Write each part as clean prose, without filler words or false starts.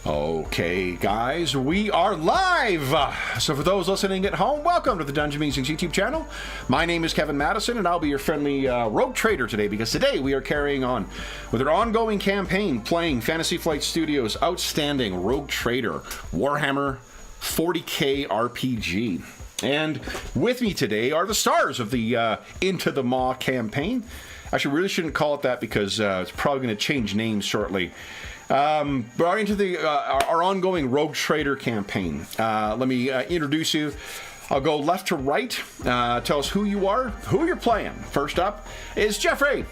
Okay, guys, we are live! So for those listening at home, welcome to the Dungeon Musings YouTube channel. My name is Kevin Madison, and I'll be your friendly rogue trader today, because today we are carrying on with our ongoing campaign playing Fantasy Flight Studios' outstanding Rogue Trader Warhammer 40K RPG. And with me today are the stars of the Into the Maw campaign. Actually, really shouldn't call it that because it's probably going to change names shortly. But our ongoing Rogue Trader campaign. Let me introduce you. I'll go left to right. Tell us who you are, who you're playing. First up is Jeffrey.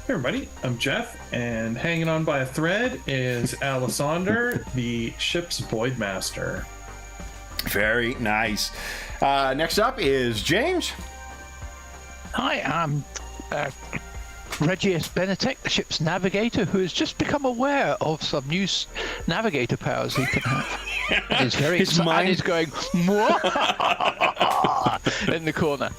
Hey everybody, I'm Jeff, and hanging on by a thread is Alessander, the ship's Voidmaster. Very nice. Next up is James. Hi, I'm Regius Benetech, the ship's navigator, who has just become aware of some new navigator powers he can have. And he's very excited, and he's going, in the corner.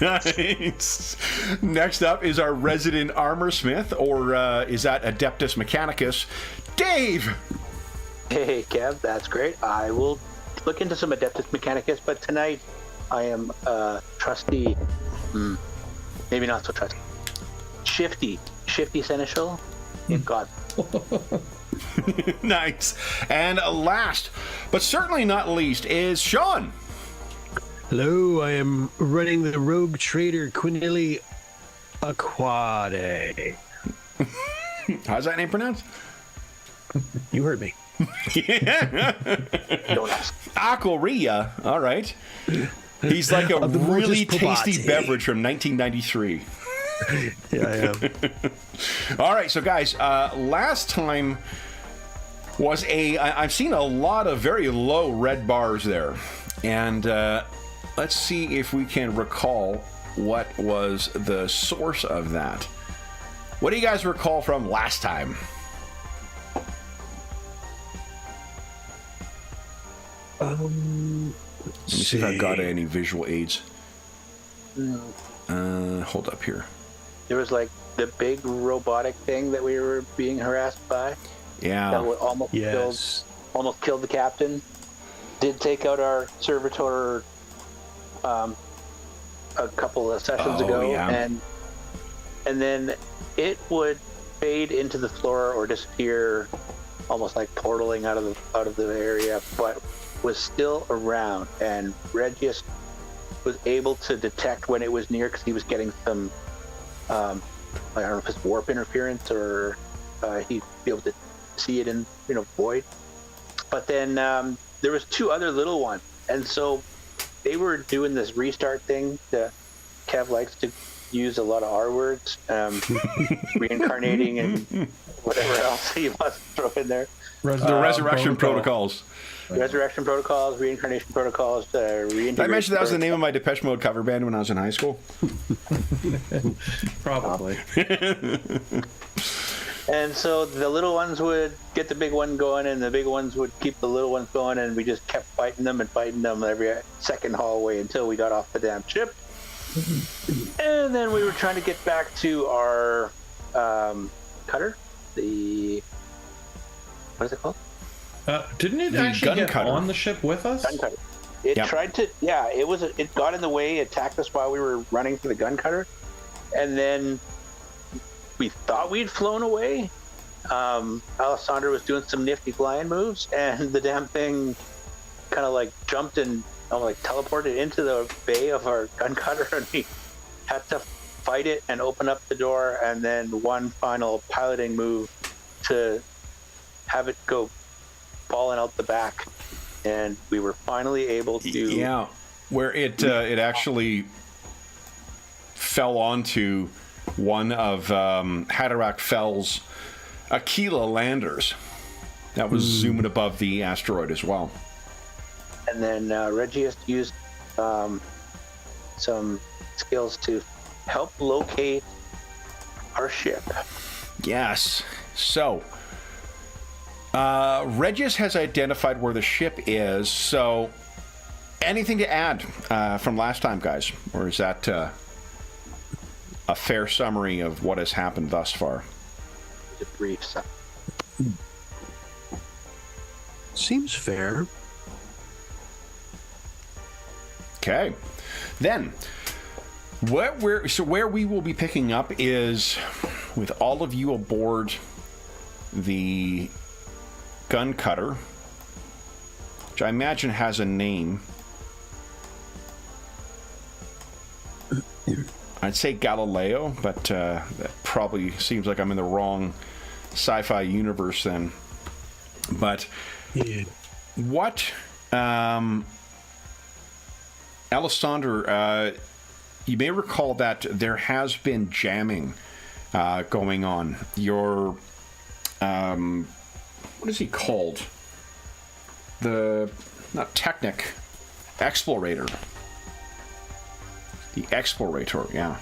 Nice. Next up is our resident armorsmith, or is that Adeptus Mechanicus, Dave. Hey, Kev, that's great. I will look into some Adeptus Mechanicus, but tonight I am trusty, maybe not so trusty. Shifty Seneschal in God. Nice. And last, but certainly not least, is Sean. Hello, I am running the Rogue Trader Quinelli Aquade. How's that name pronounced? You heard me. Don't ask. Aquaria. All right. He's like a really tasty beverage from 1993. Yeah, I am. All right, so guys, last time was I've seen a lot of very low red bars there, and let's see if we can recall what was the source of that. What do you guys recall from last time? Let me see if I've got any visual aids. Hold up here. There was like the big robotic thing that we were being harassed by. Yeah. That would almost killed the captain. Did take out our servitor a couple of sessions ago, yeah. and then it would fade into the floor or disappear, almost like portaling out of the area, but was still around. And Regius was able to detect when it was near because he was getting some. I don't know if it's warp interference or he'd be able to see it in void. But then there was two other little ones, and so they were doing this restart thing. Kev likes to use a lot of R words, reincarnating and whatever else he wants to throw in there. The resurrection protocols. Resurrection protocols, reincarnation protocols, reintegration. I mentioned that was the name of my Depeche Mode cover band when I was in high school. Probably. And so the little ones would get the big one going, and the big ones would keep the little ones going, and we just kept fighting them every second hallway until we got off the damn ship. And then we were trying to get back to our cutter. What is it called? Didn't it actually get on the ship with us? Gun cutter. It tried to. Yeah, it got in the way. It attacked us while we were running for the gun cutter, and then we thought we'd flown away. Alessander was doing some nifty flying moves, and the damn thing kind of like jumped and teleported into the bay of our gun cutter, and we had to fight it and open up the door, and then one final piloting move to have it go falling out the back, and we were finally able to where it actually fell onto one of Haderach Fell's Aquila landers that was zooming above the asteroid as well. And then Regius used some skills to help locate our ship. Yes. So Regius has identified where the ship is. So anything to add from last time, guys? Or is that a fair summary of what has happened thus far? It's a brief summary. Seems fair. Okay. Then, where we will be picking up is with all of you aboard the gun cutter, which I imagine has a name. I'd say Galileo, but that probably seems like I'm in the wrong sci-fi universe then. But Yeah. what, Alessandro, you may recall that there has been jamming going on. Your, what is he called? Not Technic, Explorator. The Explorator, yeah.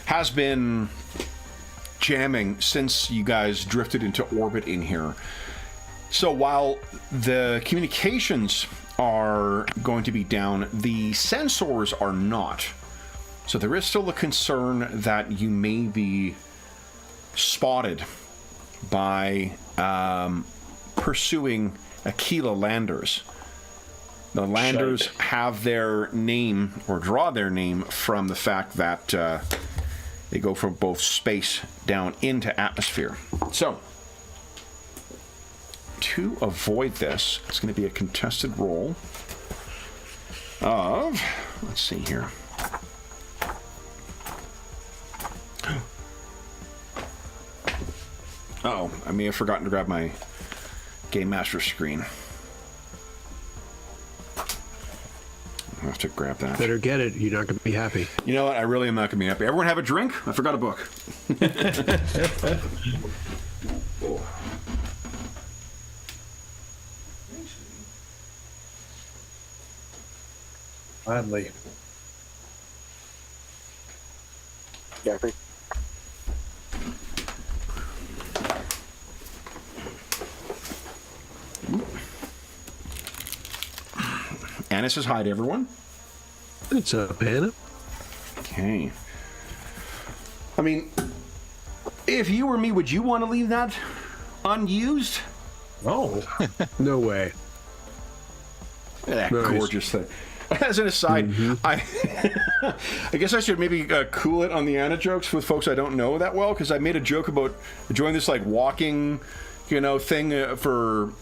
Has been jamming since you guys drifted into orbit in here. So while the communications are going to be down, the sensors are not. So there is still a concern that you may be spotted by pursuing Aquila landers. The landers have their name, or draw their name, from the fact that they go from both space down into atmosphere. So, to avoid this, it's going to be a contested roll of, let's see here. Uh-oh, I may have forgotten to grab my Game Master screen. I have to grab that. Better get it. You're not going to be happy. You know what? I really am not going to be happy. Everyone have a drink? I forgot a book. Gladly. Jeffrey. Anna says hi to everyone. What's up, Anna? Okay. I mean, if you were me, would you want to leave that unused? Oh. No way. That Nice. gorgeous thing. As an aside, I guess I should maybe cool it on the Anna jokes with folks I don't know that well, because I made a joke about joining this like walking, thing for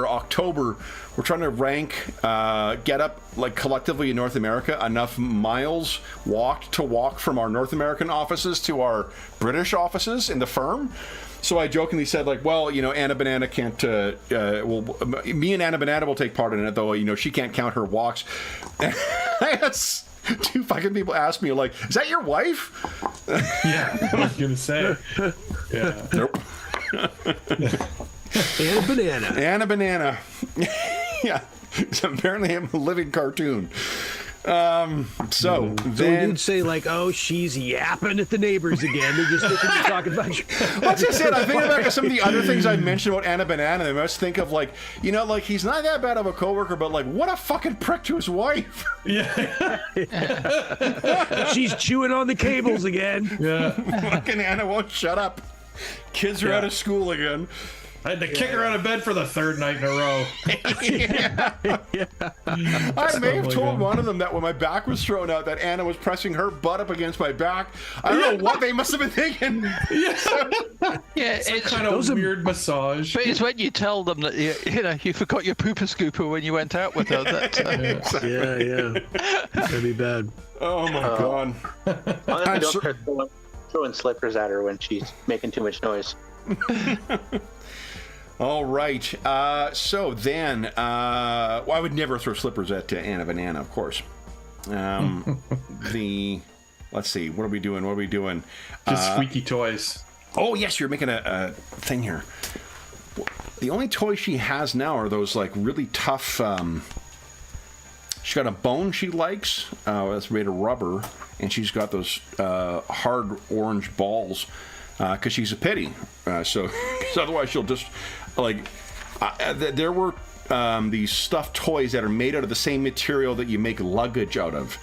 October. We're trying to rank, get up like collectively in North America enough miles walked to walk from our North American offices to our British offices in the firm. So I jokingly said, like, well, Anna Banana can't, me and Anna Banana will take part in it, though, she can't count her walks. I had two fucking people ask me, like, is that your wife? Yeah, I was going to say. Yeah. Nope. Anna Banana. Anna Banana. Yeah. Apparently I'm a living cartoon. So So we then... did say, like, oh, she's yapping at the neighbors again. They're just thinking you're talking about... That's just it. I think about some of the other things I mentioned about Anna Banana. They must think of, like, like, he's not that bad of a coworker, but, like, what a fucking prick to his wife. Yeah. She's chewing on the cables again. Yeah. Fucking Anna won't shut up. Kids are out of school again. I had to kick her out of bed for the third night in a row. I may have told one of them that when my back was thrown out, that Anna was pressing her butt up against my back. I don't know what they must have been thinking. Yeah, It's kind of weird massage. But it's when you tell them that you forgot your pooper scooper when you went out with her. That, Yeah. That'd be bad. Oh my god. I don't start throwing slippers at her when she's making too much noise. All right. So then, I would never throw slippers at Anna Banana, of course. Let's see. What are we doing? Just squeaky toys. Oh, yes, you're making a thing here. The only toys she has now are those, like, really tough... she's got a bone she likes. That's made of rubber. And she's got those hard orange balls. Because she's a pity. So otherwise she'll just... Like, there were these stuffed toys that are made out of the same material that you make luggage out of.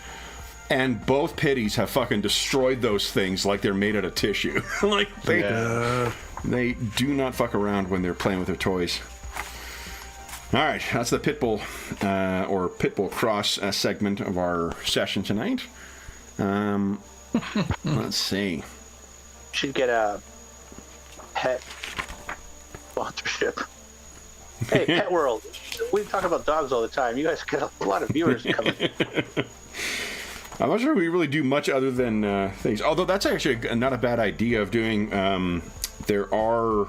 And both pitties have fucking destroyed those things like they're made out of tissue. Like, they do not fuck around when they're playing with their toys. All right, that's the Pitbull or Pitbull Cross segment of our session tonight. Let's see. Should get a pet sponsorship. Hey, Pet World. We talk about dogs all the time. You guys get a lot of viewers coming. I'm not sure we really do much other than things. Although that's actually not a bad idea of doing. There are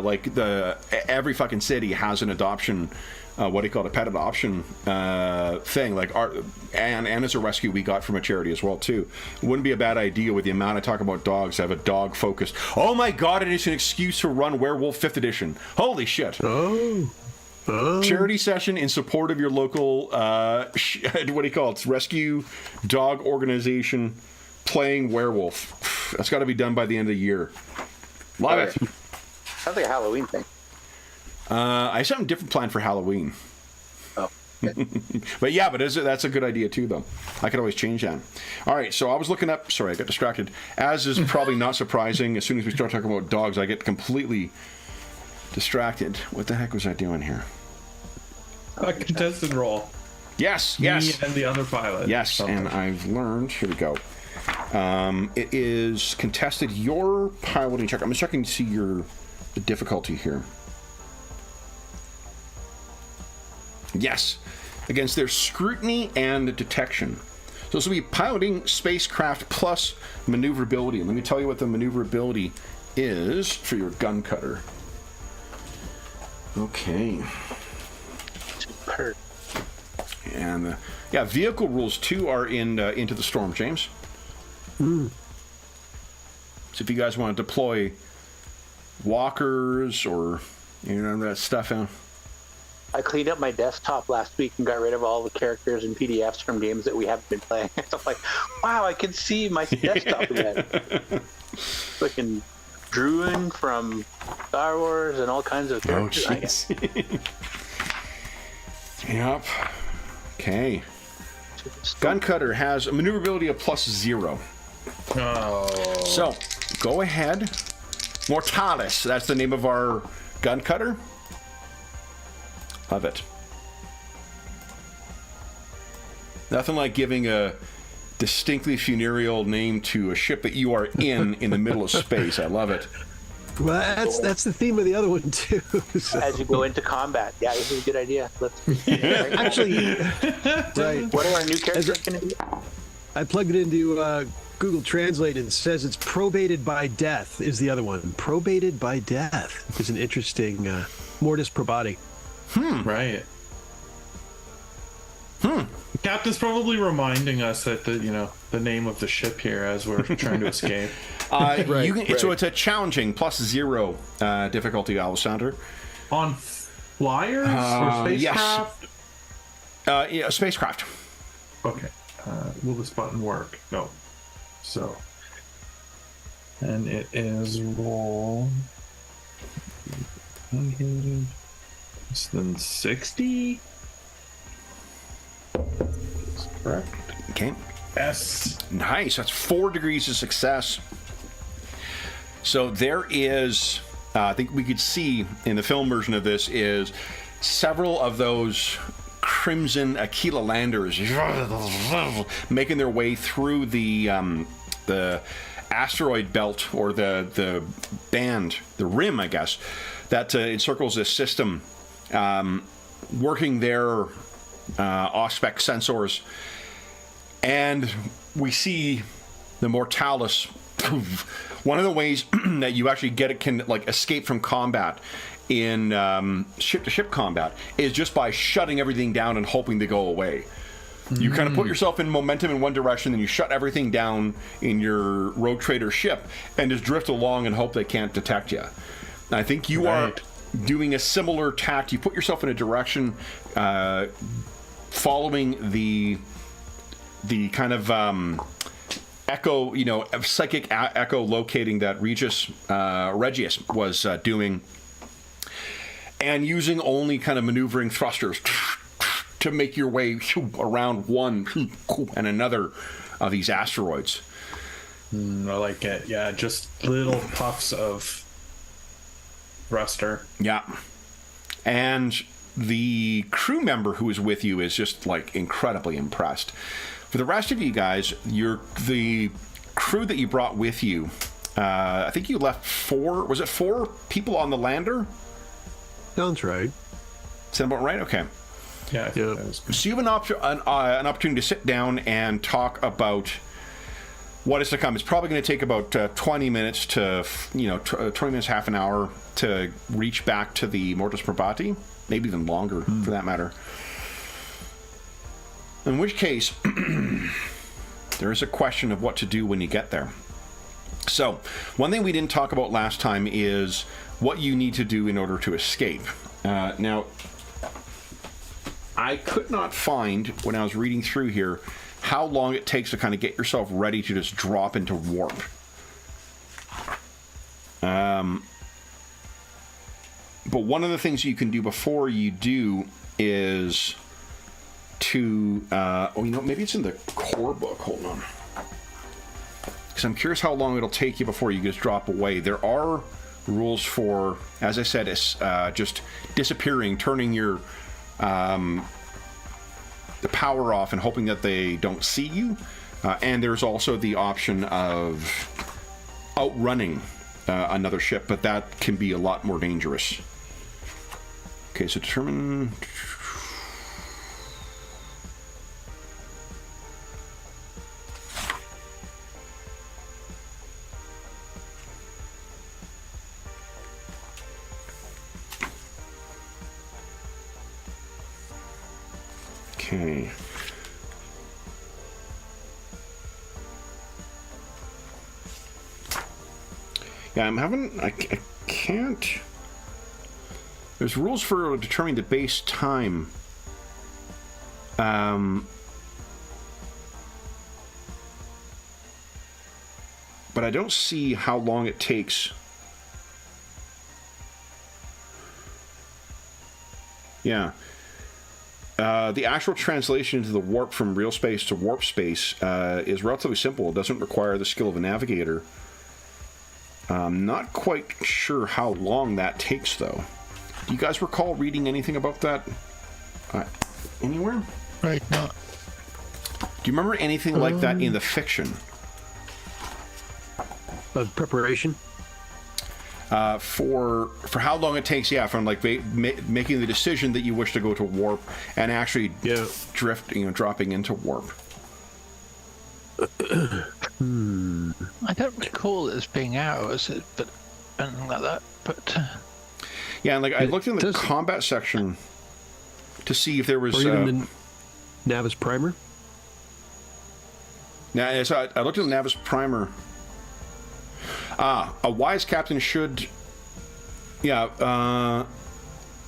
like every fucking city has an adoption. What do you call it? A pet adoption thing. Like and as a rescue we got from a charity as well too. It wouldn't be a bad idea with the amount I talk about dogs to have a dog focused. Oh my god! It is an excuse to run Werewolf 5th edition. Holy shit! Oh. Charity session in support of your local what do you call it? Rescue dog organization playing werewolf. That's got to be done by the end of the year. Love it. Sounds like a Halloween thing. I have something different planned for Halloween. Oh. Okay. But yeah, that's a good idea too, though. I could always change that. All right, so I was looking up. Sorry, I got distracted. As is probably not surprising, as soon as we start talking about dogs, I get completely distracted. What the heck was I doing here? A contested roll. Yes. Me and the other pilot. Yes, and I've learned. Here we go. It is contested your piloting check. I'm just checking to see the difficulty here. Yes, against their scrutiny and detection. So this will be piloting spacecraft plus maneuverability. And let me tell you what the maneuverability is for your gun cutter. Okay. Superb. And vehicle rules too are in Into the Storm, James. Mm. So if you guys want to deploy walkers or that stuff out. I cleaned up my desktop last week and got rid of all the characters and PDFs from games that we haven't been playing. So I'm like, wow, I can see my desktop again. Fucking Druin from Star Wars and all kinds of characters. Oh, jeez. Yep. Okay. Gun cutter has a maneuverability of +0. Oh. So, go ahead. Mortalis, that's the name of our gun cutter. Love it. Nothing like giving a distinctly funereal name to a ship that you are in the middle of space. I love it. Well, that's the theme of the other one too. So. As you go into combat. Yeah, this is a good idea. Actually, right. What are our new characters going to be? I plugged it into Google Translate and it says it's probated by death is the other one. Probated by death is an interesting mortis probati. Right. The captain's probably reminding us that the name of the ship here as we're trying to escape. So it's a challenging +0 difficulty, Alexander. On flyers or spacecraft? Yes. Yeah, spacecraft. Okay. Will this button work? No. So. And it is roll. Less than 60? That's correct. Okay. Yes. Nice. That's 4 degrees of success. So there is, I think we could see in the film version of this, is several of those Crimson Aquila landers making their way through the asteroid belt, or the band, the rim, I guess, that encircles this system, working their Auspex sensors. And we see the Mortalis. One of the ways that you actually can escape from combat in ship-to-ship combat is just by shutting everything down and hoping they go away. You kind of put yourself in momentum in one direction, then you shut everything down in your Rogue Trader ship and just drift along and hope they can't detect you. And I think you are doing a similar tact. You put yourself in a direction, following the kind of echo, psychic echo locating that Regius was doing, and using only kind of maneuvering thrusters to make your way around one and another of these asteroids. I like it. Yeah, just little puffs of thruster. Yeah. And the crew member who is with you is just like incredibly impressed. For the rest of you guys, the crew that you brought with you, I think you left four people on the lander? Sounds right. Sound about right? Okay. Yeah. Yeah. So you have an opportunity to sit down and talk about what is to come. It's probably going to take about 20 minutes to, 20 minutes, half an hour to reach back to the Mortis Probati. Maybe even longer, for that matter. In which case, there is a question of what to do when you get there. So, one thing we didn't talk about last time is what you need to do in order to escape. Now, I could not find, when I was reading through here, how long it takes to kind of get yourself ready to just drop into warp. But one of the things you can do before you do is to... maybe it's in the core book. Hold on. Because I'm curious how long it'll take you before you just drop away. There are rules for, as I said, just disappearing, turning your... the power off and hoping that they don't see you. And there's also the option of outrunning another ship, but that can be a lot more dangerous. Okay, so determine... Okay. Yeah, I can't... There's rules for determining the base time. But I don't see how long it takes. Yeah. The actual translation into the warp from real space to warp space is relatively simple. It doesn't require the skill of a navigator. I'm not quite sure how long that takes, though. Do you guys recall reading anything about that anywhere? Right, no. Do you remember anything like that in the fiction? Of preparation? For how long it takes, from like making the decision that you wish to go to warp and actually dropping into warp. I don't recall it as being hours, but anything like that. But yeah, and like I looked in the combat section to see if there was or even the Navis Primer. Yeah, so I looked at the Navis Primer. A wise captain should...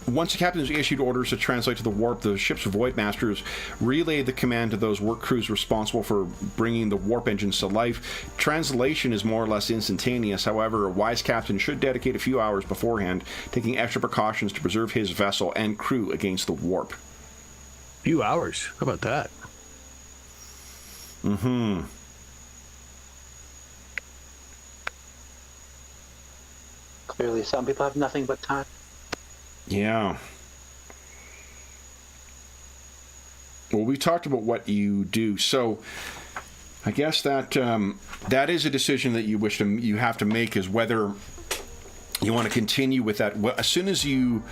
once the captain has issued orders to translate to the warp, the ship's void masters relay the command to those work crews responsible for bringing the warp engines to life. Translation is more or less instantaneous. However, a wise captain should dedicate a few hours beforehand, taking extra precautions to preserve his vessel and crew against the warp. Few hours? How about that? Mm-hmm. Clearly, some people have nothing but time. Yeah. Well, we talked about what you do, so I guess that that is a decision that you have to make, is whether you want to continue with that. As soon as you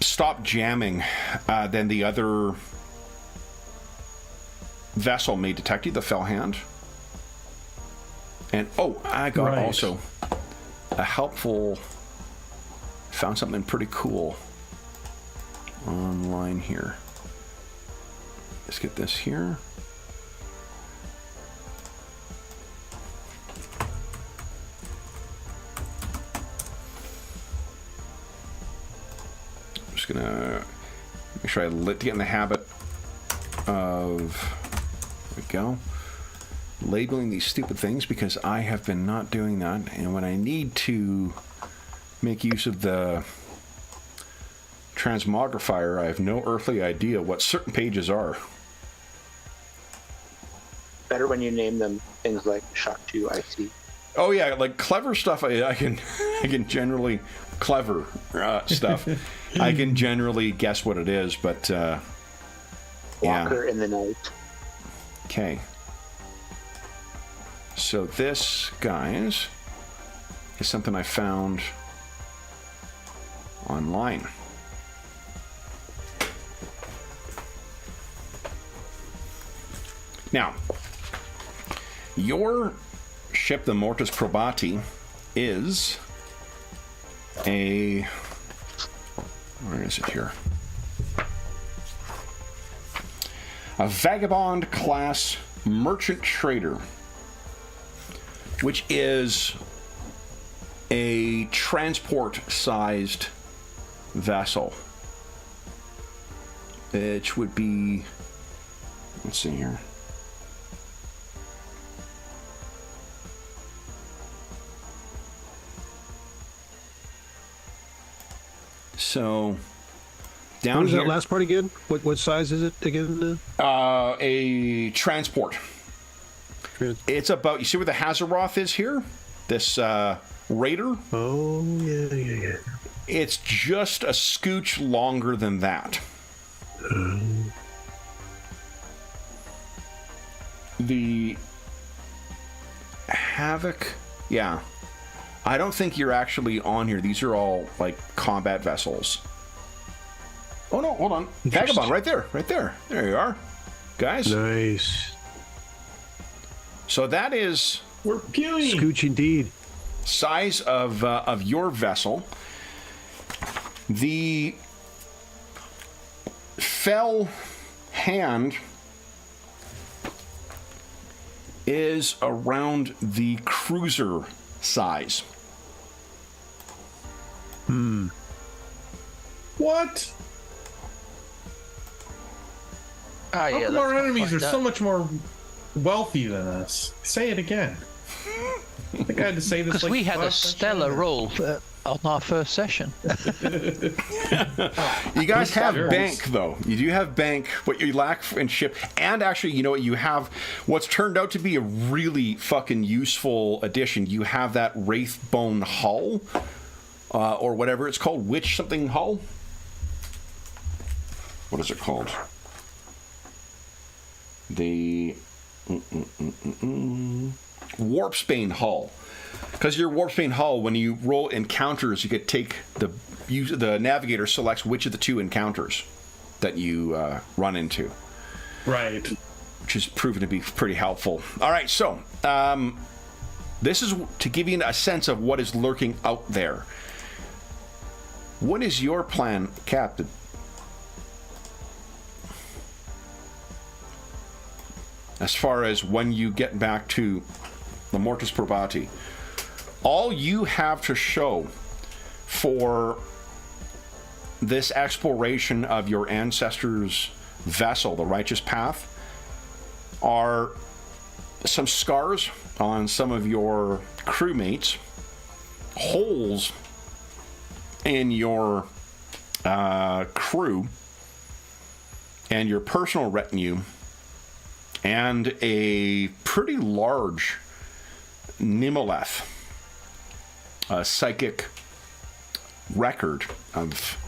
stop jamming, then the other vessel may detect you, the Fell Hand. And I got also a helpful... Found something pretty cool online here. Let's get this here. I'm just gonna make sure I get in the habit of... There we go. Labeling these stupid things, because I have been not doing that, and when I need to make use of the transmogrifier, I have no earthly idea what certain pages are. Better when you name them things like Shock 2 IC. Oh yeah, like clever stuff. I can generally clever stuff. I can generally guess what it is, but Walker in the night. Okay. So this, guys, is something I found online. Now, your ship, the Mortis Probati, is a... Where is it here? A Vagabond class merchant trader, which is a transport-sized vessel. Which would be... Let's see here. So, down what was here, that last part again? What size is it again? A transport. It's about, you see where the Hazaroth is here? This Raider? Oh, yeah. It's just a scooch longer than that. The Havoc, yeah. I don't think you're actually on here. These are all, like, combat vessels. Oh, no, hold on. Vagabond, right there. There you are, guys. Nice. So that is... We're puny. Scooch indeed. Size of your vessel. The fell hand is around the cruiser size. What? Ah, How yeah, come let's our not enemies find are out. so much more wealthy than us? Say it again. I think I had to say this Because like we had a 5 sessions stellar ago. roll on our first session. You guys have Sure. bank, though. You do have bank. What you lack in ship, and actually, you know what? You have what's turned out to be a really fucking useful addition. You have that Wraithbone hull, or whatever it's called. Witch something hull. What is it called? The Warpsbane hull. Because your Warpsbane hull, when you roll encounters, you could take the navigator selects which of the two encounters that you run into. Right. Which has proven to be pretty helpful. All right, so this is to give you a sense of what is lurking out there. What is your plan, Captain? As far as when you get back to the Mortis Probati, all you have to show for this exploration of your ancestors' vessel, the Righteous Path, are some scars on some of your crewmates, holes in your crew, and your personal retinue, and a pretty large Nimoleth, a psychic record of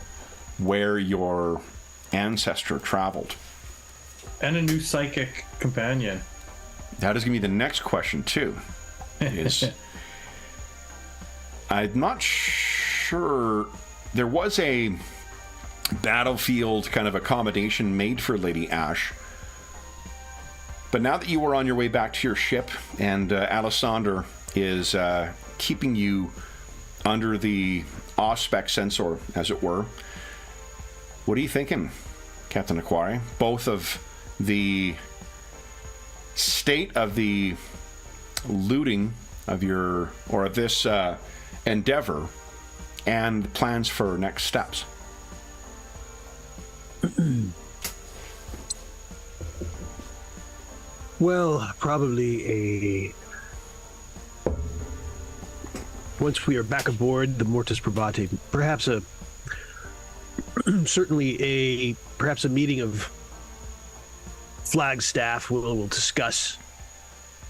where your ancestor traveled. And a new psychic companion. That is going to be the next question, too. Is I'm not sure. There was a battlefield kind of accommodation made for Lady Ash. But now that you are on your way back to your ship, and Alessander is keeping you under the Auspex sensor, as it were, what are you thinking, Captain Aquari? Both of the state of the looting of your, or of this endeavor, and plans for next steps. Well, probably once we are back aboard the Mortis Probati, perhaps perhaps a meeting of flag staff will discuss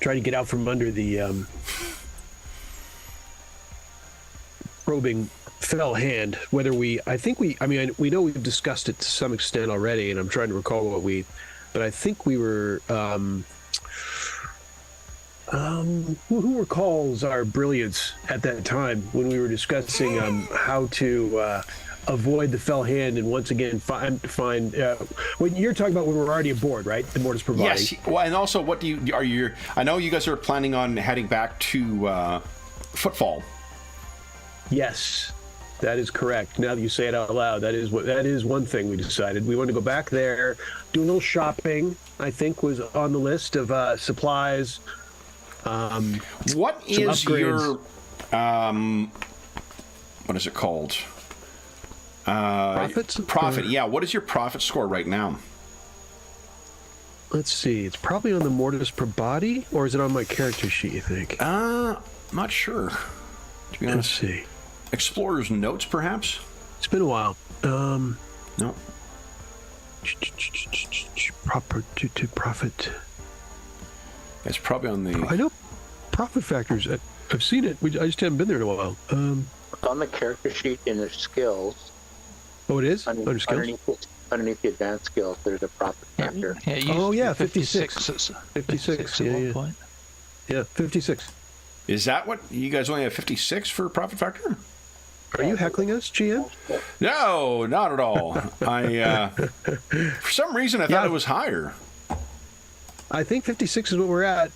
trying to get out from under the probing fell hand. I mean, we know we've discussed it to some extent already, and I'm trying to recall but I think we were. Who recalls our brilliance at that time when we were discussing how to avoid the fell hand and once again find when you're talking about when we're already aboard, right? The Mortis Probati. Yes. Well, and also, I know you guys are planning on heading back to Footfall. Yes, that is correct. Now that you say it out loud, that is one thing we decided. We wanted to go back there, do a little shopping. I think was on the list of supplies. What is your what is it called? Profits? Profit. Yeah. What is your profit score right now? Let's see. It's probably on the Mortis Probati, or is it on my character sheet, you think? Not sure. To be honest. Let's see. Explorer's notes, perhaps? It's been a while. No. Proper to profit. It's probably on the... I know profit factors. I've seen it. I just haven't been there in a while. It's on the character sheet in the skills. Oh, it is? Under skills? Underneath the advanced skills, there's a profit factor. Yeah, it used to be 56. 56 at one point. Yeah, 56. Is that what... You guys only have 56 for profit factor? Are you heckling us, GM? No, not at all. For some reason, I thought it was higher. I think 56 is what we're at.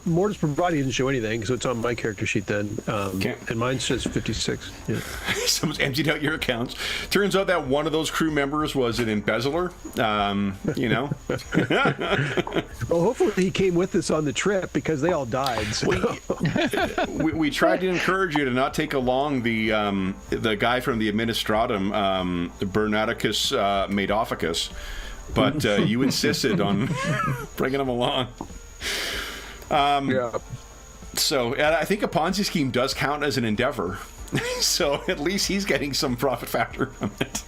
Mortis Probati didn't show anything, so it's on my character sheet then. And mine says 56. Yeah. Someone's emptied out your accounts. Turns out that one of those crew members was an embezzler. Well, hopefully he came with us on the trip because they all died. So. We tried to encourage you to not take along the guy from the Administratum, Bernaticus Madophicus. But you insisted on bringing him along. Yeah. So I think a Ponzi scheme does count as an endeavor. So at least he's getting some profit factor from it.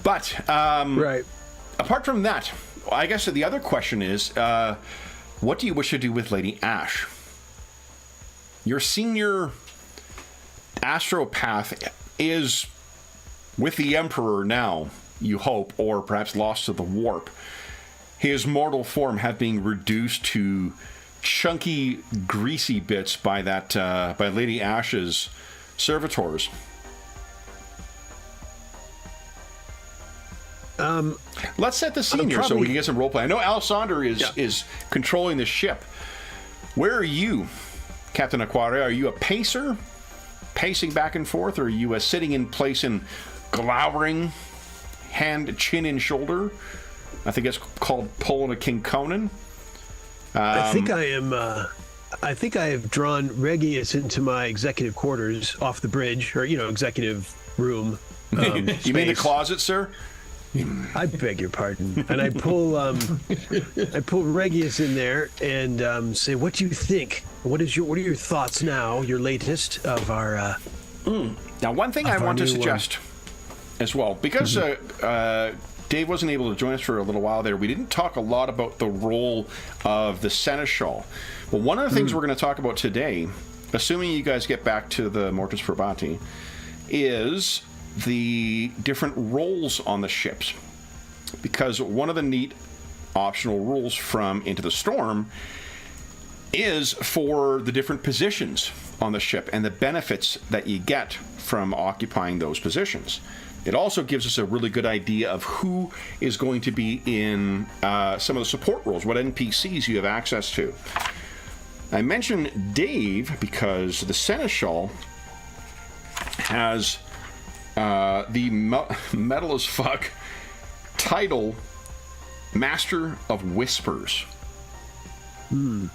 But right. Apart from that, I guess the other question is, what do you wish to do with Lady Ash? Your senior astropath is with the Emperor now, you hope, or perhaps lost to the warp. His mortal form had been reduced to chunky, greasy bits by Lady Ash's servitors. Let's set the scene here so we can get some roleplay. I know Alessander is controlling the ship. Where are you, Captain Aquaria? Are you a pacer, pacing back and forth, or are you sitting in place and glowering, hand, chin, and shoulder? I think it's called pulling a King Conan. I think I am. I think I have drawn Regius into my executive quarters off the bridge, or executive room. You mean the closet, sir? I beg your pardon. And I pull Regius in there and say, "What do you think? What are your thoughts now? Your latest of our." Now, one thing I want to suggest as well, because Dave wasn't able to join us for a little while there, we didn't talk a lot about the role of the Seneschal. Well, one of the things we're going to talk about today, assuming you guys get back to the Mortis Probati, is the different roles on the ships. Because one of the neat optional rules from Into the Storm is for the different positions on the ship and the benefits that you get from occupying those positions. It also gives us a really good idea of who is going to be in some of the support roles, what NPCs you have access to. I mentioned Dave because the Seneschal has the metal as fuck title Master of Whispers. Now,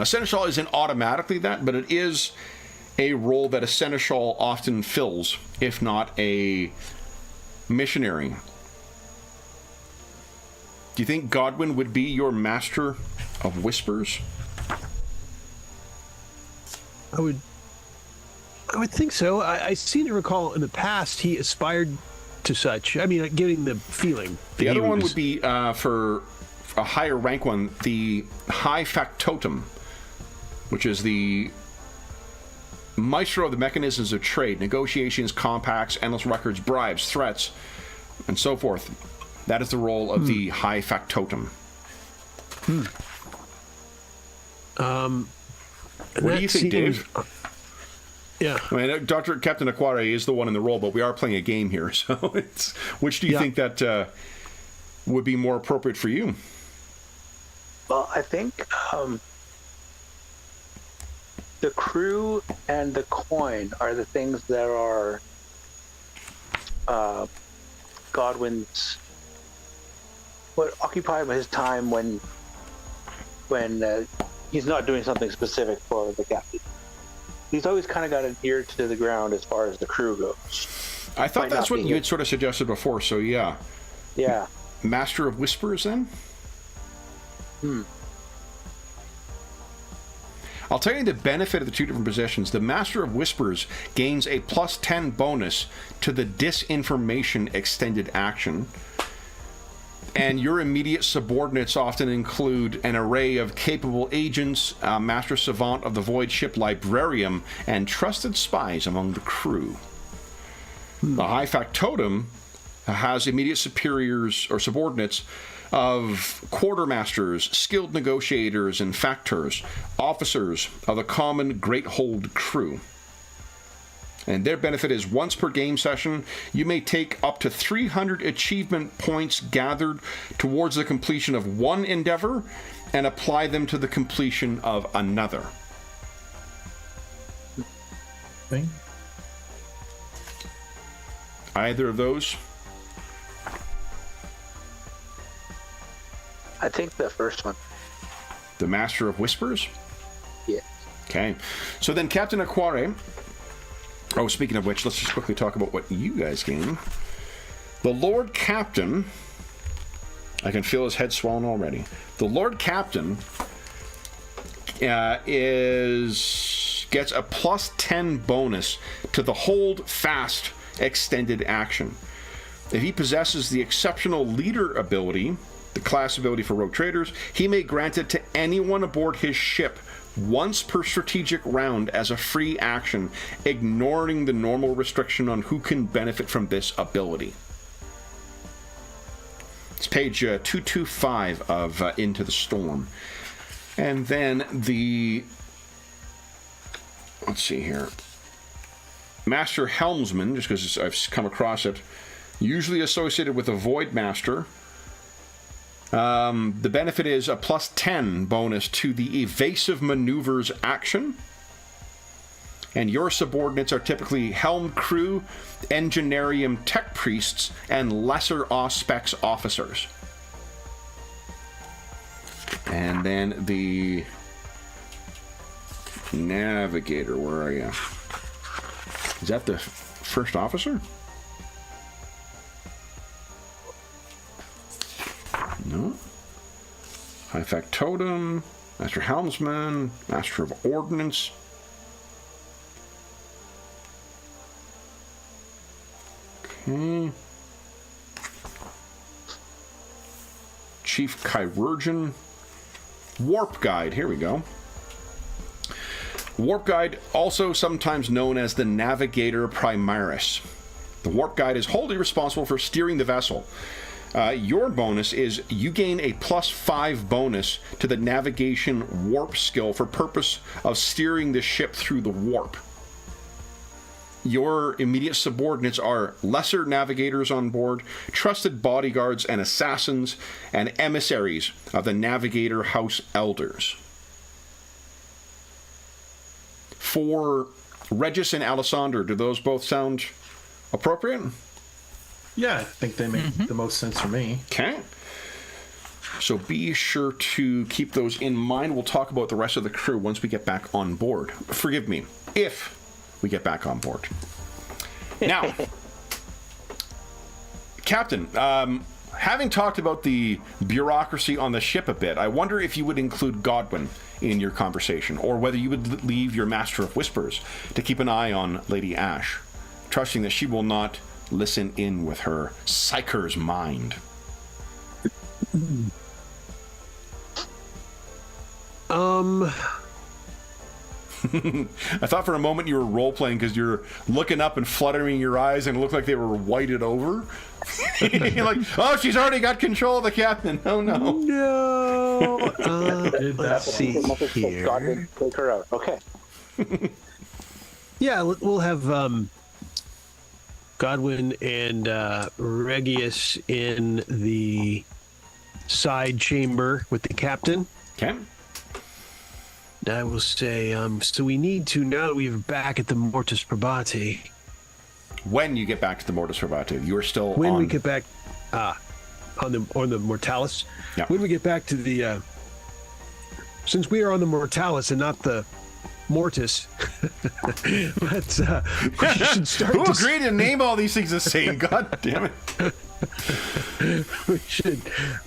Seneschal isn't automatically that, but it is a role that a Seneschal often fills, if not a missionary. Do you think Godwin would be your Master of Whispers? I would think so. I seem to recall in the past he aspired to such. I mean, getting the feeling. The other one would be for a higher rank one, the High Factotum, which is the maestro of the mechanisms of trade, negotiations, compacts, endless records, bribes, threats, and so forth. That is the role of the High Factotum. What do you think, Dave? Yeah. I mean, Captain Aquare is the one in the role, but we are playing a game here, so which do you think that would be more appropriate for you? Well, I think the crew and the coin are the things that are Godwin's, what occupy his time when he's not doing something specific for the captain. He's always kind of got an ear to the ground as far as the crew goes. I thought that's what you had sort of suggested before, so yeah. Yeah. Master of Whispers, then? I'll tell you the benefit of the two different positions. The Master of Whispers gains a +10 bonus to the Disinformation extended action. And your immediate subordinates often include an array of capable agents, Master Savant of the Void Ship Librarium, and trusted spies among the crew. The High Factotum has immediate superiors or subordinates of quartermasters, skilled negotiators, and factors, officers of the common Great Hold crew. And their benefit is once per game session, you may take up to 300 achievement points gathered towards the completion of one endeavor and apply them to the completion of another. Thing? Either of those? I think the first one. The Master of Whispers? Yeah. Okay. So then Captain Aquare... Oh, speaking of which, let's just quickly talk about what you guys gain. The Lord Captain... I can feel his head swelling already. The Lord Captain gets a +10 bonus to the Hold Fast extended action. If he possesses the exceptional leader ability, the class ability for rogue traders, he may grant it to anyone aboard his ship once per strategic round as a free action, ignoring the normal restriction on who can benefit from this ability. It's page 225 of Into the Storm. And then the... Let's see here. Master Helmsman, just because I've come across it, usually associated with a Void Master. The benefit is a +10 bonus to the evasive maneuvers action. And your subordinates are typically Helm Crew, Engineerium Tech Priests, and Lesser Auspex Officers. And then the Navigator, where are you? Is that the first officer? No. High Factotum, Master Helmsman, Master of Ordnance. Okay. Chief Chirurgeon. Warp Guide, here we go. Warp Guide, also sometimes known as the Navigator Primaris. The Warp Guide is wholly responsible for steering the vessel. Your bonus is you gain a +5 bonus to the navigation warp skill for purpose of steering the ship through the warp. Your immediate subordinates are lesser navigators on board, trusted bodyguards and assassins, and emissaries of the Navigator House Elders. For Regis and Alessander, do those both sound appropriate? Yeah, I think they make the most sense for me. Okay. So be sure to keep those in mind. We'll talk about the rest of the crew once we get back on board. Forgive me, if we get back on board. Now, Captain, having talked about the bureaucracy on the ship a bit, I wonder if you would include Godwin in your conversation, or whether you would leave your Master of Whispers to keep an eye on Lady Ash, trusting that she will not listen in with her psyker's mind. I thought for a moment you were role-playing because you're looking up and fluttering your eyes and it looked like they were whited over. You're like, oh, she's already got control of the captain. Oh, no. No. Let's see here. Godwin, take her out. Okay. Yeah, we'll have Godwin and Regius in the side chamber with the captain. Okay. I will say, so we need to, now that we're back at the Mortis Probati. When you get back to the Mortis Probati, you are still When on... we get back, on the Mortalis. Yeah. When we get back to the, since we are on the Mortalis and not the Mortis, but we should start. Who agreed to name all these things the same? God damn it! we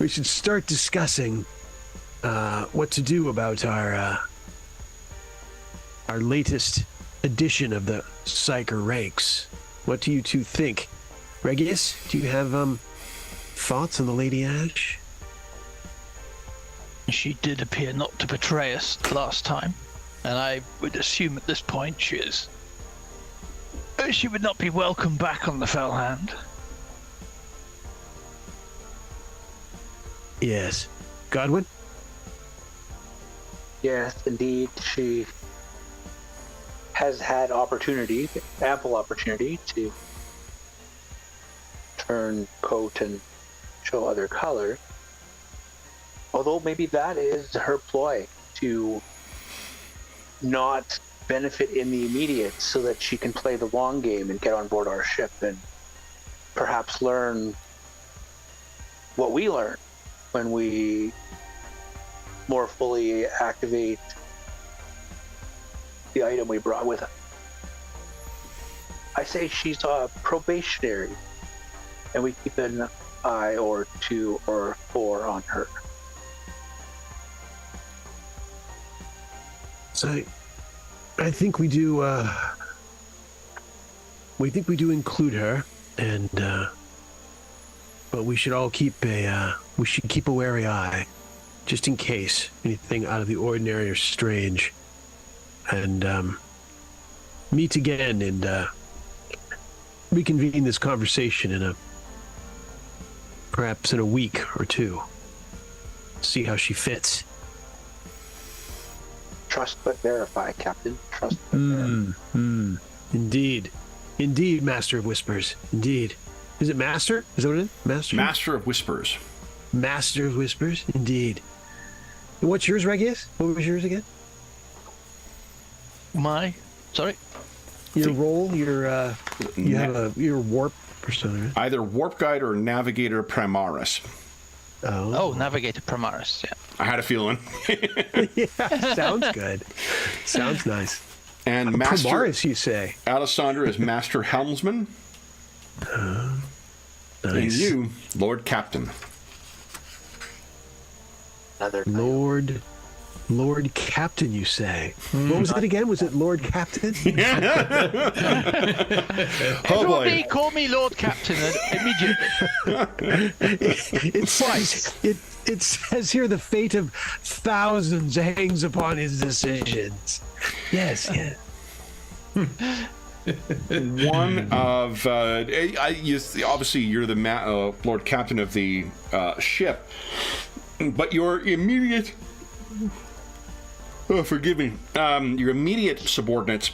should start discussing what to do about our latest edition of the Psyker ranks. What do you two think? Regius, do you have thoughts on the Lady Ash? She did appear not to betray us last time, and I would assume at this point she would not be welcome back on the Fell Hand. Yes. Godwin? Yes, indeed. She has had opportunity, ample opportunity, to turn coat and show other colors. Although maybe that is her ploy, to not benefit in the immediate so that she can play the long game and get on board our ship and perhaps learn what we learned when we more fully activate the item we brought with us. I say she's a probationary, and we keep an eye or 2 or 4 on her. So I think we do include her, and but we should all keep a wary eye, just in case anything out of the ordinary or strange, and meet again and reconvene this conversation perhaps in a week or 2. See how she fits. Trust but verify, Captain. Trust but verify. Indeed, Master of Whispers. Indeed. Is it Master? Is that what it is? Master. Master of Whispers. Master of Whispers. Indeed. And what's yours, Regius? What was yours again? Sorry? Your role. Your your warp persona. Either Warp Guide or Navigator Primaris. Oh, Navigator Primaris, yeah. I had a feeling. Yeah, sounds good. Sounds nice. And Master Primaris, you say? Alessandra is Master Helmsman. Nice. And you, Lord Captain. Another title. Lord Captain, you say? What was it again? Was it Lord Captain? Oh boy. Call me Lord Captain immediately. It says here the fate of thousands hangs upon his decisions. Yes. One of obviously you're the Lord Captain of the ship, but your immediate your immediate subordinates,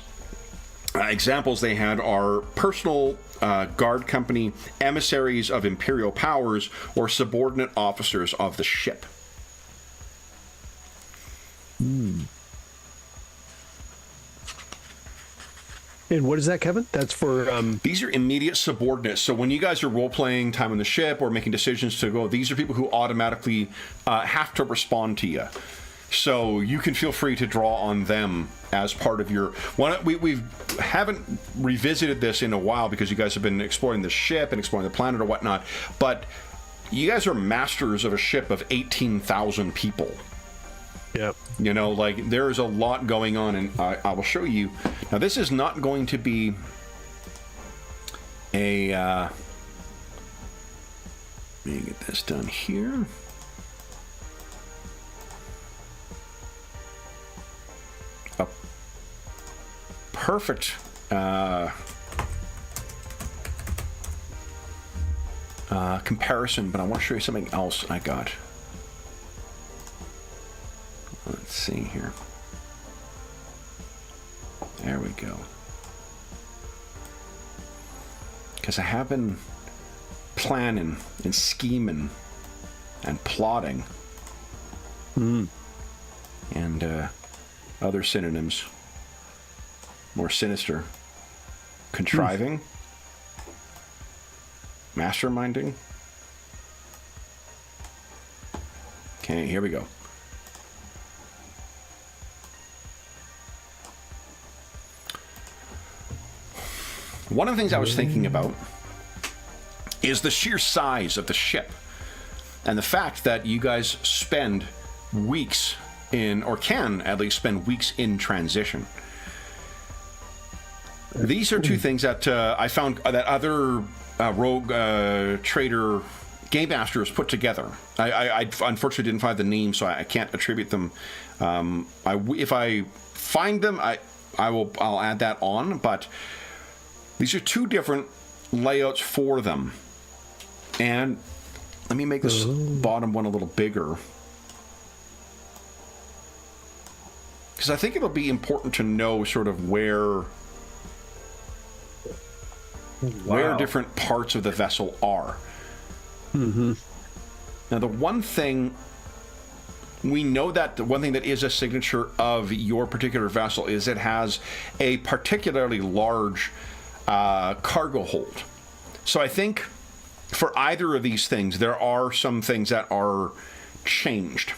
examples they had are personal guard company, emissaries of imperial powers, or subordinate officers of the ship. And what is that, Kevin? That's for... These are immediate subordinates. So when you guys are role-playing time on the ship or making decisions to go, these are people who automatically have to respond to you. So you can feel free to draw on them as part of your... We haven't revisited this in a while because you guys have been exploring the ship and exploring the planet or whatnot, but you guys are masters of a ship of 18,000 people. Yep. You know, like, there is a lot going on, and I will show you. Now, this is not going to be a... let me get this done here. perfect comparison, but I want to show you something else I got. Let's see here. There we go. Because I have been planning and scheming and plotting and other synonyms, more sinister, contriving, masterminding. Okay, here we go. One of the things I was thinking about is the sheer size of the ship and the fact that you guys spend weeks in, or can at least spend weeks in transition. These are two things that I found that other rogue trader game masters put together. I unfortunately didn't find the name, so I can't attribute them. If I find them, I'll add that on. But these are two different layouts for them. And let me make this bottom one a little bigger, because I think it'll be important to know sort of where different parts of the vessel are. Now, the one thing we know, that the one thing that is a signature of your particular vessel is it has a particularly large cargo hold. So I think for either of these things, there are some things that are changed.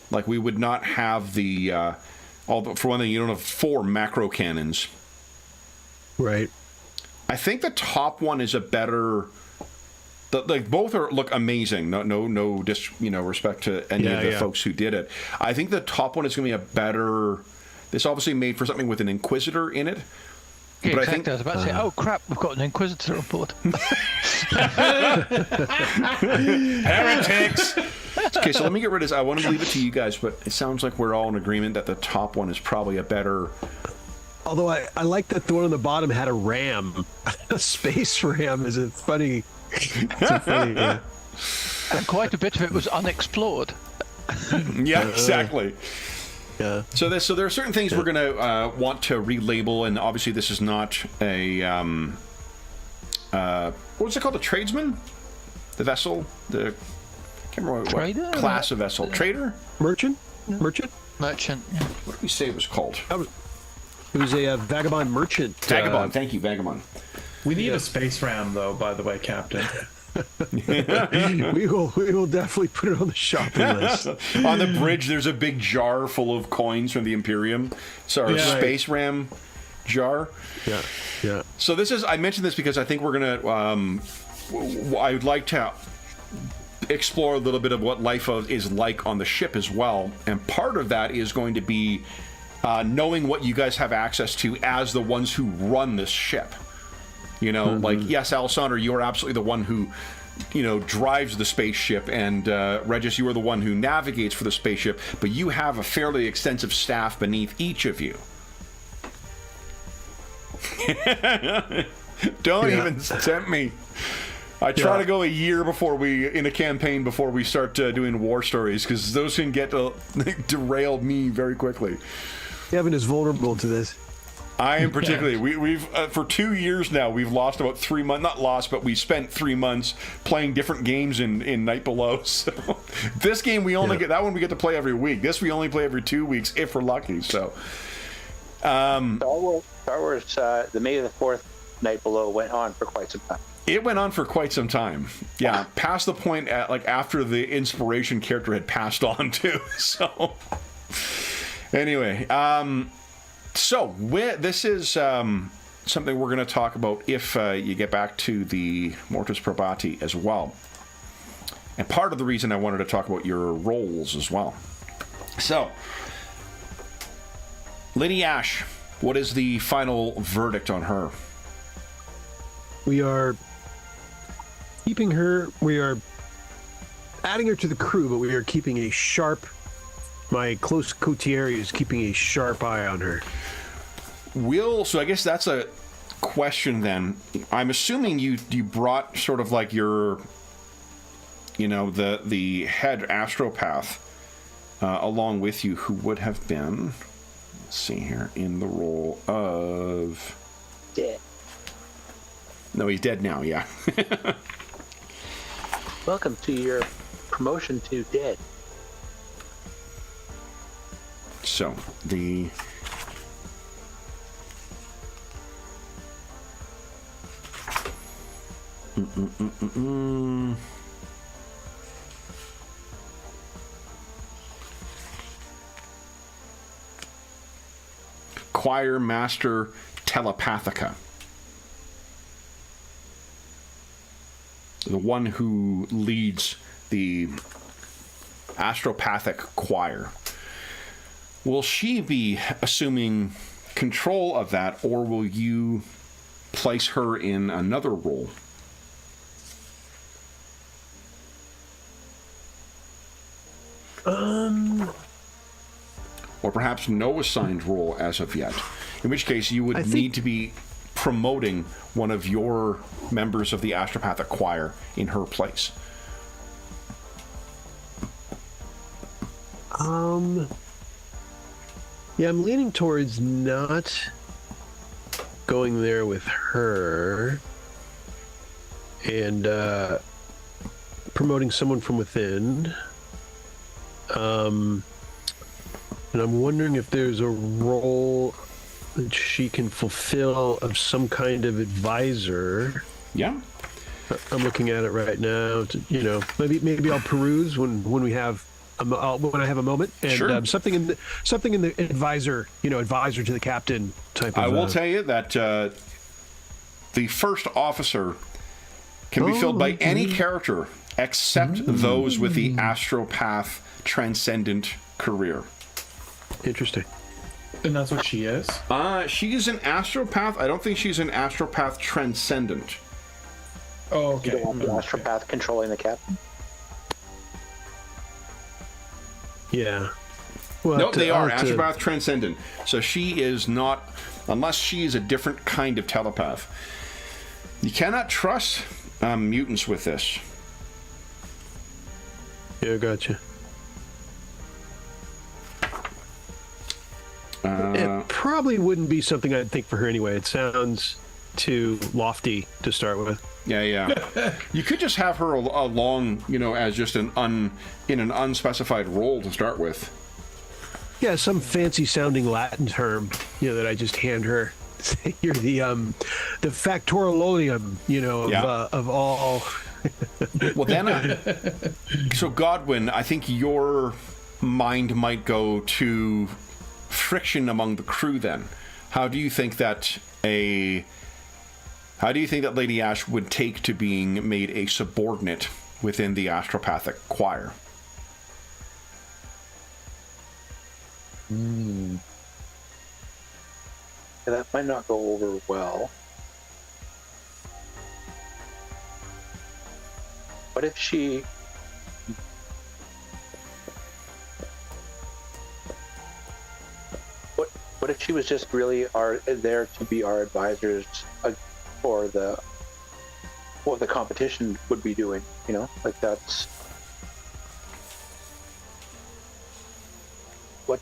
Like, we would not have the for one thing, you don't have 4 macro cannons. Right. I think the top one is a better. Like, both look amazing. No respect to any of the folks who did it. I think the top one is going to be a better. This obviously made for something with an Inquisitor in it. Yeah, but exactly. I was about to say, oh crap, we've got an Inquisitor on board. Heretics! Okay, so let me get rid of this. I want to leave it to you guys, but it sounds like we're all in agreement that the top one is probably a better. Although I like that the one on the bottom had a ram. A space ram is a funny. And quite a bit of it was unexplored. Yeah, exactly. Yeah. So there are certain things we're going to want to relabel, and obviously this is not a what's it called? A tradesman? The vessel? I can't remember what class of vessel. Trader? Merchant. Yeah. What did we say it was called? It was a vagabond merchant. Vagabond. Thank you, vagabond. We need a space ram, though. By the way, Captain. we will definitely put it on the shopping list. On the bridge, there's a big jar full of coins from the Imperium. So our space ram jar. Yeah. So this is. I mentioned this because I think we're gonna. I would like to explore a little bit of what life is like on the ship as well, and part of that is going to be knowing what you guys have access to as the ones who run this ship. You know, like, yes, Alessandro, you are absolutely the one who, drives the spaceship, and Regis, you are the one who navigates for the spaceship, but you have a fairly extensive staff beneath each of you. Don't even tempt me. I try to go a year in a campaign before we start doing war stories, because those can get derail me very quickly. Kevin is vulnerable to this. I am particularly. We've for 2 years now, we've lost about 3 months. Not lost, but we spent 3 months playing different games in Night Below. So this game we only get that one we get to play every week. This we only play every 2 weeks if we're lucky. So Star Wars, the May the 4th Night Below went on for quite some time. It went on for quite some time. Yeah, past the point after the inspiration character had passed on too. So anyway, so this is something we're going to talk about if you get back to the Mortis Probati as well. And part of the reason I wanted to talk about your roles as well. So, Lady Ash, what is the final verdict on her? We are keeping her. We are adding her to the crew, but we are keeping a sharp. My close coterie is keeping a sharp eye on her. So I guess that's a question then. I'm assuming you brought sort of like your, the head astropath along with you, who would have been, let's see here, in the role of... Dead. No, he's dead now, yeah. Welcome to your promotion to dead. So, the... Choir Master Telepathica. The one who leads the astropathic choir. Will she be assuming control of that, or will you place her in another role? Or perhaps no assigned role as of yet. In which case, you would need to be promoting one of your members of the astropathic choir in her place. Yeah, I'm leaning towards not going there with her and promoting someone from within. And I'm wondering if there's a role that she can fulfill of some kind of advisor. Yeah. I'm looking at it right now. Maybe I'll peruse when we have when I have a moment. And sure. Something in the advisor, advisor to the captain type of. I will tell you that the first officer can be filled by any character except those with the astropath transcendent career. Interesting. And that's what she is? She is an astropath. I don't think she's an astropath transcendent. Oh, okay. You don't want the astropath controlling the captain? Yeah. Well, No, they are astropath transcendent. So she is not, unless she is a different kind of telepath. You cannot trust mutants with this. Yeah, gotcha. It probably wouldn't be something I'd think for her anyway. It sounds too lofty to start with. Yeah. You could just have her along, as just in an unspecified role to start with. Yeah, some fancy sounding Latin term, that I just hand her. You're the factoriologium, of all. Well, then, so Godwin, I think your mind might go to friction among the crew. Then, how do you think that Lady Ash would take to being made a subordinate within the astropathic choir? Yeah, that might not go over well. What if she... What if she was just really there to be our advisors for what the competition would be doing? That's... What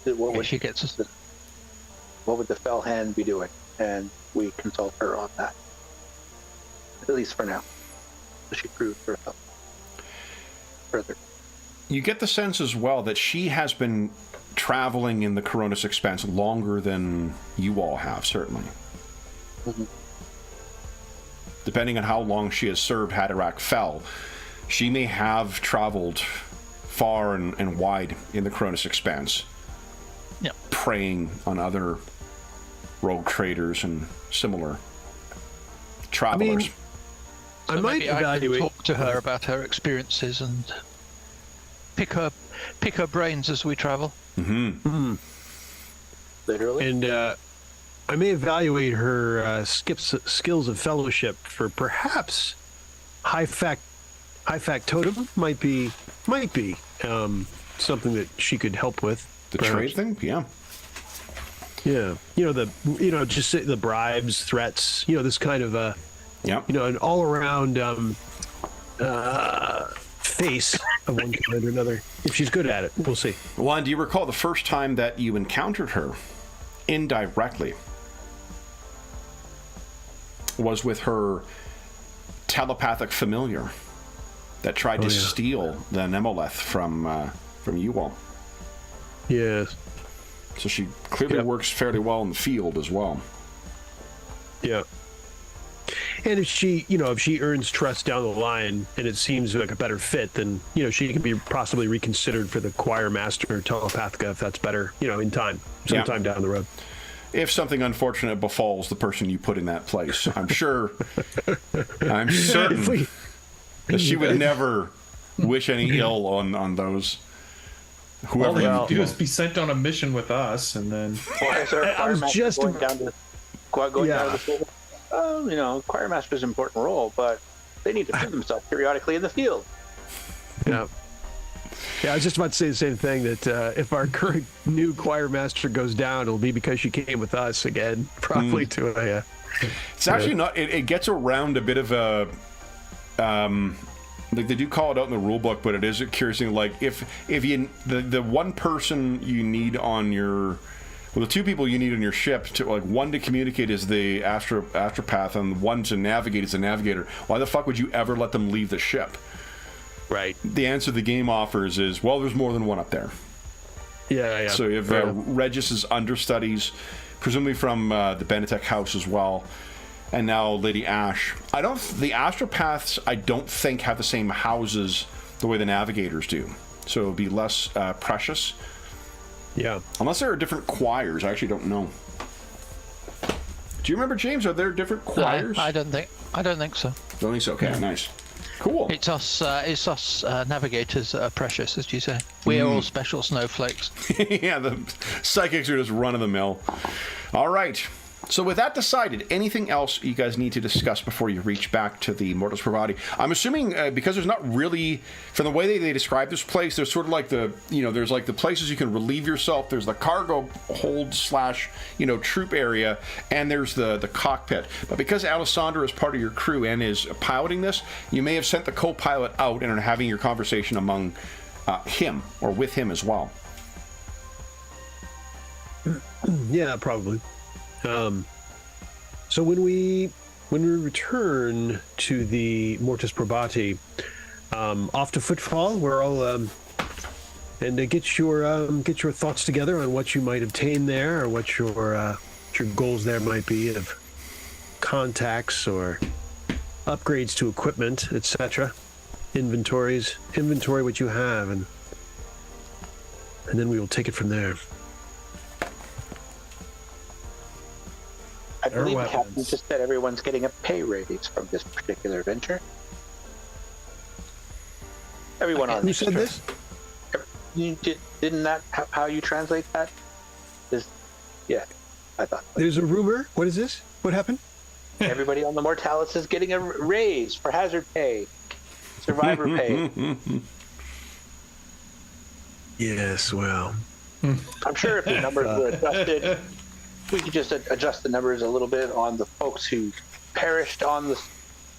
would the fell hand be doing? And we consult her on that. At least for now. So she proved herself further. You get the sense as well that she has been traveling in the Coronis Expanse longer than you all have, certainly. Mm-hmm. Depending on how long she has served Haderach Fel, she may have traveled far and wide in the Coronis Expanse. Yep. Preying on other rogue traders and similar travelers. So I might evaluate. I can talk to her about her experiences and pick her brains as we travel. Mm-hmm. Literally. And I may evaluate her skills of fellowship for perhaps high factotum might be something that she could help with. The perhaps. trade thing? Yeah. Yeah, just the bribes, threats. This kind of an all around face of one kind or another. If she's good at it, we'll see. Juan, do you recall the first time that you encountered her indirectly was with her telepathic familiar that tried to steal the Nemoleth from you all? Yes. So she clearly works fairly well in the field as well. Yeah. And if she earns trust down the line and it seems like a better fit, then, she can be possibly reconsidered for the choir master or telepathica if that's better, in time, sometime down the road. If something unfortunate befalls the person you put in that place, I'm certain that she would never wish any ill on those. All Whoever they you would do is be sent on a mission with us, and then I was just going down to the field. Choir master's an important role, but they need to prove themselves periodically in the field. Yeah. Yeah, I was just about to say the same thing, that if our current new choir master goes down, it'll be because she came with us again, probably to a... It's actually not... It gets around a bit of a... like they do call it out in the rule book, but it is a curious thing. Like if you the one person you need on your, well, the two people you need on your ship to, like, one to communicate is the astropath and one to navigate is the navigator. Why the fuck would you ever let them leave the ship? Right. The answer the game offers is, well, there's more than one up there. Yeah. So you have Regis's understudies, presumably from the Benetech house as well. And now Lady Ash. The astropaths, I don't think, have the same houses the way the navigators do. So it'll be less precious. Yeah. Unless there are different choirs. I actually don't know. Do you remember, James? Are there different choirs? I don't think so. Don't think so. Okay, nice. Cool. It's us navigators that are precious, as you say. We're all special snowflakes. Yeah, the psychics are just run of the mill. All right. So with that decided, anything else you guys need to discuss before you reach back to the Mortis Pravati? I'm assuming because there's not really, from the way they describe this place, there's sort of like there's like the places you can relieve yourself. There's the cargo hold / troop area, and there's the cockpit. But because Alessandra is part of your crew and is piloting this, you may have sent the co-pilot out and are having your conversation among him or with him as well. Yeah, probably. So when we return to the Mortis Probati, off to Footfall, we're all and get your thoughts together on what you might obtain there, or what your goals there might be of contacts or upgrades to equipment, etc. Inventory what you have, and then we will take it from there. I believe the captain just said everyone's getting a pay raise from this particular venture. Everyone on Who said this? Didn't that how you translate that? Yeah, I thought. There's a rumor. What is this? What happened? Everybody on the Mortalis is getting a raise for hazard pay, survivor pay. Yes, well, I'm sure if the numbers were adjusted, we could just adjust the numbers a little bit on the folks who perished on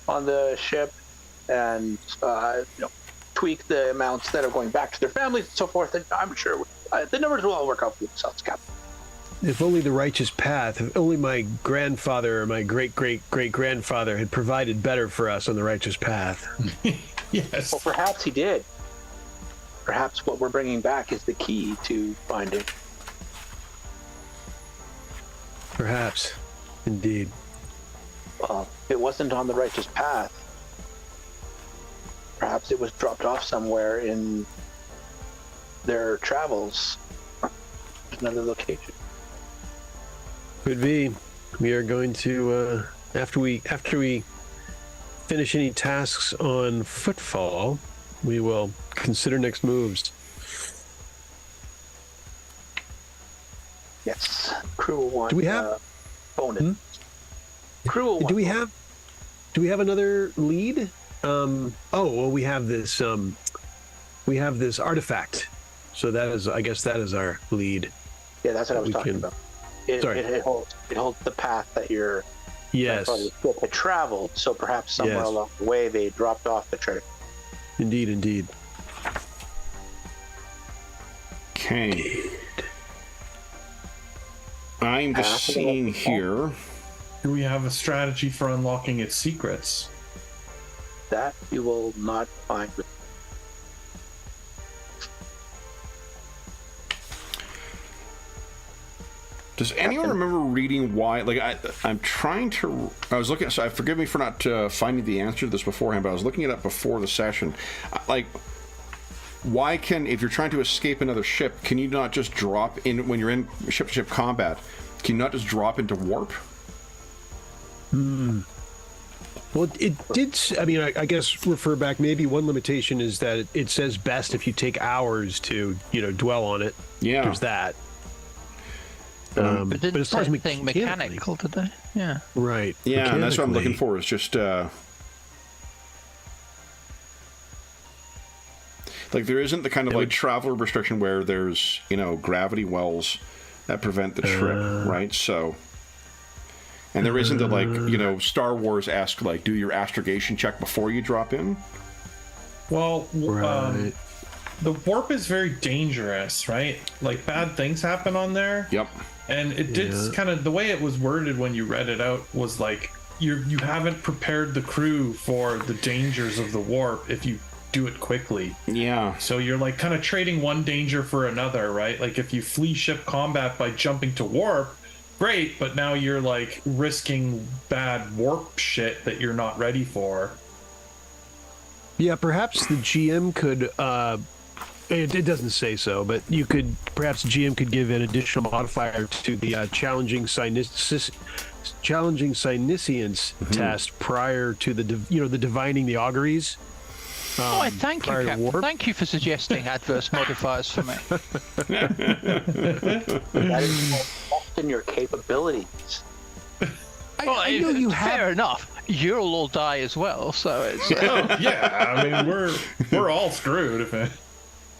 the ship, and tweak the amounts that are going back to their families and so forth. And I'm sure the numbers will all work out for themselves, Captain. If only the righteous path, if only my grandfather or my great-great-great-grandfather had provided better for us on the righteous path. Yes. Well, perhaps he did. Perhaps what we're bringing back is the key to finding. Perhaps. Indeed. Well, if it wasn't on the righteous path, perhaps it was dropped off somewhere in their travels. Another location. Could be. We are going to after we finish any tasks on Footfall, we will consider next moves. Yes, crew will want. Do we have bonus? Crew will want. Do we have another lead? We have this. We have this artifact. So that is, I guess, that is our lead. Yeah, that's what I was talking about. it holds the path that you're Yes. that traveled. So perhaps somewhere along the way they dropped off the treasure. Indeed. Okay. I'm just seeing here. Do we have a strategy for unlocking its secrets? That you will not find. Does anyone remember reading why? Like, I'm trying to. I was looking. So, forgive me for not finding the answer to this beforehand, but I was looking it up before the session. Like, why if you're trying to escape another ship, can you not just drop in when you're in ship-to-ship combat? Can you not just drop into warp? Well, it did. I mean, I guess refer back. Maybe one limitation is that it says best if you take hours to, dwell on it. Yeah. There's that. But but didn't as far as say anything mechanically, mechanical today. Yeah. right? Yeah, and that's what I'm looking mechanically, for. Is just like there isn't the kind of like traveler restriction where there's gravity wells that prevent the trip, right? So, and there isn't the like Star Wars-esque like do your astrogation check before you drop in. Well, Right. the warp is very dangerous, right? Like bad things happen on there. Yep. And it did kind of the way it was worded when you read it out was like you haven't prepared the crew for the dangers of the warp if you do it quickly. Yeah. So you're like kind of trading one danger for another, right? Like if you flee ship combat by jumping to warp, great, but now you're like risking bad warp shit that you're not ready for. Yeah, perhaps the GM could. It doesn't say so, but perhaps GM could give an additional modifier to the challenging Psyniscience test prior to the the divining the auguries. I thank you, prior to Captain. warp. Thank you for suggesting adverse modifiers for me. That is often your capabilities. I know you fair have. enough. You'll all die as well, so it's. Yeah, I mean we're all screwed if it.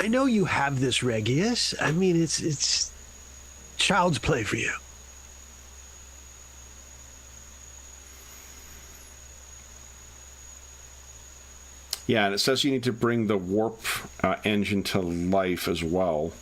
I know you have this, Regius. I mean, it's child's play for you. Yeah, and it says you need to bring the warp engine to life as well.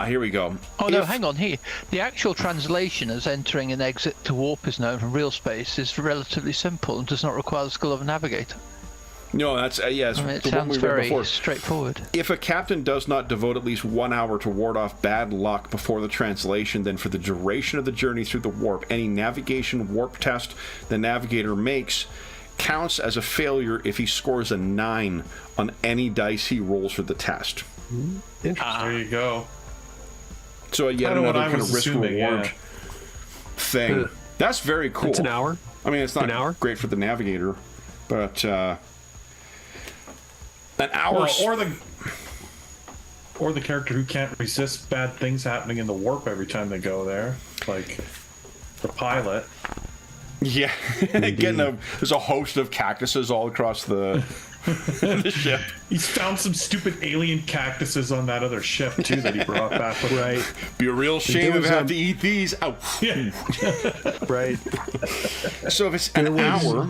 Here we go. Oh no, hang on here. The actual translation as entering and exit to warp is known from real space is relatively simple and does not require the skill of a navigator. No, that's it's I mean, it the one sounds we read very before. straightforward. If a captain does not devote at least 1 hour to ward off bad luck before the translation, then for the duration of the journey through the warp, any navigation warp test the navigator makes counts as a failure if he scores a 9 on any dice he rolls for the test. Interesting. There you go. So yet Kinda what another I kind was of risk assuming, reward yeah. thing. That's very cool. It's an hour. I mean, it's not An hour? great for the navigator, but an hour. Well, or the character who can't resist bad things happening in the warp every time they go there, like the pilot. Yeah, there's a host of cactuses all across the the ship. He's found some stupid alien cactuses on that other ship too that he brought back. With Right. Be a real shame if I have to eat these. Ow. Yeah. Right. So if it's an hour,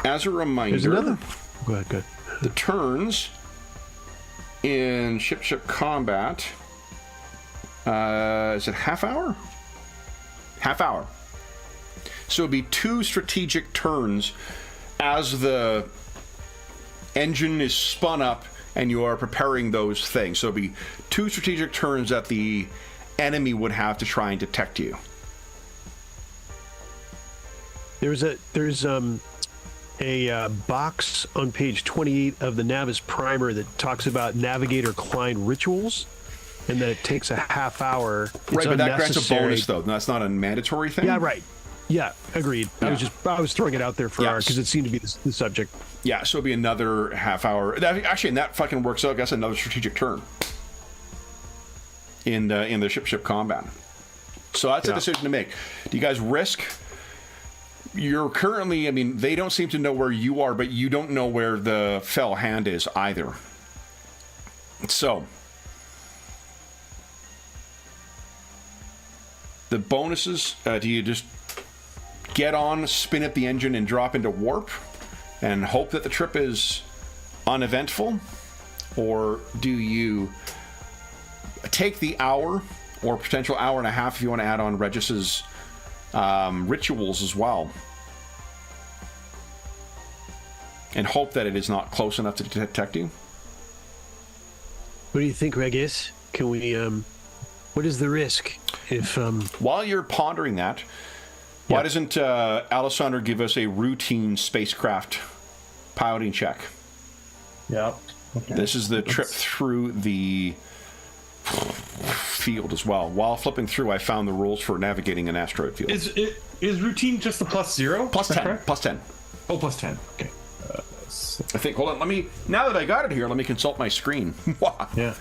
as a reminder, There's another. Go ahead. Good. the turns in ship combat. Is it half hour? Half hour. So it'd be 2 strategic turns as the engine is spun up and you are preparing those things. So it'd be 2 strategic turns that the enemy would have to try and detect you. There's a box on page 28 of the Navis Primer that talks about Navigator Klein rituals, and that it takes a half hour. It's Right, but that grants a unnecessary. bonus though. That's not a mandatory thing. Yeah, right. Yeah, agreed. Yeah. I was throwing it out there for Yes. our because it seemed to be the subject. Yeah, so it'd be another half hour. Actually, and that fucking works out. That's another strategic turn in the ship combat. So that's a decision to make. Do you guys risk you're currently, I mean, they don't seem to know where you are, but you don't know where the fell hand is either. So, the bonuses, do you just get on, spin up the engine, and drop into warp and hope that the trip is uneventful? Or do you take the hour or potential hour and a half if you want to add on Regis's rituals as well and hope that it is not close enough to detect you? What do you think, Regis? Can we, what is the risk if, While you're pondering that, why doesn't Alessandro give us a routine spacecraft piloting check? Yep. Okay. This is the trip through the field as well. While flipping through, I found the rules for navigating an asteroid field. Is routine just the +0? Plus 10. Correct? Plus 10. Oh, +10. Okay. I think, hold on, let me, now that I got it here, let me consult my screen. Yeah.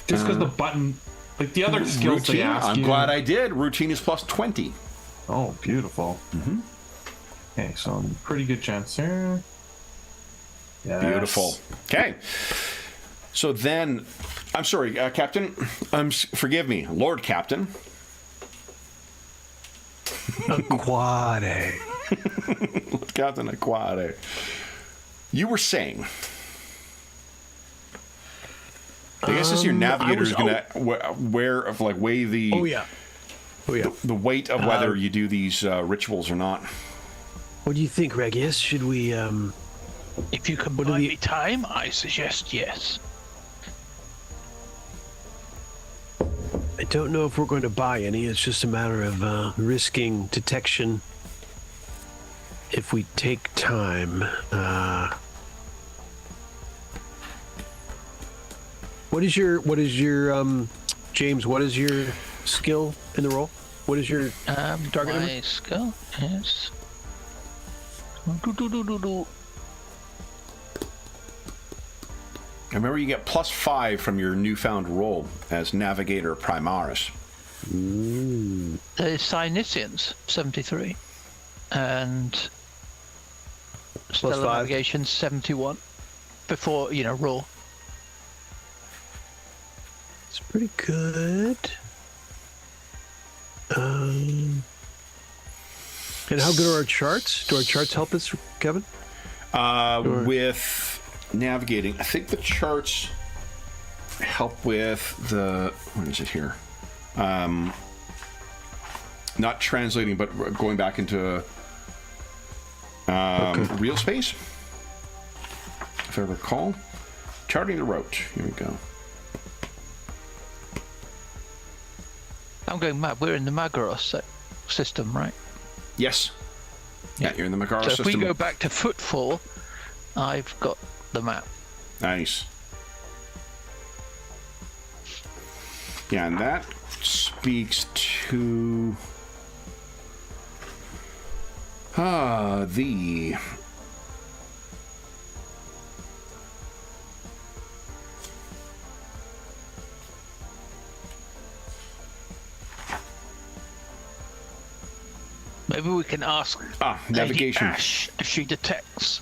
Just because the button, like the other skills Routine, they ask I'm you. glad I did. Routine is plus 20. Oh, beautiful. Mm-hmm. Okay, so pretty good chance here. Yes. Beautiful. Okay. So then, I'm sorry, Captain. Forgive me, Lord Captain. Aquade. Lord Captain Aquade. You were saying. I guess as your navigator is going to weigh the. Oh yeah. The weight of whether you do these rituals or not. What do you think, Regis? Should we, If you can buy me time, I suggest yes. I don't know if we're going to buy any. It's just a matter of risking detection if we take time. What is your James? What is your skill in the role? What is your target number? My skill is. Remember, you get plus 5 from your newfound role as Navigator Primaris. The Cynicians 73 and Stellar 5? Navigation 71 before roll. It's pretty good. And how good are our charts? Do our charts help us, Kevin? With navigating, I think the charts help with the. What is it here? Not translating, but going back into real space, if I recall. Charting the route. Here we go. I'm going mad. We're in the Magaros system, right? Yes. Yeah, you're in the Magara So if system. we go back to Footfall, I've got the map. Nice. Yeah, and that speaks to the Maybe we can ask navigation. Lady Ash if she detects.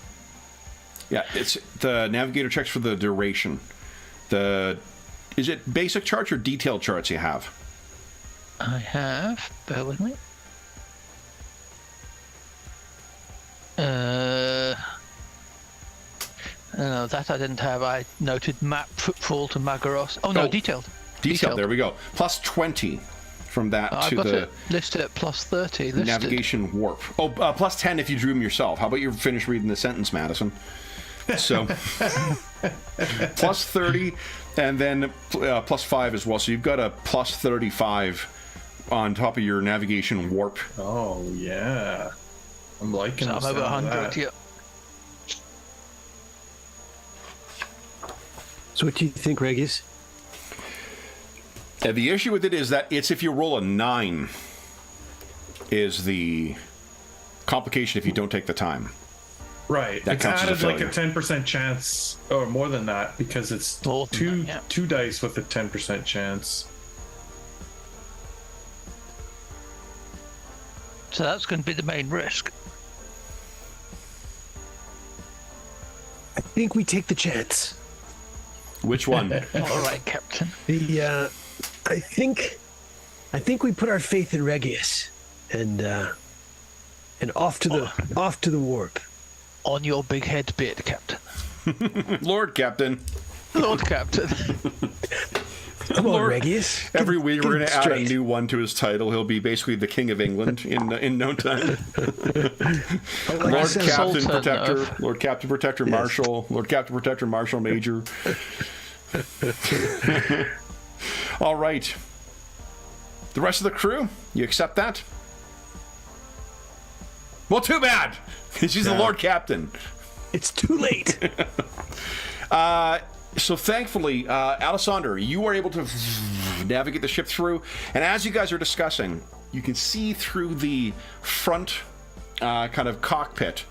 Yeah, it's the navigator checks for the duration. Is it basic charts or detailed charts you have? I have. Bear with me. No, that I didn't have. I noted map Footfall to Magaros. Oh no, detailed. Detailed. There we go. Plus 20 from that I've to got the it listed at plus 30. Listed. navigation warp. Oh, plus 10 if you drew them yourself. How about you finish reading the sentence, Madison? So plus 30 and then plus 5 as well. So you've got a plus 35 on top of your navigation warp. Oh yeah, I'm liking. So I'm over 100. Yeah. So what do you think, Regis? The issue with it is that it's if you roll a 9 is the complication if you don't take the time. Right. That it's counts as a added like a failure. 10% chance, or more than that, because it's More than two that, yeah. two dice with a 10% chance. So that's going to be the main risk. I think we take the chance. Which one? All right, Captain. I think we put our faith in Regius, and off to the warp. On your big head, be it, Captain. Lord Captain. Lord Captain. Come on, Regius. Every week we're going to add a straight. new one to his title. He'll be basically the King of England in no time. Lord Captain Sultan Protector, of- Lord Captain Protector Marshal, Lord Captain Protector Marshal Major. All right. The rest of the crew, you accept that? Well, too bad. She's the Lord Captain. It's too late. So thankfully, Alessander, you are able to navigate the ship through. And as you guys are discussing, you can see through the front kind of cockpit,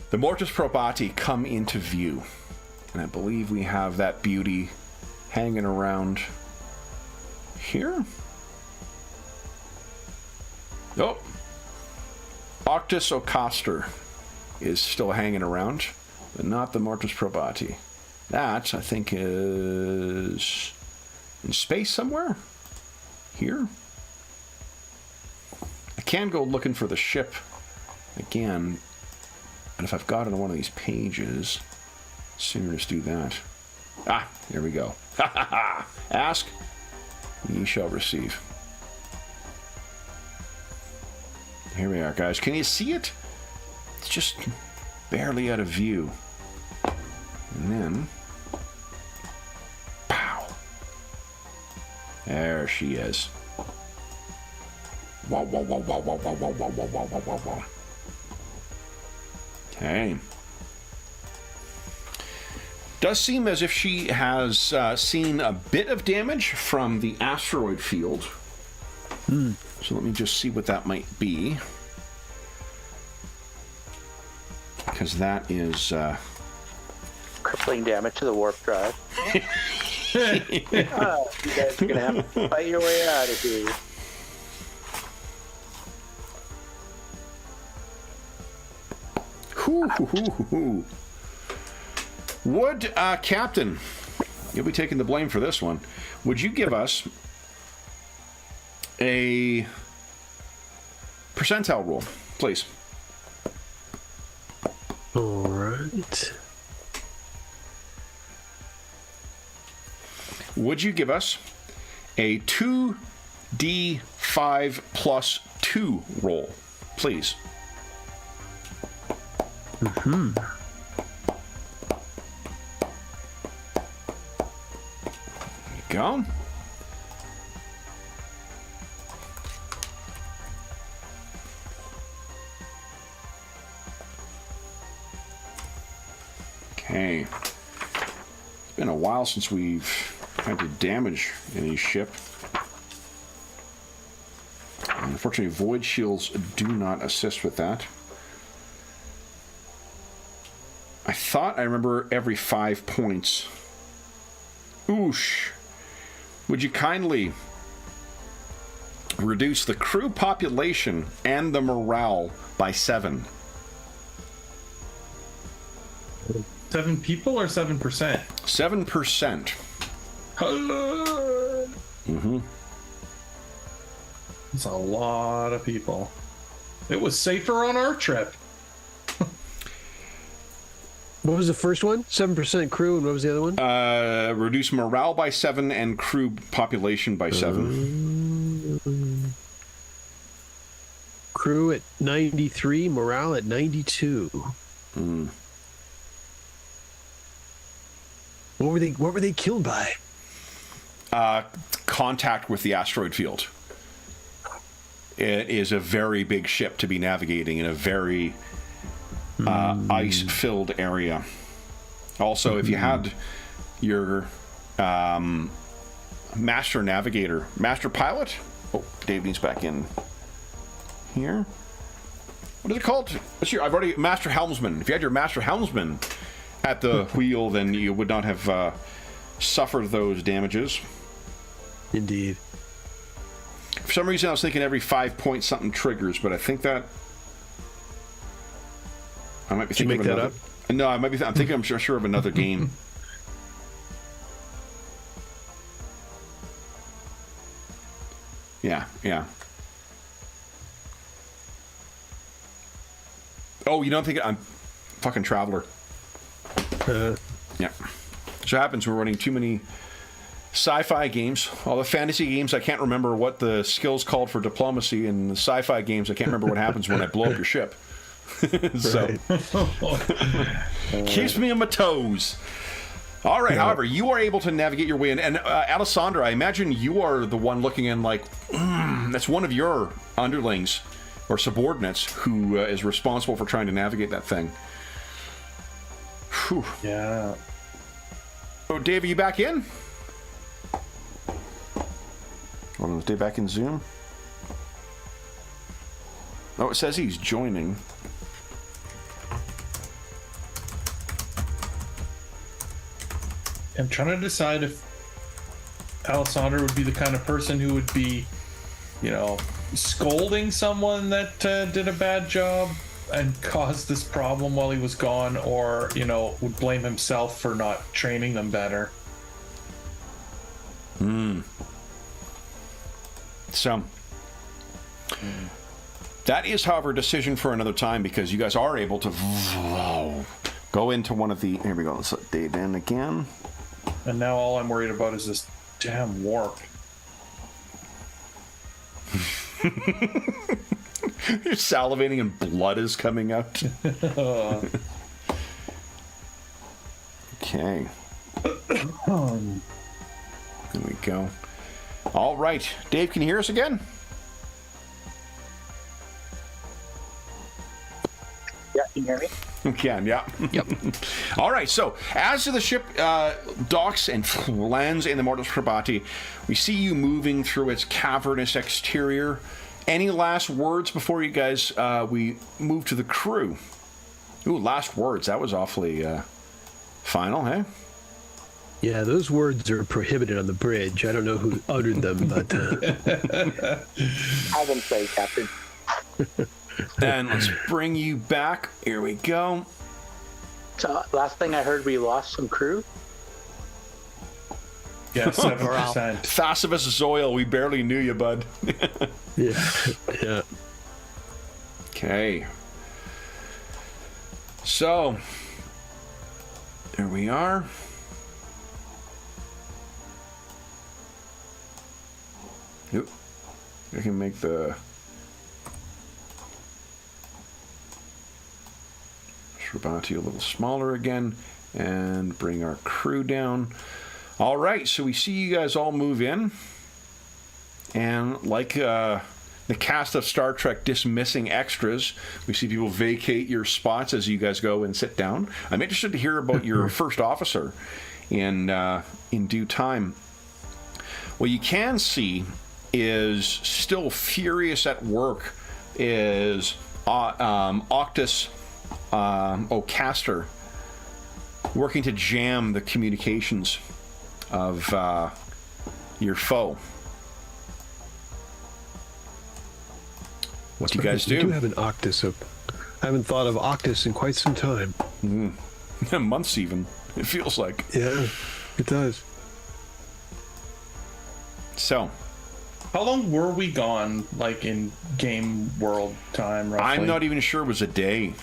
the Mortis Probati come into view. And I believe we have that beauty hanging around here. Oh, Octus Ocaster is still hanging around, but not the Mortis Probati. That, I think, is in space somewhere. Here. I can go looking for the ship again, and if I've got it on one of these pages, sooner just do that. Ah, there we go. Ha ha ha! Ask, ye shall receive. Here we are, guys. Can you see it? It's just barely out of view. And then, pow. There she is. Whoa, whoa, whoa, whoa, whoa, whoa, whoa, whoa, whoa, whoa, whoa, whoa, whoa. Okay. Does seem as if she has seen a bit of damage from the asteroid field. So let me just see what that might be. Because that is... Crippling damage to the warp drive. You guys are going to have to fight your way out of here. Would, Captain, you'll be taking the blame for this one. Would you give us a percentile roll, please? All right. Would you give us a 2d5 plus 2 roll, please? Mm-hmm. There you go. Okay. It's been a while since we've had to damage any ship. Unfortunately, void shields do not assist with that. I thought I remember every 5 points. Oosh. Would you kindly reduce the crew population and the morale by 7? 7 people or 7%? 7%. Mm-hmm. It's a lot of people. It was safer on our trip. What was the first one? 7% crew, and what was the other one? Reduce morale by 7 and crew population by 7. Crew at 93, morale at 92. Mm. What were they killed by? Contact with the asteroid field. It is a very big ship to be navigating in a very ice-filled area. Also, if you had your master navigator, master pilot. Oh, Dave needs back in here. What is it called? I've already master helmsman. If you had your master helmsman at the wheel, then you would not have suffered those damages. Indeed. For some reason, I was thinking every 5 point something triggers, but I think that I might be thinking of another. No, I might be. I'm thinking. I'm sure of another game. Yeah. Oh, you don't think I'm fucking Traveler? Yeah. So it happens. We're running too many sci-fi games. All the fantasy games, I can't remember what the skills called for diplomacy, and the sci-fi games, I can't remember what happens when I blow up your ship. So keeps me on my toes. All right. However, you are able to navigate your way in, and Alessandra, I imagine you are the one looking in like that's one of your underlings or subordinates who is responsible for trying to navigate that thing. Whew. Yeah. Oh, Dave, are you back in? Hold on, is Dave back in Zoom? Oh, it says he's joining. I'm trying to decide if Alessandra would be the kind of person who would be, scolding someone that did a bad job and caused this problem while he was gone, or, would blame himself for not training them better. So, that is, however, a decision for another time, because you guys are able to go into one of the... Here we go. Let's let Dave in again. And now all I'm worried about is this damn warp. You're salivating and blood is coming out. Okay. There we go. All right. Dave, can you hear us again? Yeah, can you hear me? You can, yeah. Yep. All right, so as the ship docks and lands in the Mortis Probati, we see you moving through its cavernous exterior. Any last words before you guys, we move to the crew? Ooh, last words. That was awfully final, hey? Yeah, those words are prohibited on the bridge. I don't know who uttered them, but... Have them say, Captain. And let's bring you back. Here we go. So, last thing I heard, we lost some crew. Yeah, 7%. Thasivus Zoil, we barely knew you, bud. Yeah. Okay. So, there we are. Yep. I can make the Shrabati a little smaller again and bring our crew down. All right, so we see you guys all move in. And like the cast of Star Trek dismissing extras, we see people vacate your spots as you guys go and sit down. I'm interested to hear about your first officer in due time. What you can see is still furious at work is Octus O'Caster working to jam the communications of your foe. What do you guys do? We do have an Octus. I haven't thought of Octus in quite some time. Months even, it feels like. Yeah, it does. So, How long were we gone, like in game world time, roughly? I'm not even sure it was a day.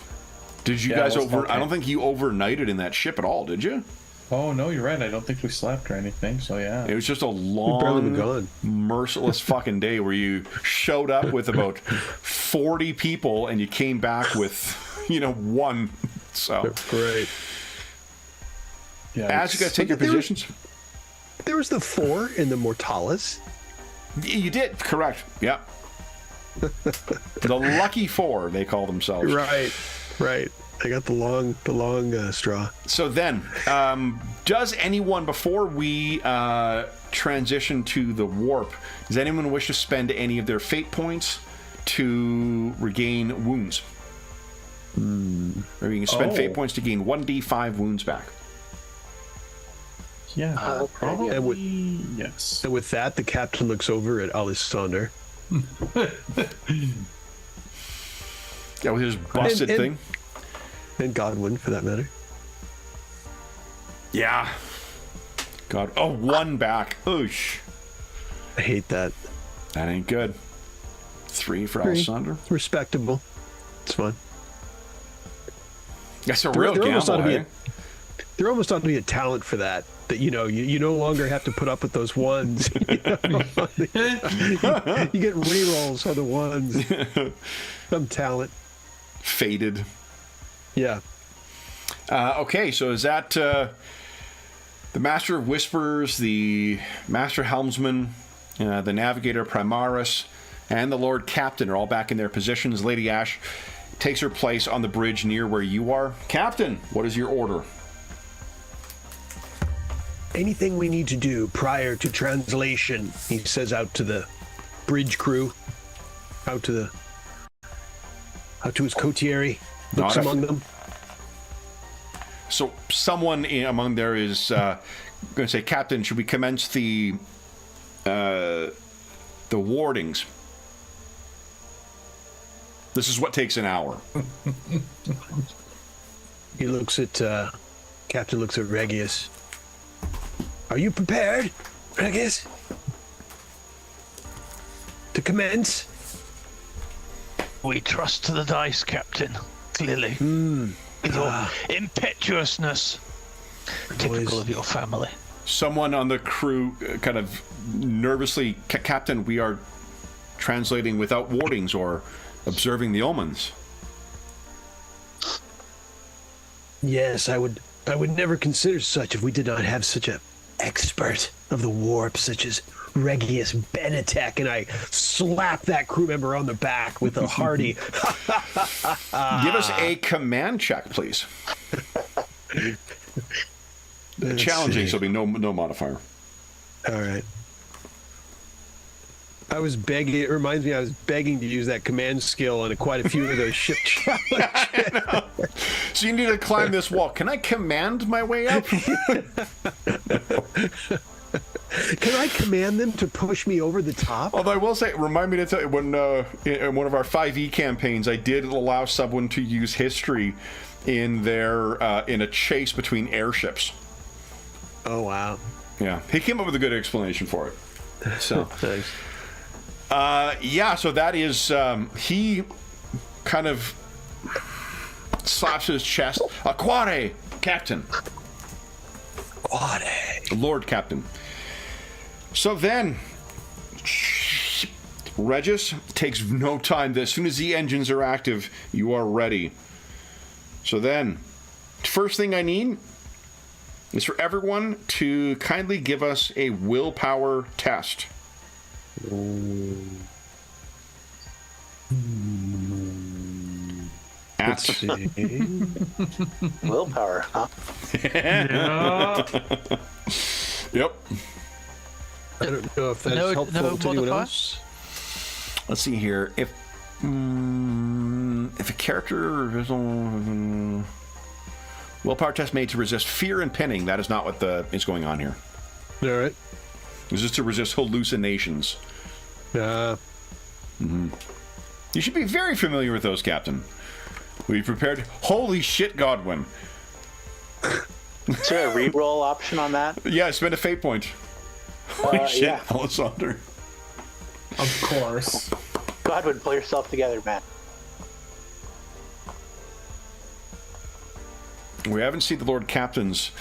Did you guys over... I don't think you overnighted in that ship at all, did you? Oh, no, you're right. I don't think we slept or anything, so yeah. It was just a barely been long, gone. merciless fucking day where you showed up with about 40 people and you came back with, one. So, Right. Yeah, as you guys take your positions... There was the 4 in the Mortalis. You did, correct. Yep. The Lucky Four, they call themselves. Right. I got the long straw. So then, does anyone, before we transition to the warp, does anyone wish to spend any of their fate points to regain wounds? Or you can spend fate points to gain 1d5 wounds back. Yeah, probably. And yes. And with that, the captain looks over at Alessander. Yeah, with his busted thing. And Godwin, for that matter. Yeah. God. Oh, one back. Oosh. I hate that. That ain't good. 3 for Alessandro. Respectable. It's fine. That's a real gamble, hey? There almost ought to be a talent for that. That, you know, you no longer have to put up with those ones. You get rerolls on the ones. Some talent. Faded. Yeah. Okay, so is that the Master of Whispers, the Master Helmsman, the Navigator Primaris, and the Lord Captain are all back in their positions. Lady Ash takes her place on the bridge near where you are. Captain, what is your order? Anything we need to do prior to translation, he says out to the bridge crew, out to his coterie, looks among them. So someone among there is going to say, Captain, should we commence the wardings? This is what takes an hour. He looks at Captain looks at Regius. Are you prepared, Regius? To commence? We trust to the dice, Captain. Clearly. With your impetuousness. Typical of your family. Someone on the crew kind of nervously, Captain, we are translating without wardings or observing the omens. Yes, I would never consider such if we did not have such an expert of the warp such as Regius Benetech, and I slap that crew member on the back with a hearty Give us a command check, please. Challenging, so there'll be no modifier. All right. I was begging. It reminds me, I was begging to use that command skill on quite a few of those ship challenges. So you need to climb this wall. Can I command my way up? Can I command them to push me over the top? Although I will say, remind me to tell you, when in one of our 5e campaigns, I did allow someone to use history in their in a chase between airships. Oh wow! Yeah, he came up with a good explanation for it. So, Thanks. yeah, so that is he kind of slaps his chest. Aquare, Captain. Aquare. Lord Captain. So then, Regis takes no time. As soon as the engines are active, you are ready. So then, first thing I need is for everyone to kindly give us a willpower test. Let's see. Willpower, huh? Yeah. Yep. I don't know if that's helpful to anyone else. Let's see here. If a character willpower test made to resist fear and pinning, that is not what is going on here. All right. This is to resist hallucinations. You should be very familiar with those, Captain. Are you prepared? Holy shit, Godwin. Is there a reroll option on that? Yeah, spend a fate point. Holy shit, yeah. Alessandro. Of course. Godwin, pull yourself together, man. We haven't seen the Lord Captain's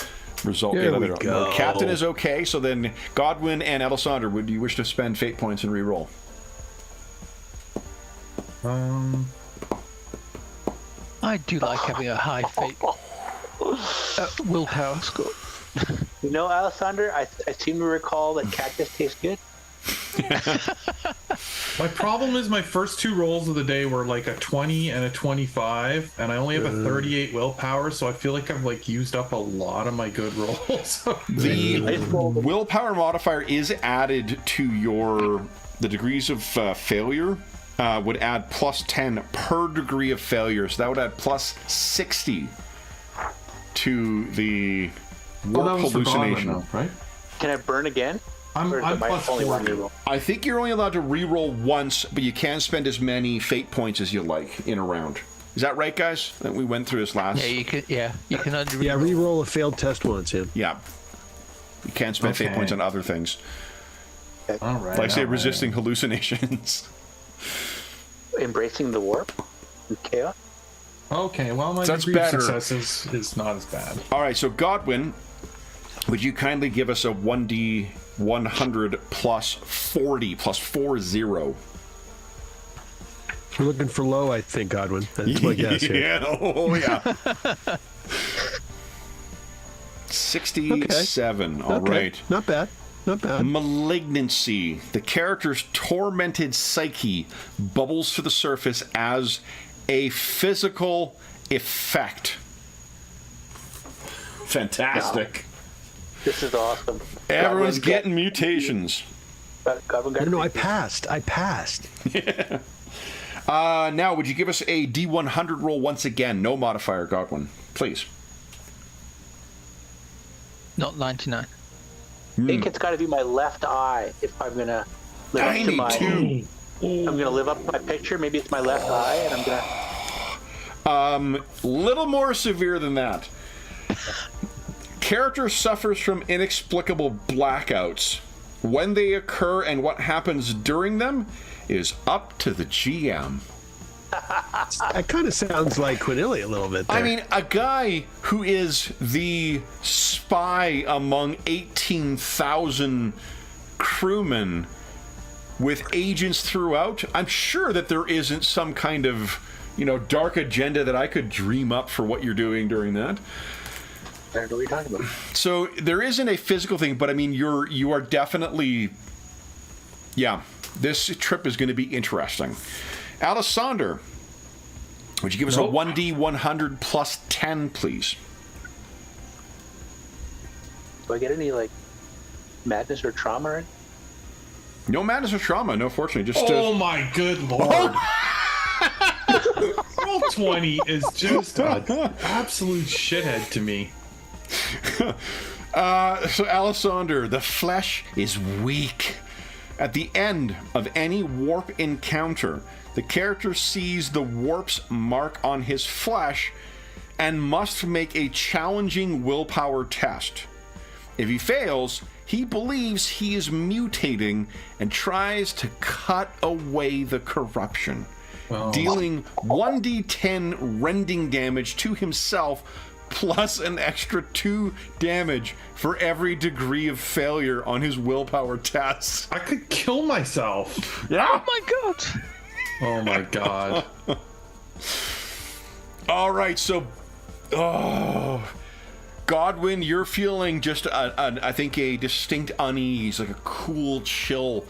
result There yet. we Lord go. Captain is okay, so then Godwin and Alessandro, would you wish to spend fate points and reroll? I do like having a high fate willpower score. You know, Alessandro, I seem to recall that cactus tastes good. My problem is my first two rolls of the day were like a 20 and a 25, and I only have a 38 willpower, so I feel like I've like used up a lot of my good rolls. The willpower modifier is added to the degrees of failure. Would add plus 10 per degree of failure, so that would add plus 60 to the warp hallucination. Though, right? Can I burn again? I'm plus only one 40. reroll? I think you're only allowed to reroll once, but you can spend as many fate points as you like in a round. Is that right, guys? That we went through this last. Yeah, you can. Yeah, you can only. Yeah, re-roll a failed test once. Yeah. Yeah. You can't spend fate points on other things. All right. Like, say, all right. resisting hallucinations. Embracing the warp and chaos. Okay, well, my That's degree of better. success is not as bad. All right, so Godwin, would you kindly give us a 1d100 plus 40 plus 40? You're looking for low, I think, Godwin. That's my guess here. Yeah, oh yeah. 67. All Okay. right. Not bad. Not bad. Malignancy. The character's tormented psyche bubbles to the surface as a physical effect. Fantastic. This is awesome. Everyone's Godwin, getting mutations. Godwin got No, I passed. Now, would you give us a D100 roll once again? No modifier, Godwin. Please. Not 99. I think it's got to be my left eye if I'm gonna live up to my. 92. I'm gonna live up to my picture. Maybe it's my left eye, and I'm gonna. Little more severe than that. Character suffers from inexplicable blackouts. When they occur and what happens during them is up to the GM. That kind of sounds like Quinilly a little bit there. I mean, a guy who is the spy among 18,000 crewmen with agents throughout, I'm sure that there isn't some kind of, dark agenda that I could dream up for what you're doing during that. I don't know what you're talking about. So there isn't a physical thing, but I mean, you are definitely, yeah, this trip is going to be interesting. Alessander, would you give us a 1d100 plus 10, please? Do I get any madness or trauma? Or No madness or trauma, no, fortunately. Just Oh my good lord. Roll 20 is just an absolute shithead to me. So Alessander, the flesh is weak. At the end of any warp encounter, the character sees the warp's mark on his flesh and must make a challenging willpower test. If he fails, he believes he is mutating and tries to cut away the corruption, dealing 1d10 rending damage to himself plus an extra 2 damage for every degree of failure on his willpower test. I could kill myself. Yeah. Oh my god! Oh my god. All right, so, Godwin, you're feeling just, I think, a distinct unease, like a cool chill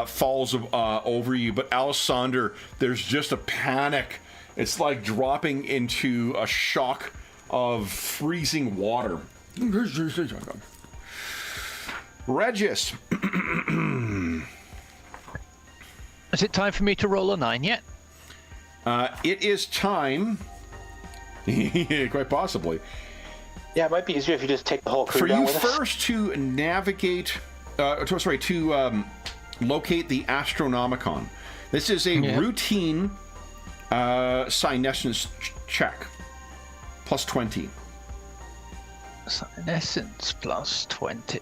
falls over you. But Alessander, there's just a panic. It's like dropping into a shock of freezing water. Regis. Is it time for me to roll a 9 yet? It is time. Quite possibly. Yeah, it might be easier if you just take the whole crew For down you with us. first to navigate, to locate the Astronomicon. This is a routine senescence check. Plus 20. Senescence plus 20.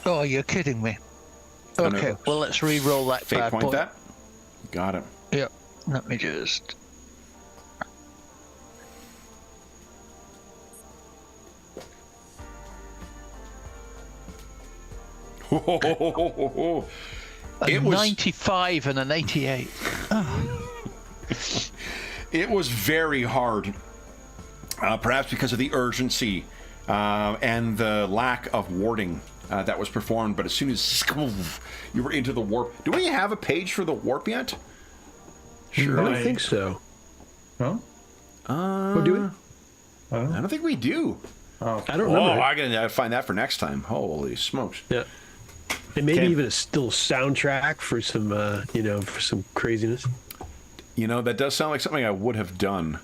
Oh, you're kidding me. Okay, well, let's re-roll that Fate bad point boy. that. Got it. Yep, let me just... It was 95 and an 88. It was very hard, perhaps because of the urgency and the lack of warding that was performed. But as soon as you were into the warp, do we have a page for the warp yet? Sure. I don't think so. Huh? Oh, do we? I don't think we do. I don't remember. Oh, I'm gonna find that for next time. Holy smokes! Yeah. And maybe Okay. even a still soundtrack for some, for some craziness. That does sound like something I would have done.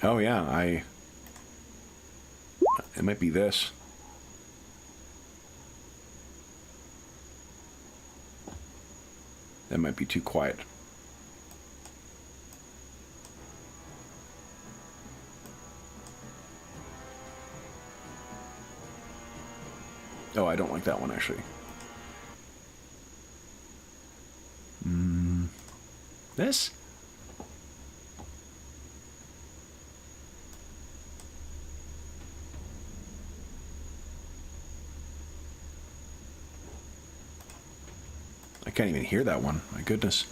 Oh, yeah, it might be this. That might be too quiet. Oh, I don't like that one, actually. This? I can't even hear that one. My goodness.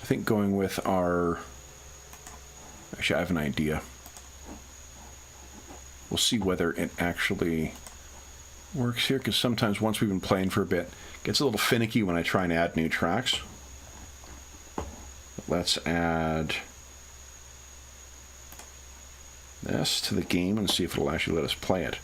I think going with our... Actually, I have an idea. We'll see whether it actually works here, because sometimes once we've been playing for a bit, it gets a little finicky when I try and add new tracks. Let's add this to the game and see if it'll actually let us play it.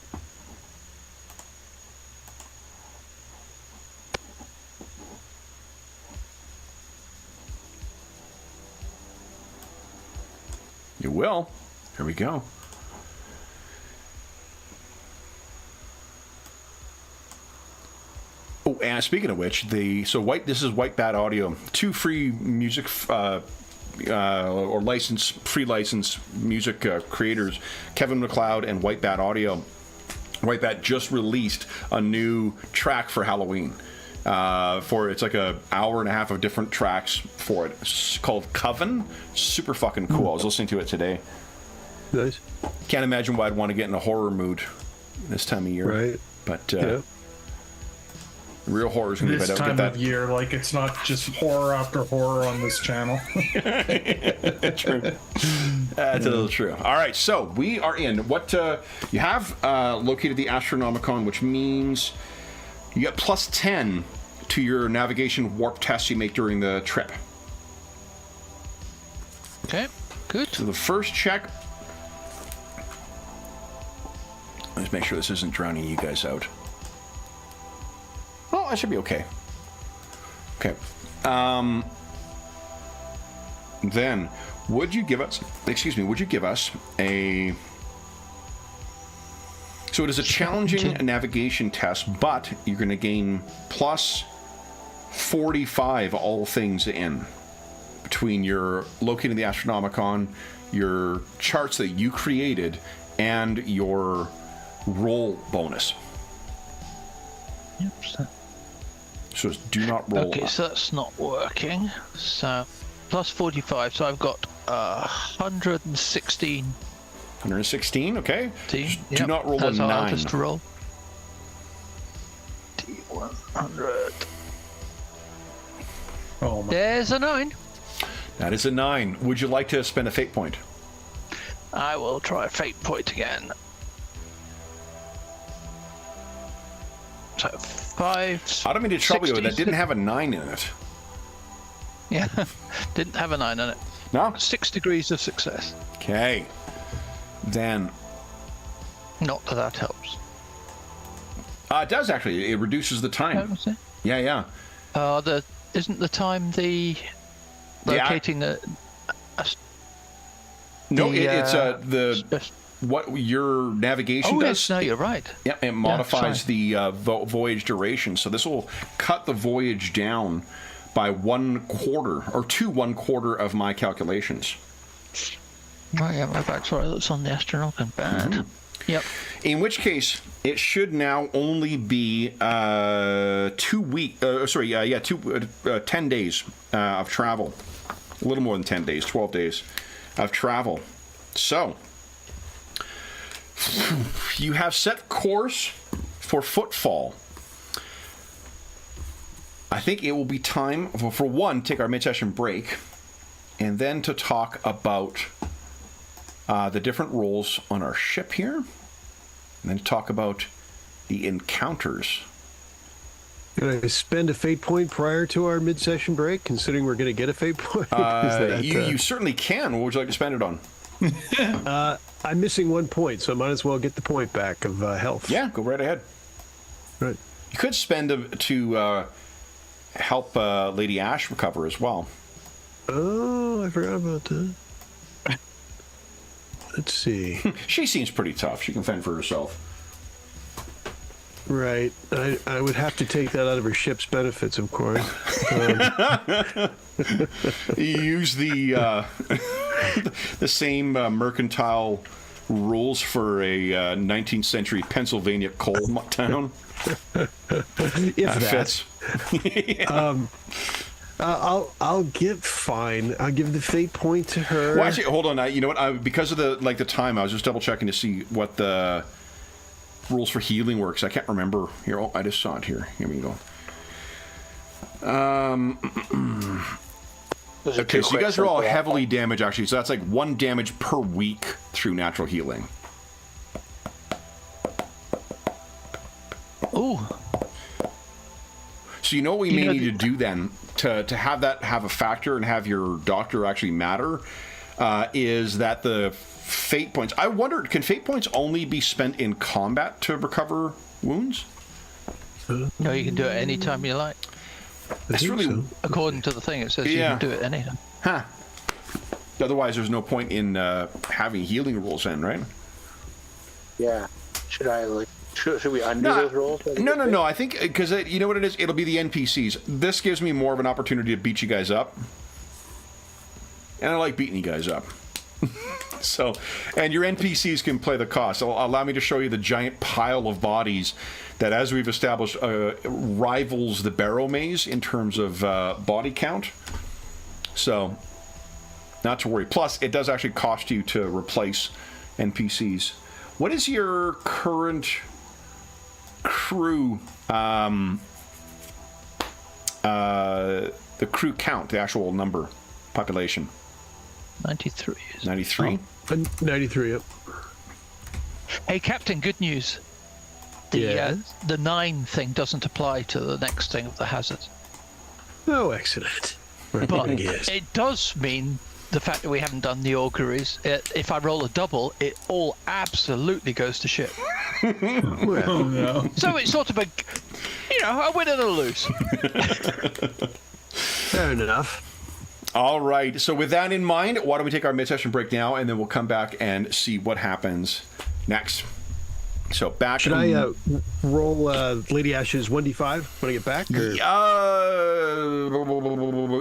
You will. Here we go. Oh, and speaking of which, this is White Bat Audio. 2 free music or free license music creators, Kevin MacLeod and White Bat Audio. White Bat just released a new track for Halloween. It's like an hour and a half of different tracks for it. It's called Coven. Super fucking cool. I was listening to it today. Nice. Can't imagine why I'd want to get in a horror mood this time of year. Right. But yeah. Real horror is going to be this time of year. Like, it's not just horror after horror on this channel. True. That's a little true. All right, so we are in. What you have located the Astronomicon, which means you get plus 10 to your navigation warp tests you make during the trip. Okay, good. So the first check. Let's make sure this isn't drowning you guys out. Oh, that should be okay. Okay. Then, would you give us a... So it is a challenging navigation test, but you're going to gain plus 45 all things in. Between your locating the Astronomicon, your charts that you created, and your roll bonus. Yep. So it's do not roll. Okay, so that's not working. So plus 45. So I've got 116. 116. Okay. Yep. Do not roll a 9. I'll just roll. D100. Oh my. There's a 9. That is a 9. Would you like to spend a fate point? I will try a fate point again. So 5. I don't mean to trouble you, but that didn't have a 9 in it. Yeah, didn't have a 9 in it. No? 6 degrees of success. Okay. Then. Not that that helps. It does actually. It reduces the time. Yeah. Isn't the time the locating the? No, it's what your navigation does. Yes, no, you're right. Yeah, it modifies the voyage duration. So this will cut the voyage down by 1/4 or to 1/4 of my calculations. Oh, yeah, my back's right. That's on the Astronomicon. Bad. Mm-hmm. Yep. In which case, it should now only be 10 days of travel. A little more than 10 days, 12 days of travel. So, you have set course for Footfall. I think it will be time for one, take our mid-session break, and then to talk about the different roles on our ship here, and then to talk about the encounters Can I spend a fate point prior to our mid-session break, considering we're going to get a fate point? You certainly can. What would you like to spend it on? I'm missing 1 point, so I might as well get the point back of health. Yeah, go right ahead. Right. You could spend it to help Lady Ash recover as well. Oh, I forgot about that. Let's see. She seems pretty tough. She can fend for herself. Right. I would have to take that out of her ship's benefits, of course. You use the the same mercantile rules for a 19th century Pennsylvania coal town. If that fits. I'll give fine. I'll give the fate point to her. Well, actually, hold on. You know what? Because of the time, I was just double checking to see what the rules for healing works. I can't remember. Here, I just saw it here. Here we go. Okay, so you guys are all heavily damaged, actually. So that's like 1 damage per week through natural healing. Ooh. So you know what we may need to do then to have that have a factor and have your doctor actually matter is that the fate points. I wonder, can fate points only be spent in combat to recover wounds? No, you can do it anytime you like. That's really so. According to the thing, it says you can do it anytime. Huh. Otherwise, there's no point in having healing rules in, right? Yeah. Should we undo those rolls? No. I think because you know what it is. It'll be the NPCs. This gives me more of an opportunity to beat you guys up, and I like beating you guys up. So, and your NPCs can play the cost. So allow me to show you the giant pile of bodies that, as we've established, rivals the Barrow Maze in terms of body count. So, not to worry. Plus, it does actually cost you to replace NPCs. What is your current crew? The crew count, the actual number, population. 93. 93. 93. Yep. Hey, Captain, good news. The 9 thing doesn't apply to the next thing of the hazard. Oh, excellent. But Yes. it does mean the fact that we haven't done the auguries. If I roll a double, it all absolutely goes to shit. Oh no. So it's sort of a win and a lose. Fair enough. All right. So with that in mind, why don't we take our mid-session break now, and then we'll come back and see what happens next. So back. Should I roll Lady Ash's 1d5 when I get back? Or?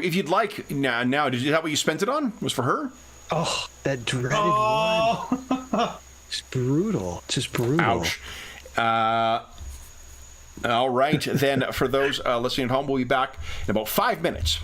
If you'd like. Now, is that what you spent it on? Was for her? Oh, that dreaded one. It's brutal. Just brutal. Ouch. All right. Then for those listening at home, we'll be back in about 5 minutes.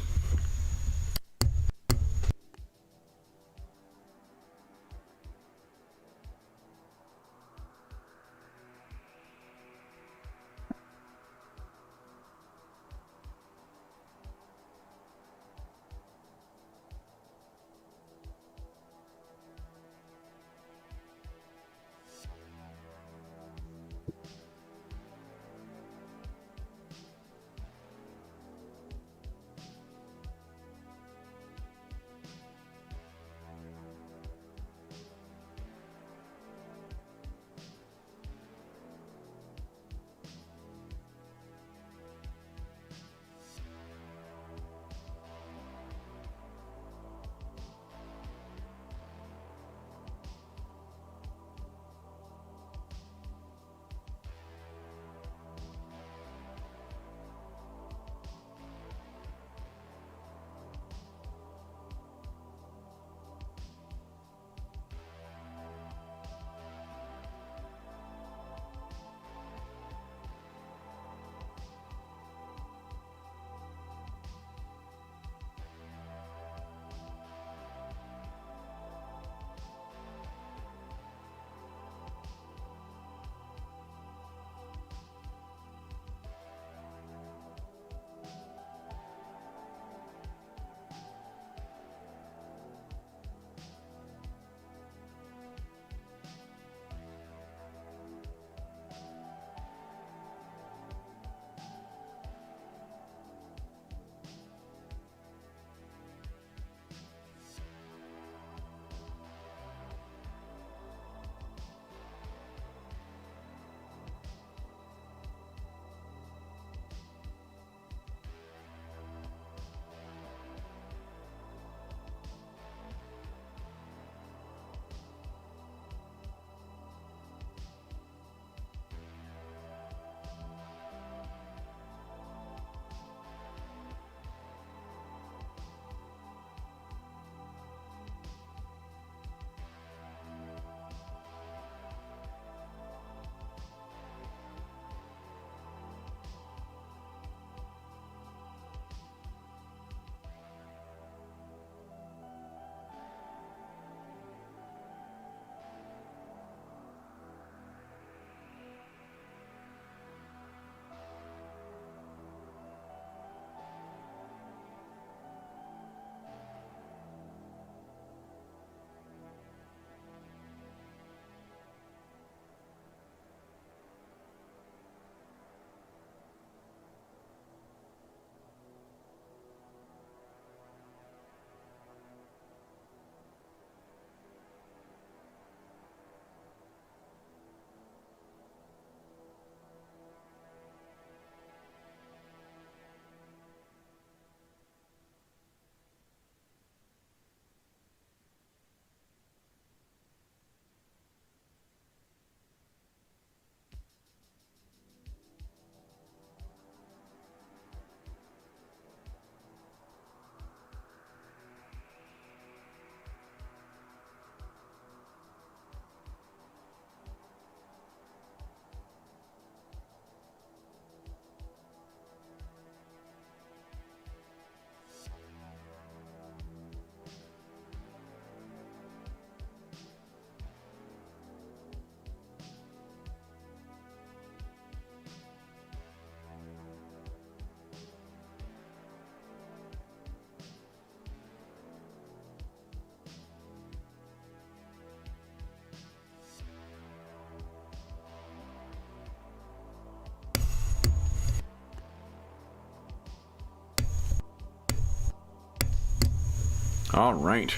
All right.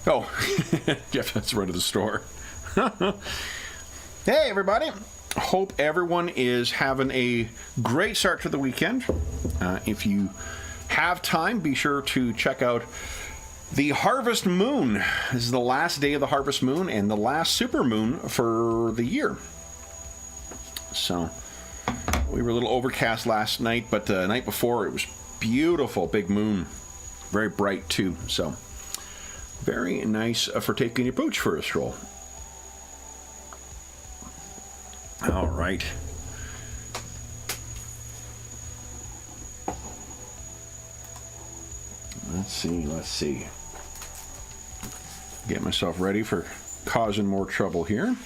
Oh, Jeff has to run to the store. Hey, everybody. Hope everyone is having a great start to the weekend. If you have time, be sure to check out the Harvest Moon. This is the last day of the Harvest Moon and the last super moon for the year. So, we were a little overcast last night, but the night before it was beautiful, big moon. Very bright, too. So, very nice for taking your pooch for a stroll. All right. Let's see. Get myself ready for causing more trouble here.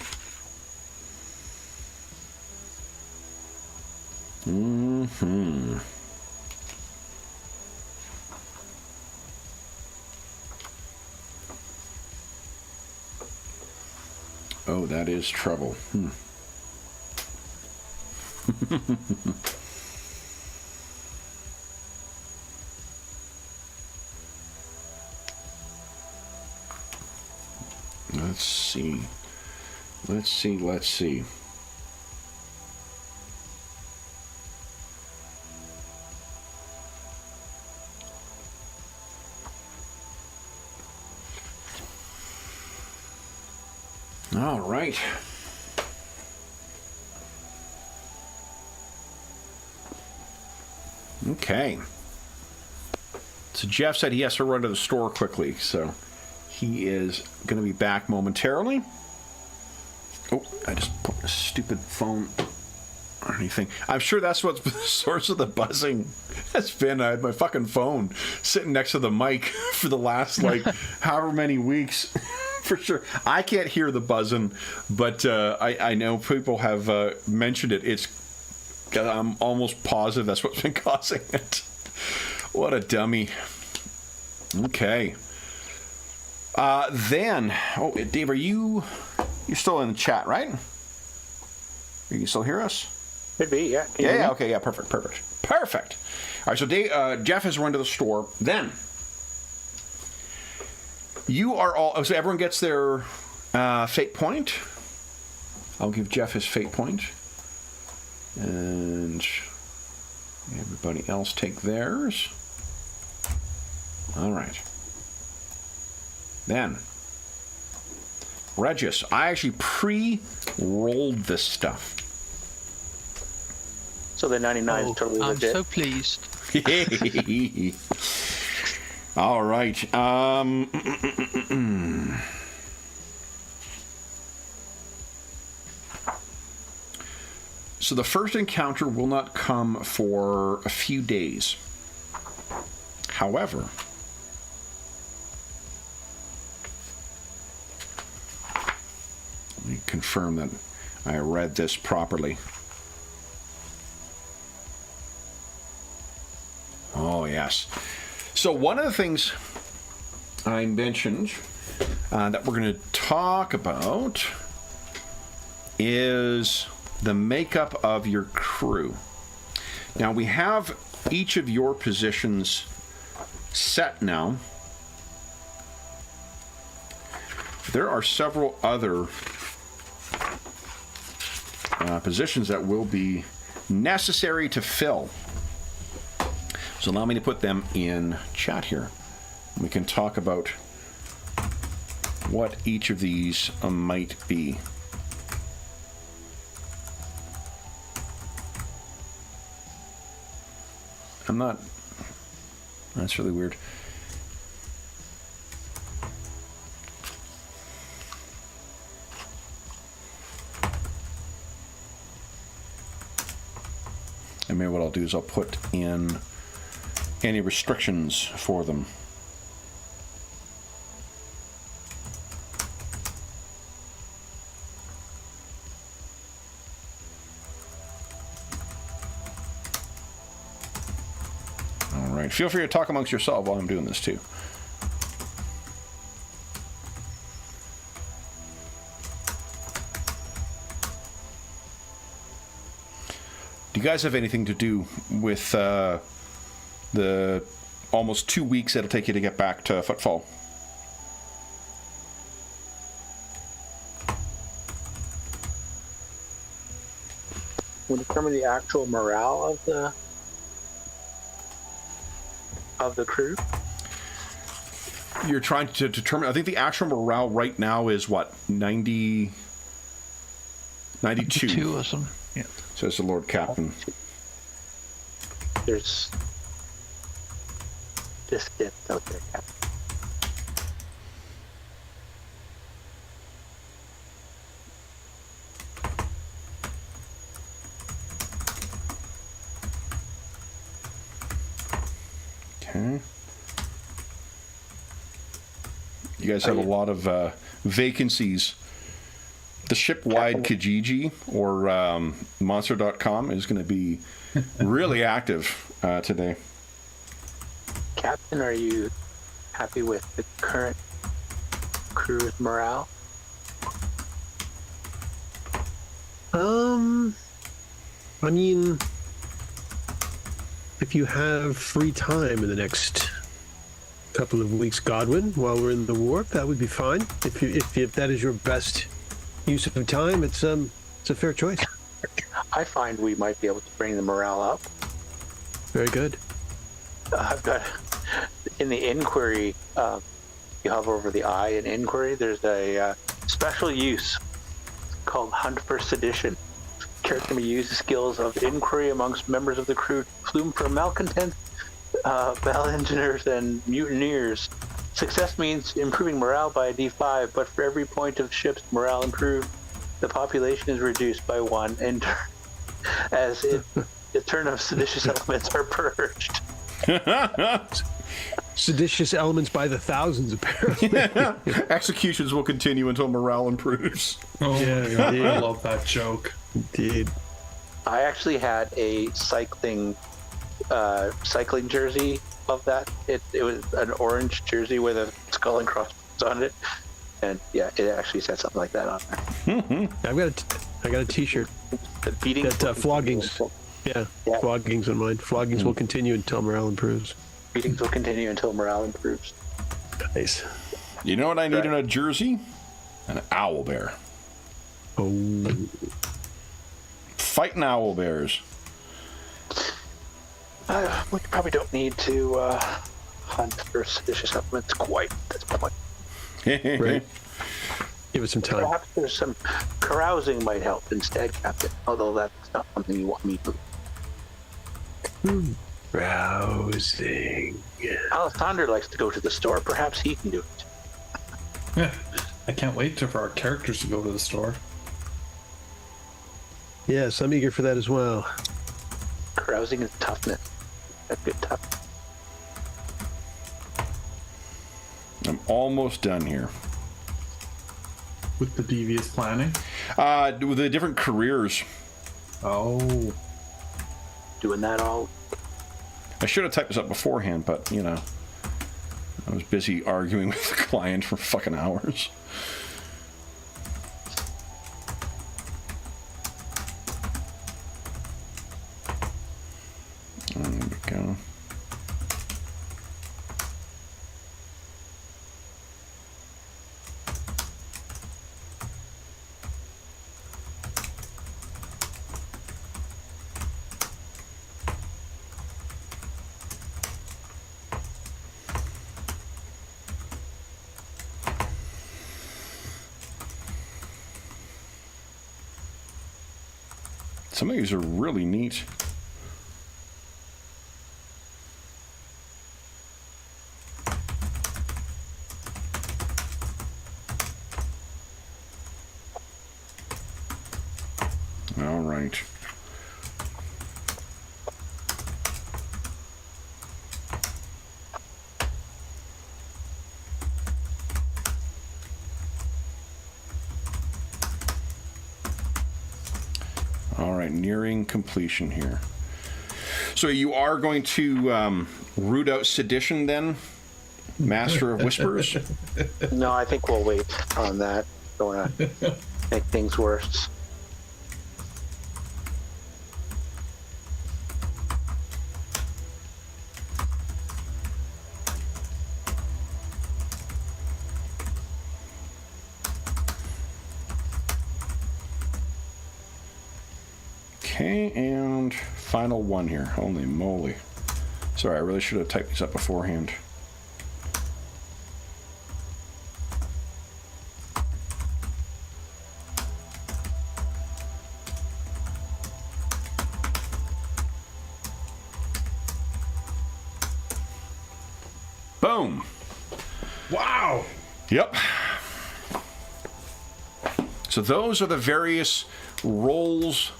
Oh, that is trouble. Let's see. All right. Okay. So Jeff said he has to run to the store quickly, so he is going to be back momentarily. Oh, I just put a stupid phone or anything. I'm sure that's what the source of the buzzing has been. I had my fucking phone sitting next to the mic for the last, however many weeks. For sure. I can't hear the buzzing, but I know people have mentioned it. I'm almost positive that's what's been causing it. What a dummy. Okay. Dave, you're still in the chat, right? You can still hear us? Could be, yeah. Yeah, okay, yeah, perfect. All right, so Dave, Jeff has run to the store. Then, you are all, so everyone gets their fate point. I'll give Jeff his fate point. And everybody else take theirs. All right. Then, Regis, I actually pre-rolled this stuff. So the 99 is totally legit. I'm so pleased. All right. So the first encounter will not come for a few days. However, let me confirm that I read this properly. Oh, yes. So one of the things I mentioned that we're going to talk about is the makeup of your crew. Now, we have each of your positions set now. There are several other positions that will be necessary to fill. So allow me to put them in chat here. We can talk about what each of these might be. That's really weird. And maybe what I'll do is I'll put in any restrictions for them. All right. Feel free to talk amongst yourself while I'm doing this too. Do you guys have anything to do with the almost 2 weeks it'll take you to get back to Footfall. Will determine the actual morale of the crew. You're trying to determine. I think the actual morale right now is what, 92 2 or something. Yeah. says the Lord Captain. There's distance out there, Captain. Okay. You guys have a lot of vacancies. The ship-wide Kijiji or Monster.com is going to be really active today. Captain, are you happy with the current crew's morale? I mean, if you have free time in the next couple of weeks, Godwin, while we're in the warp, that would be fine. If that is your best use of time, it's a fair choice. I find we might be able to bring the morale up. Very good. I've got in the inquiry. You hover over the eye in inquiry. There's a special use called Hunt for Sedition. Character may use the skills of inquiry amongst members of the crew to plume for malcontents, battle engineers, and mutineers. Success means improving morale by a D5, but for every point of ship's morale improved, the population is reduced by 1 in turn, as the turn of seditious elements are purged. Seditious elements by the thousands, apparently. Executions will continue until morale improves. Oh Yeah, my god, indeed. I love that joke. Indeed. I actually had a cycling jersey of that. It was an orange jersey with a skull and crossbones on it, and yeah, it actually said something like that on there. I got a T-shirt. The beating Floggings. Yeah, Yeah. floggings on mine. Floggings will continue until morale improves. Beatings will continue until morale improves. Nice. You know what I need Right. in a jersey? An owl bear. Oh, Fighting owl bears. We probably don't need to hunt for seditious elements quite at this point. right. Give it some time. Perhaps there's some carousing might help instead, Captain. Although that's not something you want me to. Rousing. Alessander likes to go to the store. Perhaps he can do it. Yeah, I can't wait for our characters to go to the store. Yes, I'm eager for that as well. Carousing is toughness. That's good tough. I'm almost done here. With the devious planning. With the different careers. Oh. Doing that all. I should have typed this up beforehand, but, you know, I was busy arguing with the client for fucking hours. There we go. Some of these are really neat. All right. All right, nearing completion here. So you are going to root out sedition then, Master of Whispers? No, I think we'll wait on that. Don't want to make things worse. Okay, and final one here. Holy moly. Sorry, I really should have typed these up beforehand. Boom. Wow. Yep. So those are the various roles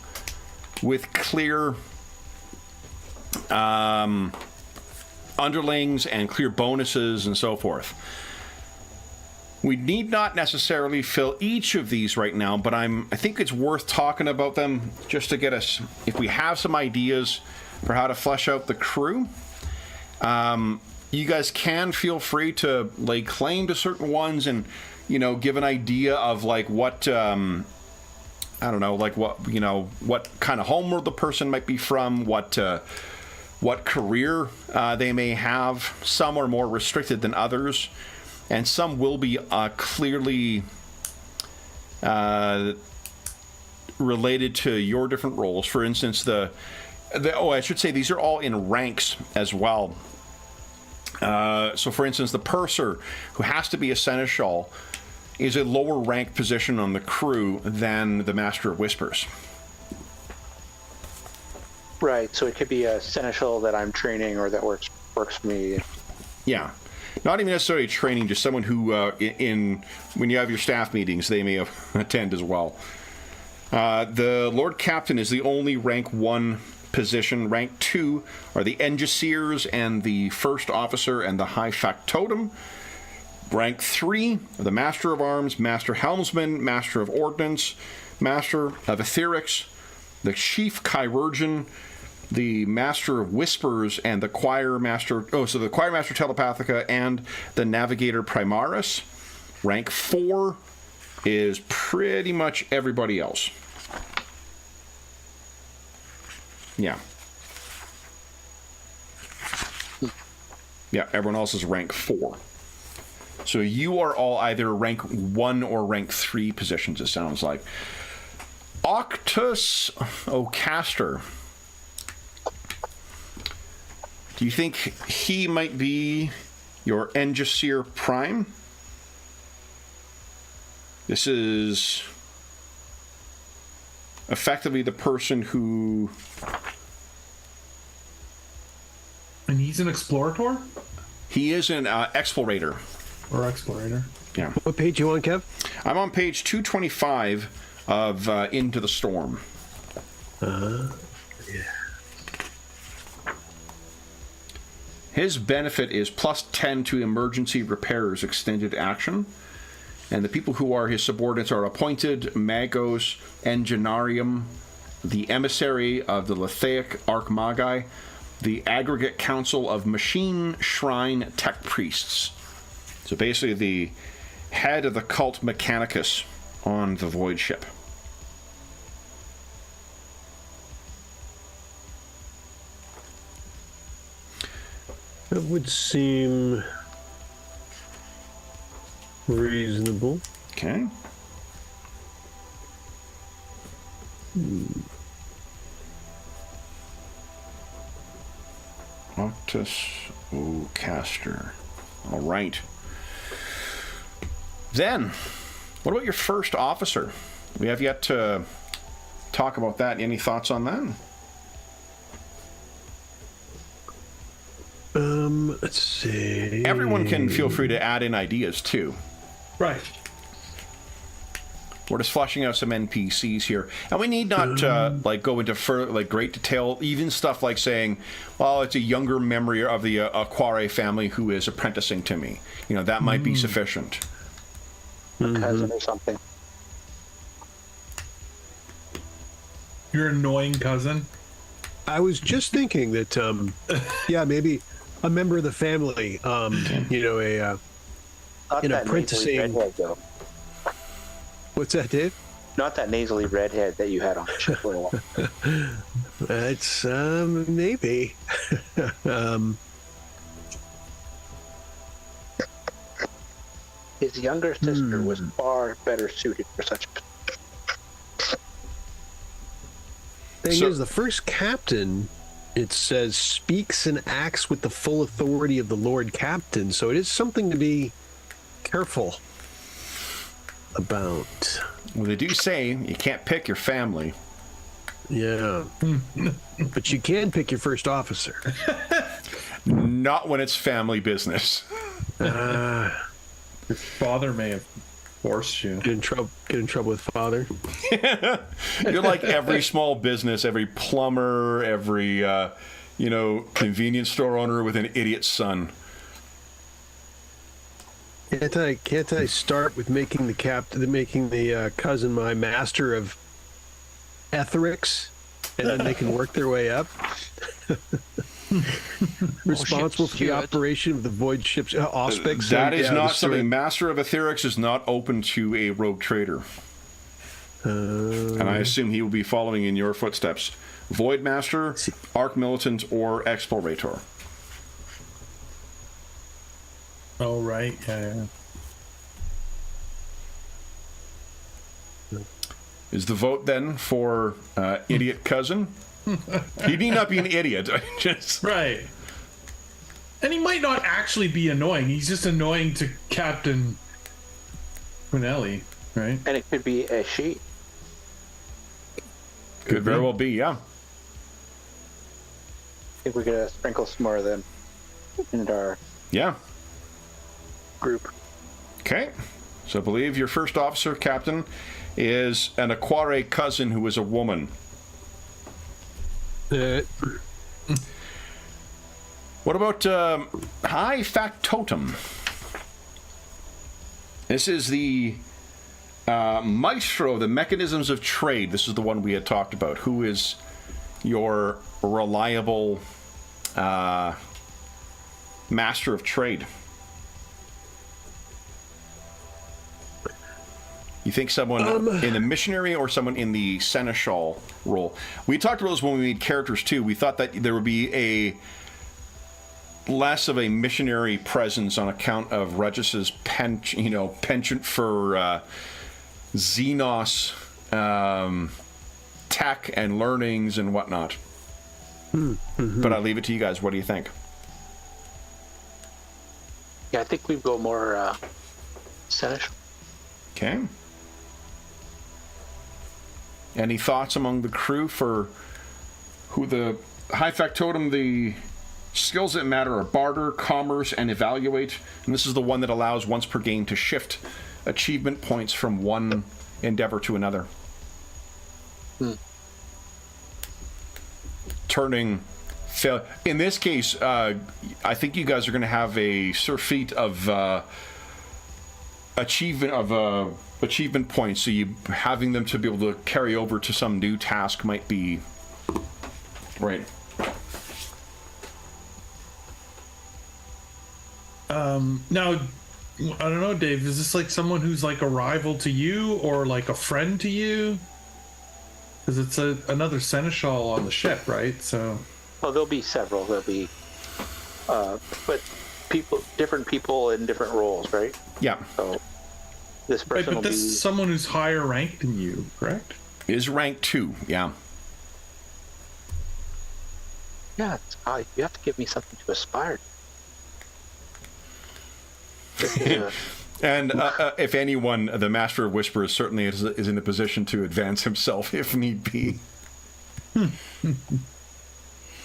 with clear underlings and clear bonuses and so forth. We need not necessarily fill each of these right now, but I think it's worth talking about them just to get us, if we have some ideas for how to flesh out the crew. You guys can feel free to lay claim to certain ones and, you know, give an idea of like what, I don't know, like what, you know, what kind of homeworld the person might be from, what career they may have. Some are more restricted than others, and some will be clearly related to your different roles. For instance, I should say these are all in ranks as well. So, for instance, the purser, who has to be a seneschal, is a lower rank position on the crew than the Master of Whispers. Right, so it could be a seneschal that I'm training or that works for me. Yeah. Not even necessarily training, just someone who, when you have your staff meetings, they may attend as well. The Lord Captain is the only rank 1 position. Rank 2 are the Engineers and the First Officer and the High Factotum. Rank 3 are the Master of Arms, Master Helmsman, Master of Ordnance, Master of Etherics, the Chief Chirurgeon, the Master of Whispers, and the Choir Master... so the Choir Master Telepathica and the Navigator Primaris. Rank 4 is pretty much everybody else. Yeah. Yeah, everyone else is rank 4. So you are all either rank 1 or rank 3 positions, it sounds like. Octus O'Caster. Do you think he might be your Engineer Prime? This is effectively the person who... And he's an explorator? He is an explorator. Or explorator. Yeah. What page you on, Kev? I'm on page 225 of Into the Storm. Yeah. His benefit is plus 10 to emergency repairs extended action. And the people who are his subordinates are appointed Magos Enginarium, the Emissary of the Lethaic Archmagi, the Aggregate Council of Machine Shrine Tech Priests. So basically the head of the cult Mechanicus on the Void Ship. That would seem reasonable. Okay. Octus O'Caster. All right. Then, what about your first officer? We have yet to talk about that. Any thoughts on that? Let's see. Everyone can feel free to add in ideas too. Right. We're just fleshing out some NPCs here, and we need not go into great detail. Even stuff like saying, "Well, it's a younger memory of the Aquare family who is apprenticing to me." You know, that might be sufficient. A cousin or something. Your annoying cousin. I was just thinking that, yeah, maybe a member of the family, you know, Not an that nasally apprenticing. redhead, though. What's that, Dave? Not that nasally redhead that you had on the ship for a while. It's maybe. His younger sister was far better suited for such. Thing is, the first captain, it says, speaks and acts with the full authority of the Lord Captain. So it is something to be careful about. Well, they do say you can't pick your family. Yeah. But you can pick your first officer. Not when it's family business. Your father may have forced you. Get in trouble with father. You're like every small business, every plumber, every convenience store owner with an idiot son. Can't I start with making the cousin my master of etherics, and then they can work their way up. Responsible for the operation of the void ship's auspics. That is not something. Master of etherics is not open to a rogue trader. And I assume he will be following in your footsteps. Void Master, Arc Militant, or Explorator. Oh, right. Yeah. Is the vote then for idiot cousin? He need not be an idiot. Just right. And he might not actually be annoying. He's just annoying to Captain Quinelli, right? And it could be a she. Could very well be, yeah. I think we're gonna sprinkle some more of them into our group. Okay. So I believe your first officer, Captain, is an Aquare cousin who is a woman. What about High Factotum? This is the maestro of the mechanisms of trade. This is the one we had talked about. Who is your reliable master of trade? You think someone in the missionary or someone in the seneschal role? We talked about this when we made characters too. We thought that there would be a less of a missionary presence on account of Regis's penchant for Xenos tech and learnings and whatnot. Mm-hmm. But I leave it to you guys. What do you think? Yeah, I think we go more seneschal. Okay. Any thoughts among the crew for who the High Factotum, the skills that matter are barter, commerce, and evaluate. And this is the one that allows once per game to shift achievement points from one endeavor to another. Turning in this case, I think you guys are going to have a surfeit of achievement points, so you having them to be able to carry over to some new task might be right. Now, I don't know, Dave, is this like someone who's like a rival to you or like a friend to you? Because it's another seneschal on the ship, right? So, well, there'll be several. There'll be, but different people in different roles, right? Yeah. So this person right, but this is someone who's higher ranked than you, correct? Is rank 2, yeah. Yeah, you have to give me something to aspire to. And if anyone, the Master of Whispers certainly is in a position to advance himself if need be. I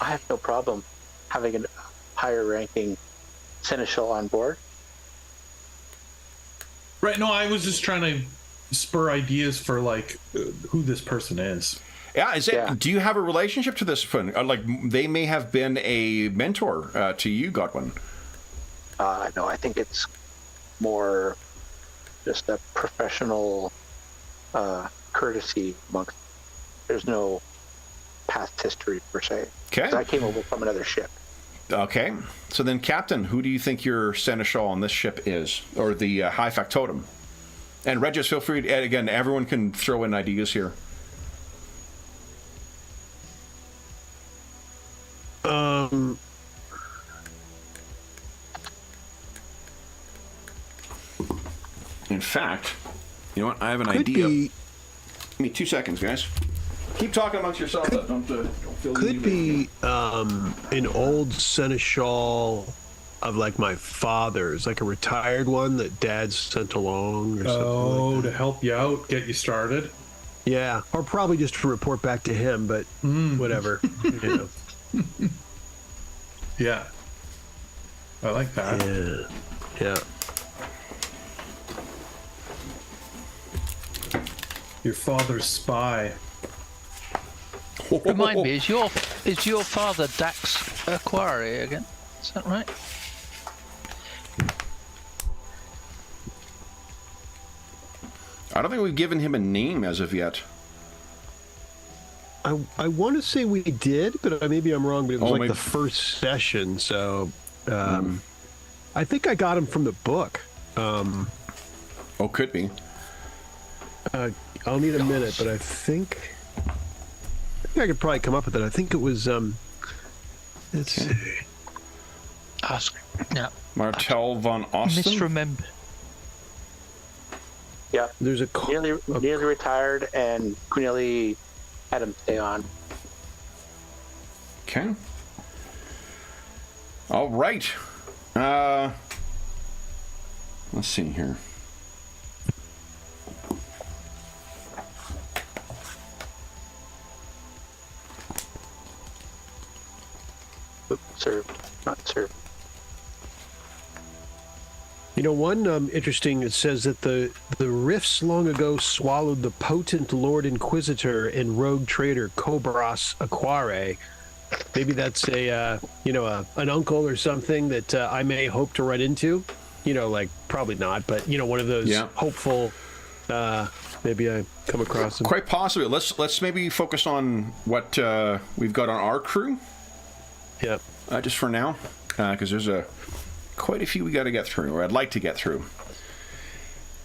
have no problem having a higher ranking seneschal on board. Right, no, I was just trying to spur ideas for like who this person is. Yeah, do you have a relationship to this person? Like they may have been a mentor to you, Godwin. No, I think it's more just a professional courtesy amongst. There's no past history per se. Okay. I came over from another ship. Okay. So then, Captain, who do you think your seneschal on this ship is, or the High Factotum? And Regis, feel free to, again, everyone can throw in ideas here. In fact, you know what? I have an idea. Give me 2 seconds, guys. Keep talking amongst yourselves. Don't feel Could be an old seneschal of like my father's, like a retired one that Dad sent along or something. Oh, like that. to help you out, get you started. Yeah, or probably just to report back to him, but whatever. You know. Yeah. I like that. Yeah. Your father's spy. Remind me, is your father Dax Aquari again? Is that right? I don't think we've given him a name as of yet. I want to say we did, but maybe I'm wrong. But it was maybe the first session, so I think I got him from the book. Could be. I'll need a minute, but I think I could probably come up with it. I think it was. Let's see. Ask. Yeah. Martel von Austin. Misremember. Yeah. There's a nearly retired, and nearly had him stay on. Okay. All right. Let's see here. Served, not served. You know, one interesting, it says that the rifts long ago swallowed the potent Lord Inquisitor and rogue trader Cobras Aquare. Maybe that's an uncle or something that I may hope to run into. You know, like probably not, but one of those hopeful. Maybe I come across him. Quite possibly. Let's maybe focus on what we've got on our crew. Yep. Just for now, because there's quite a few we got to get through, or I'd like to get through.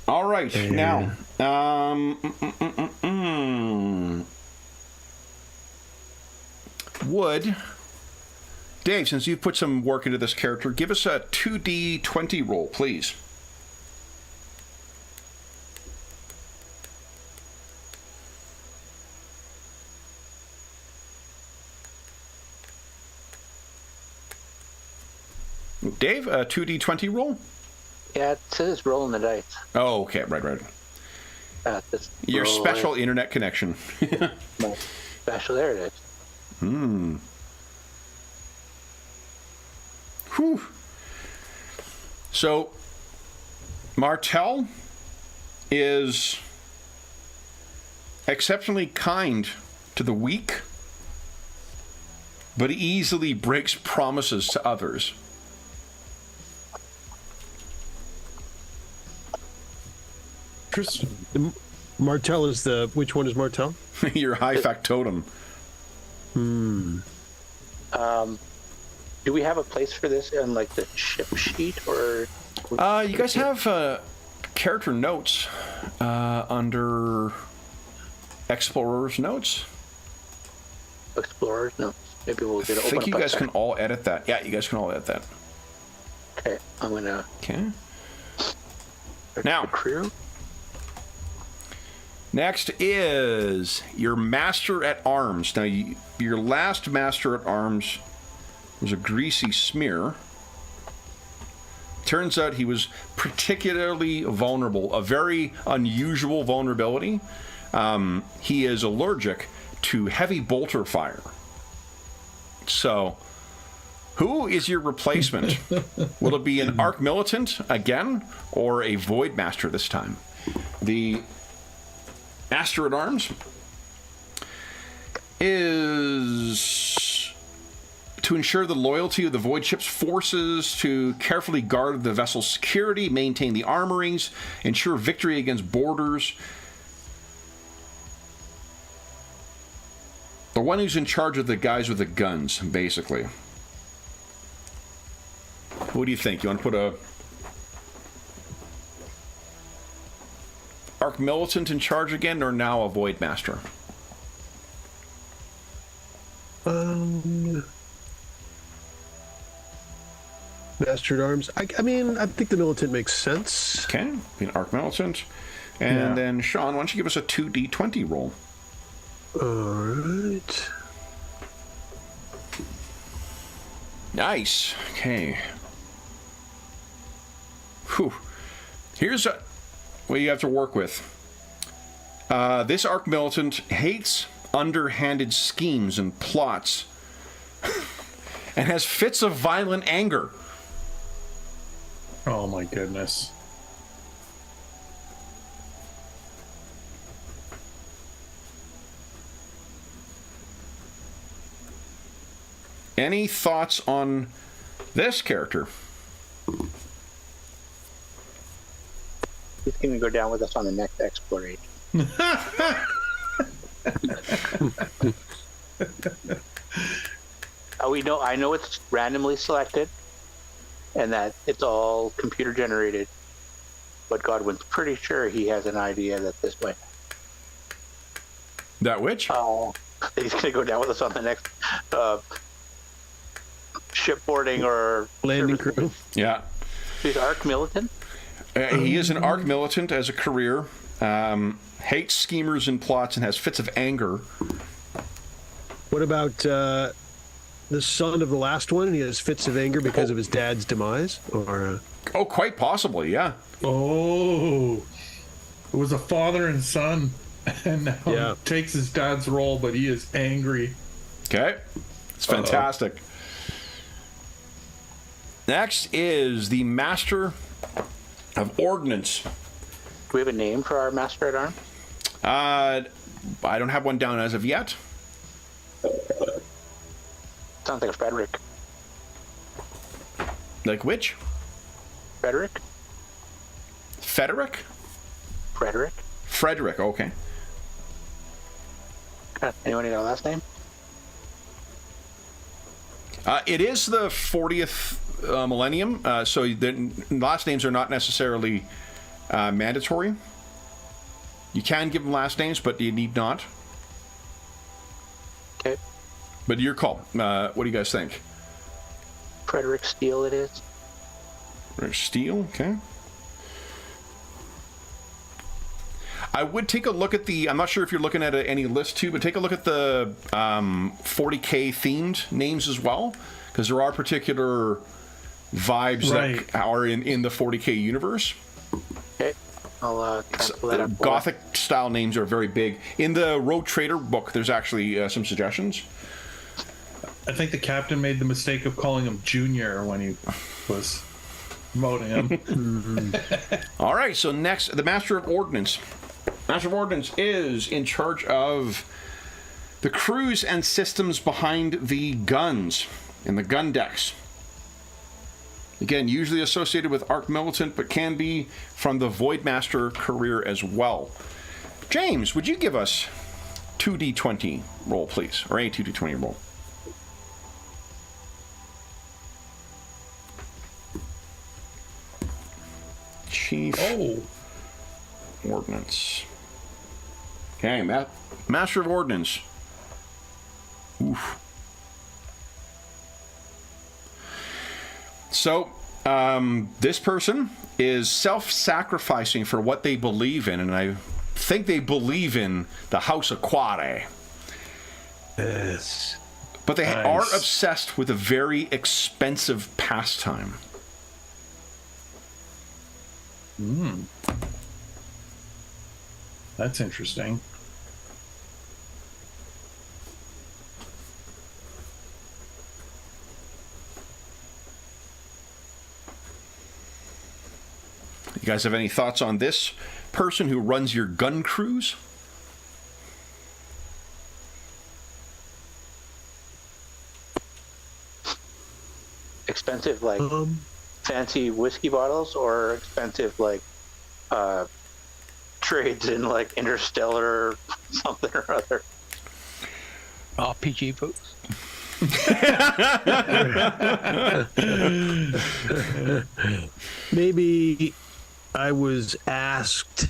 All right, now, Would Dave, since you've put some work into this character, give us a 2d20 roll, please. Dave, a 2d20 roll? Yeah, it says rolling the dice. Oh, okay, right. Your special internet connection. Special, there it is. Whew. So, Martel is exceptionally kind to the weak, but easily breaks promises to others. Martel is which one is Martel? Your high factotum. Do we have a place for this in like the ship sheet, or? You guys have character notes under Explorer's notes. Explorer's notes. Maybe we'll get. I think you guys can all edit that. Yeah, you guys can all edit that. Okay, I'm gonna. Okay. Now. Crew. Next is your Master at Arms. Now, your last Master at Arms was a greasy smear. Turns out he was particularly vulnerable, a very unusual vulnerability. He is allergic to heavy bolter fire. So, who is your replacement? Will it be an Arc Militant again, or a Void Master this time? The Master at Arms is to ensure the loyalty of the Void Ship's forces, to carefully guard the vessel's security, maintain the armorings, ensure victory against boarders. The one who's in charge of the guys with the guns, basically. What do you think? You want to put a Arc Militant in charge again, or now a Void Master? Master at Arms. I mean, I think the Militant makes sense. Okay, be an Arc Militant. And then, Sean, why don't you give us a 2d20 roll? All right. Nice. Okay. Whew. Here's what you have to work with. This Arc Militant hates underhanded schemes and plots and has fits of violent anger. Oh my goodness. Any thoughts on this character? He's going to go down with us on the next exploration. I know it's randomly selected and that it's all computer generated, but Godwin's pretty sure he has an idea that this might. That which? He's going to go down with us on the next shipboarding or Landing crew. Yeah. He's Arc Militant. He is an Arc Militant as a career. Hates schemers and plots and has fits of anger. What about the son of the last one? He has fits of anger because of his dad's demise, or Oh, quite possibly, yeah. Oh, it was a father and son, and now he takes his dad's role, but he is angry. Okay. It's fantastic. Next is the Master of Ordnance. Do we have a name for our Master at Arms? I don't have one down as of yet. Sounds like a Frederick. Like which? Frederick? Frederick? Frederick? Frederick, okay. Anyone know last name? It is the 40th millennium, so the last names are not necessarily mandatory. You can give them last names, but you need not. Okay. But your call. What do you guys think? Frederick Steele it is. Frederick Steele, okay. I would take a look at the, I'm not sure if you're looking at any list too, but take a look at the 40K themed names as well, because there are particular vibes that are in the 40K universe. Okay. I'll pull that up. Gothic style names are very big. In the Rogue Trader book, there's actually some suggestions. I think the captain made the mistake of calling him Junior when he was promoting him. All right, so next, the Master of Ordnance. Master of Ordnance is in charge of the crews and systems behind the guns and the gun decks. Again, usually associated with Arc Militant, but can be from the Voidmaster career as well. James, would you give us 2d20 roll, please? Or a 2d20 roll. Chief Ordnance. Okay, Master of Ordnance. Oof. So, this person is self-sacrificing for what they believe in, and I think they believe in the House of Quare. yes. But they are obsessed with a very expensive pastime. That's interesting. You guys have any thoughts on this person who runs your gun crews? Expensive, like fancy whiskey bottles, or expensive, like trades in like Interstellar something or other. RPG books. Maybe I was asked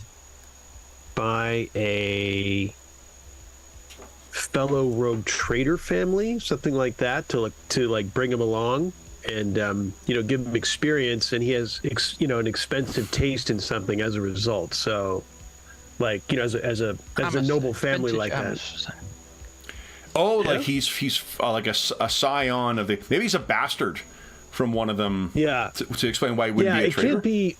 by a fellow rogue trader family, something like that, to bring him along and give him experience, and he has an expensive taste in something as a result. So, as a noble family like that. Oh, like he's like a scion of the. Maybe he's a bastard from one of them. Yeah. To explain why he wouldn't be a traitor. It can't be.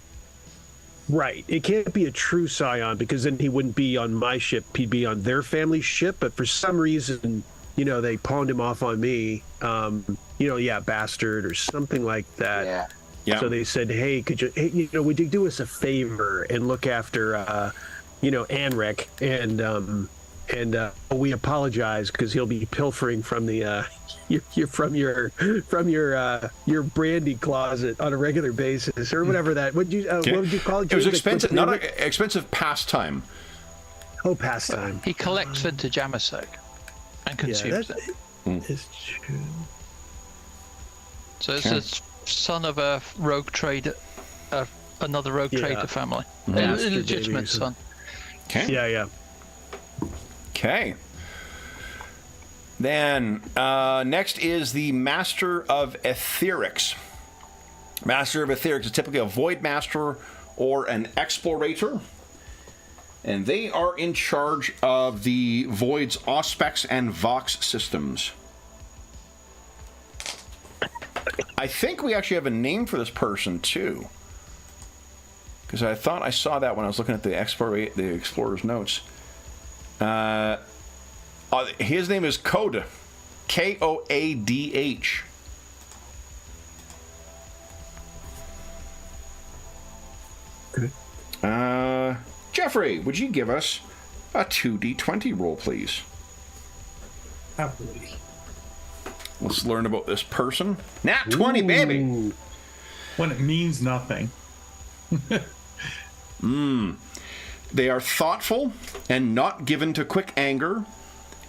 Right. It can't be a true scion because then he wouldn't be on my ship. He'd be on their family ship. But for some reason, they pawned him off on me. Bastard or something like that. Yeah. Yeah. So they said, "Hey, would you do us a favor and look after, Anric and we apologize because he'll be pilfering from the your brandy closet on a regular basis or whatever that. What would you call it? It was expensive, not an expensive pastime. Oh, pastime. He collects vintage Amasec and consumes it. It's true. So it's a son of a rogue trader, another rogue trader family. A legitimate son. Okay. Yeah. Okay. Then next is the Master of Etherics. Master of Etherics is typically a Void Master or an Explorator. And they are in charge of the Void's Auspex and Vox systems. I think we actually have a name for this person, too. Because I thought I saw that when I was looking at the Explorer's notes. His name is Koadh. Koadh. Okay. Jeffrey, would you give us a 2d20 roll, please? Absolutely. Let's learn about this person. Nat 20, baby! When it means nothing. They are thoughtful and not given to quick anger,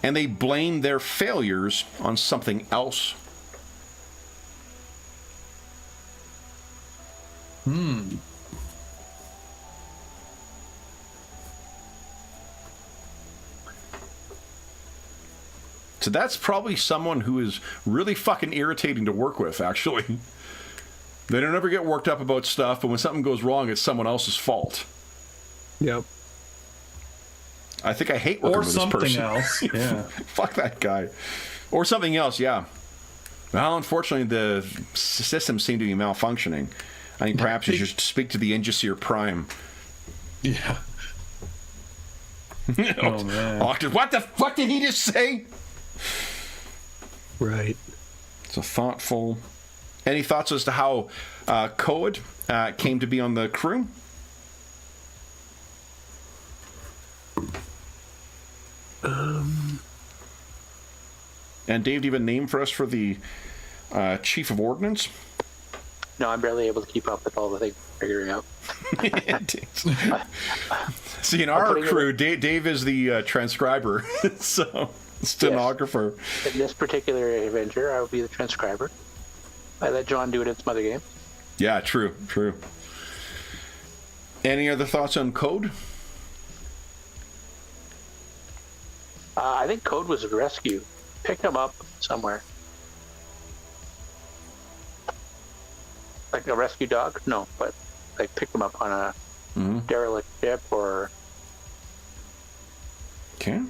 and they blame their failures on something else. So that's probably someone who is really fucking irritating to work with, actually. They don't ever get worked up about stuff, but when something goes wrong, it's someone else's fault. Yep. I think I hate working with this person. Or something else. Yeah. Fuck that guy. Or something else, yeah. Well, unfortunately, the systems seem to be malfunctioning. I think perhaps you should speak to the Ingeseer Prime. Yeah. Oh, man. Octave, what the fuck did he just say? Right. So thoughtful. Any thoughts as to how Koadh came to be on the crew? And Dave, do you have a name for us for the Chief of Ordnance? No, I'm barely able to keep up with all the things I'm figuring out. See, in our crew, Dave is the transcriber, so stenographer. Yes. In this particular adventure, I will be the transcriber. I let John do it in some other game. Yeah, true. Any other thoughts on Koadh? I think Koadh was a rescue. Picked him up somewhere. Like a rescue dog? No, but like picked him up on a derelict ship or... Okay.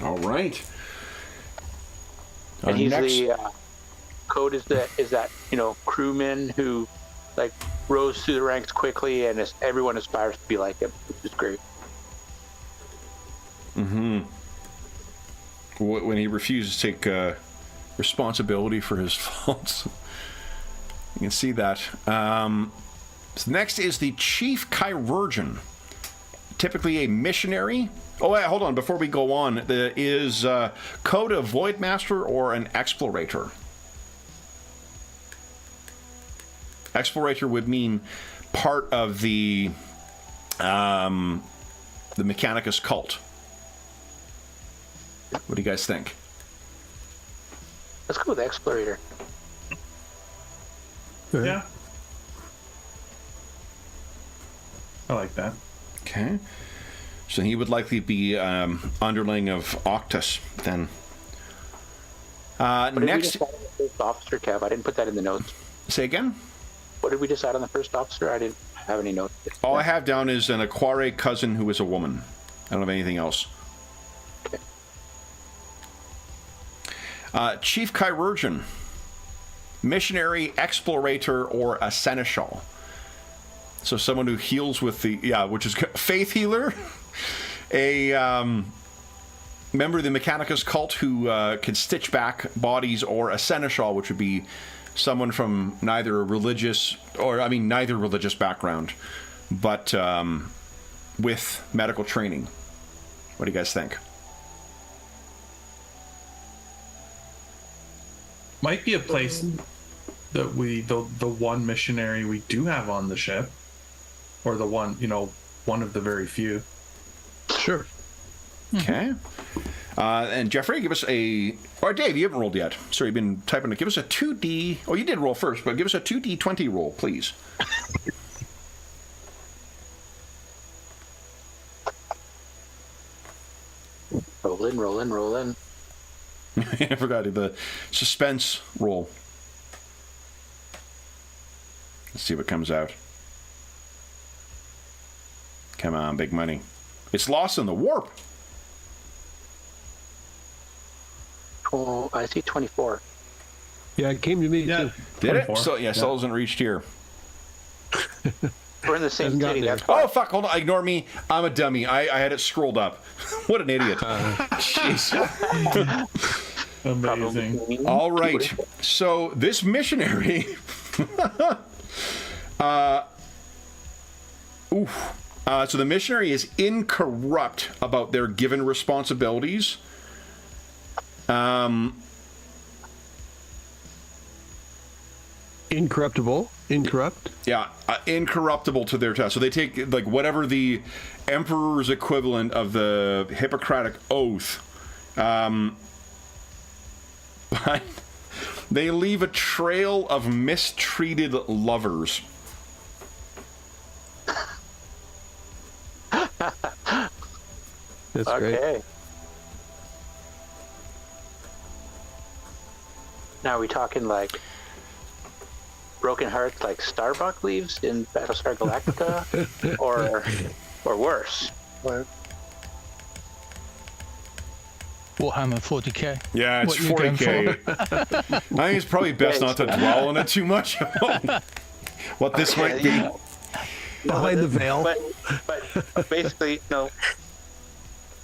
All right. And he's next... the... Koadh is that, crewman who like rose through the ranks quickly and everyone aspires to be like him, which is great. When he refuses to take responsibility for his faults. You can see that. So next is the Chief Chirurgeon. Typically a missionary. Oh, wait, hold on. Before we go on, is Koadh a Void Master or an Explorator? Explorator would mean part of the Mechanicus cult. What do you guys think? Let's go with Explorator. Yeah. I like that. Okay. So he would likely be underling of Octus then. What did we Next. decide on the first officer, Kev? I didn't put that in the notes. Say again? What did we decide on the first officer? I didn't have any notes. All I have down is an Aquare cousin who is a woman. I don't have anything else. Okay. Chief Chirurgeon, missionary, explorator, or a seneschal. So someone who heals with which is faith healer, a member of the Mechanicus cult who can stitch back bodies, or a seneschal, which would be someone from neither religious background, but with medical training. What do you guys think? Might be a place that the one missionary we do have on the ship, or the one, one of the very few. Sure. Okay. And Jeffrey, give us or Dave, you haven't rolled yet. Sorry, you've been typing it. Give us a 2D. Oh, you did roll first, but give us a 2D20 roll, please. Rolling. I forgot the suspense roll. Let's see what comes out. Come on, big money. It's lost in the warp. Oh, I see 24. Yeah, it came to me too. Did 24. it? So, still hasn't reached here. We're in the same Hasn't got city. there. That's why. Oh, fuck, hold on. Ignore me. I'm a dummy. I had it scrolled up. What an idiot. Jeez. Amazing. All right. So this missionary... so the missionary is incorrupt about their given responsibilities. Incorruptible. Incorrupt. Yeah, incorruptible to their task. So they take whatever the emperor's equivalent of the Hippocratic Oath, but they leave a trail of mistreated lovers. That's Okay. great. Now are we talking like broken hearts like Starbuck leaves in Battlestar Galactica, or worse? Warhammer 40K. Yeah, it's What you going 40K. I think it's probably best not to dwell on it too much. What this might be. Behind the veil. But basically,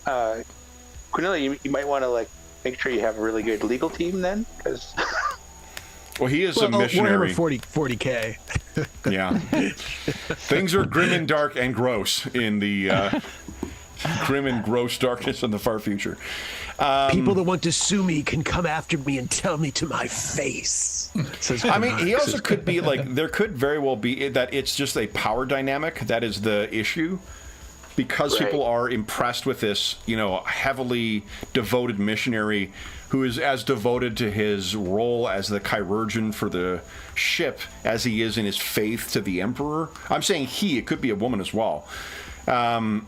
Cornelia, you might want to make sure you have a really good legal team then, because Well, he is a missionary. Warhammer 40K. Yeah. Things are grim and dark and gross in the grim and gross darkness in the far future. People that want to sue me can come after me and tell me to my face. I mean, he also could be there could very well be that it's just a power dynamic that is the issue, because Right. people are impressed with this, heavily devoted missionary who is as devoted to his role as the chirurgeon for the ship as he is in his faith to the emperor. I'm saying it could be a woman as well. That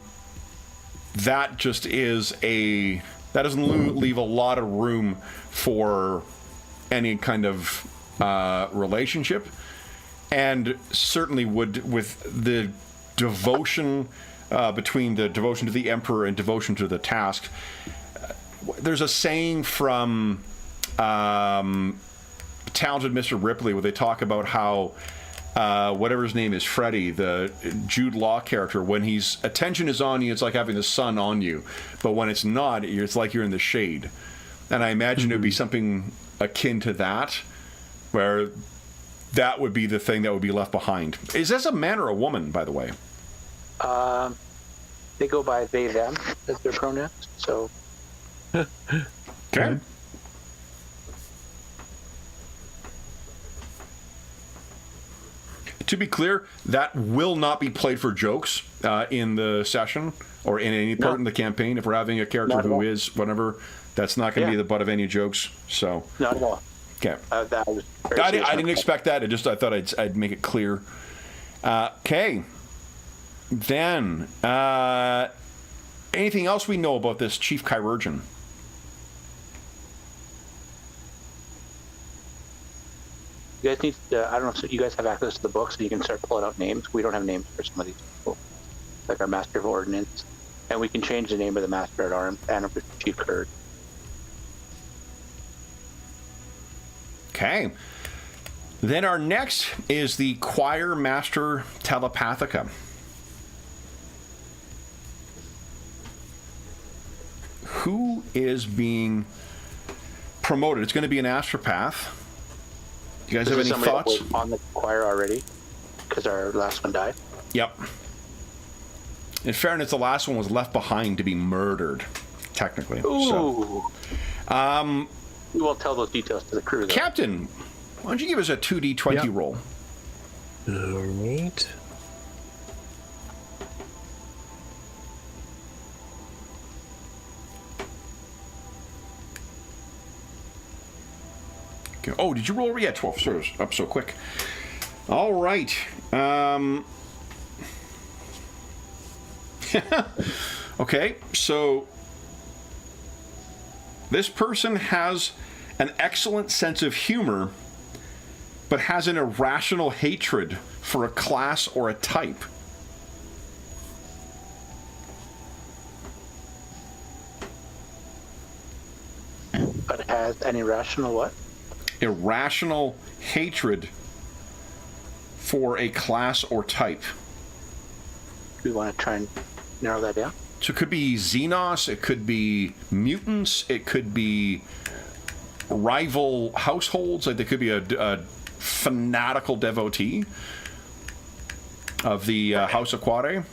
just is that doesn't leave a lot of room for any kind of relationship, and certainly would with the devotion between the devotion to the emperor and devotion to the task. There's a saying from Talented Mr. Ripley where they talk about how whatever his name is, Freddy, the Jude Law character, when his attention is on you, it's like having the sun on you. But when it's not, it's like you're in the shade. And I imagine it would be something akin to that, where that would be the thing that would be left behind. Is this a man or a woman, by the way? they go by they, them as their pronouns. So, Okay. To be clear, that will not be played for jokes in the session or in any part in the campaign. If we're having a character Not at who all. is whatever, that's not going to be the butt of any jokes. So, not at all. okay. That was very I serious. didn't expect that. I thought I'd make it clear. Okay. Then, anything else we know about this Chief Chirurgeon? You guys need to, I don't know if you guys have access to the book so you can start pulling out names. We don't have names for some of these people, like our Master of Ordnance. And we can change the name of the Master at Arms and of the Chief Herd. Okay. Then our next is the Choir Master Telepathica. Who is being promoted? It's going to be an astropath. You guys have any thoughts? That was on the choir already, because our last one died. Yep. In fairness, the last one was left behind to be murdered, technically. Ooh. So, we won't tell those details to the crew, though. Captain, why don't you give us a 2d20 roll? All right. Okay. Oh, did you roll? Yeah, 12. Sorry, up so quick. All right. Okay, so this person has an excellent sense of humor, but has an irrational hatred for a class or a type. But has an irrational what? Irrational hatred for a class or type. Do we want to try and narrow that down? So it could be Xenos, it could be mutants, it could be rival households, like there could be a fanatical devotee of the House of Quade.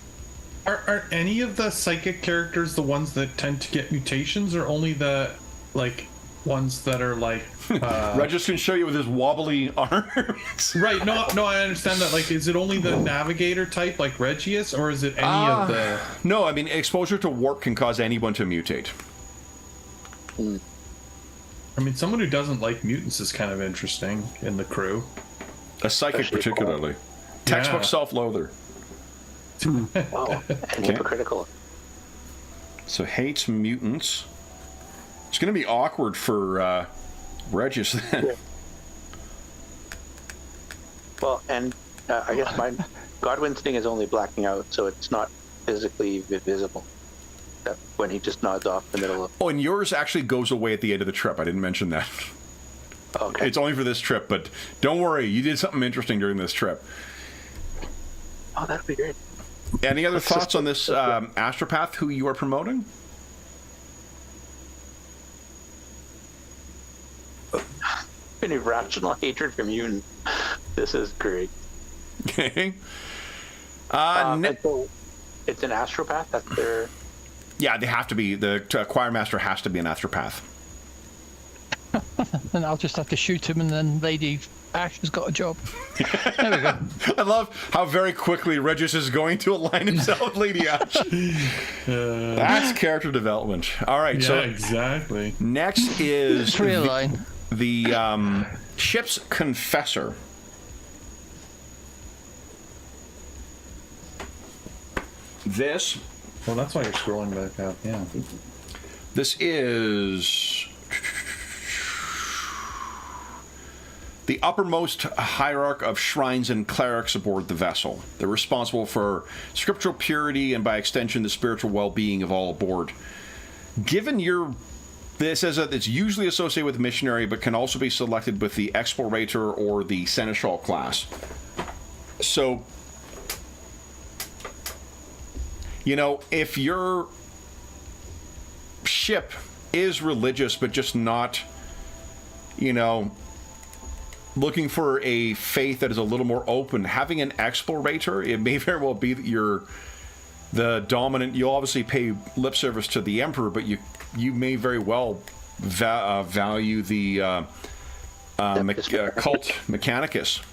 Are any of the psychic characters the ones that tend to get mutations, or only the like ones that are like Regis can show you with his wobbly arms. Right, no, I understand that. Like, is it only the navigator type like Regius, or is it any of the... No, I mean, exposure to warp can cause anyone to mutate. I mean, someone who doesn't like mutants is kind of interesting in the crew. A psychic, Especially particularly. Textbook self-loather. Oh, and hypocritical. So hates mutants. It's going to be awkward for Regis then. Yeah. Well, and I guess my Godwin's thing is only blacking out, so it's not physically visible. That when he just nods off in the middle of... Oh, and yours actually goes away at the end of the trip. I didn't mention that. Okay. It's only for this trip, but don't worry. You did something interesting during this trip. Oh, that'd be great. Any other thoughts on this astropath who you are promoting? An irrational hatred for mutants. This is great. Okay. And so it's an astropath? That's their... Yeah, they have to be. The choir master has to be an astropath. And I'll just have to shoot him, and then Lady Ash has got a job. There we go. I love how very quickly Regis is going to align himself with Lady Ash. That's character development. All right, Yeah, so exactly. next is Let's realign. the ship's confessor. This Well, that's why you're scrolling back up. Yeah. This is the uppermost hierarch of shrines and clerics aboard the vessel. They're responsible for scriptural purity and, by extension, the spiritual well-being of all aboard. Given this says that it's usually associated with missionary, but can also be selected with the explorator or the seneschal class. So, you know, if your ship is religious, but just not, you know, looking for a faith that is a little more open, having an explorator, it may very well be that you're the dominant. You'll obviously pay lip service to the emperor, but you may very well value the cult Mechanicus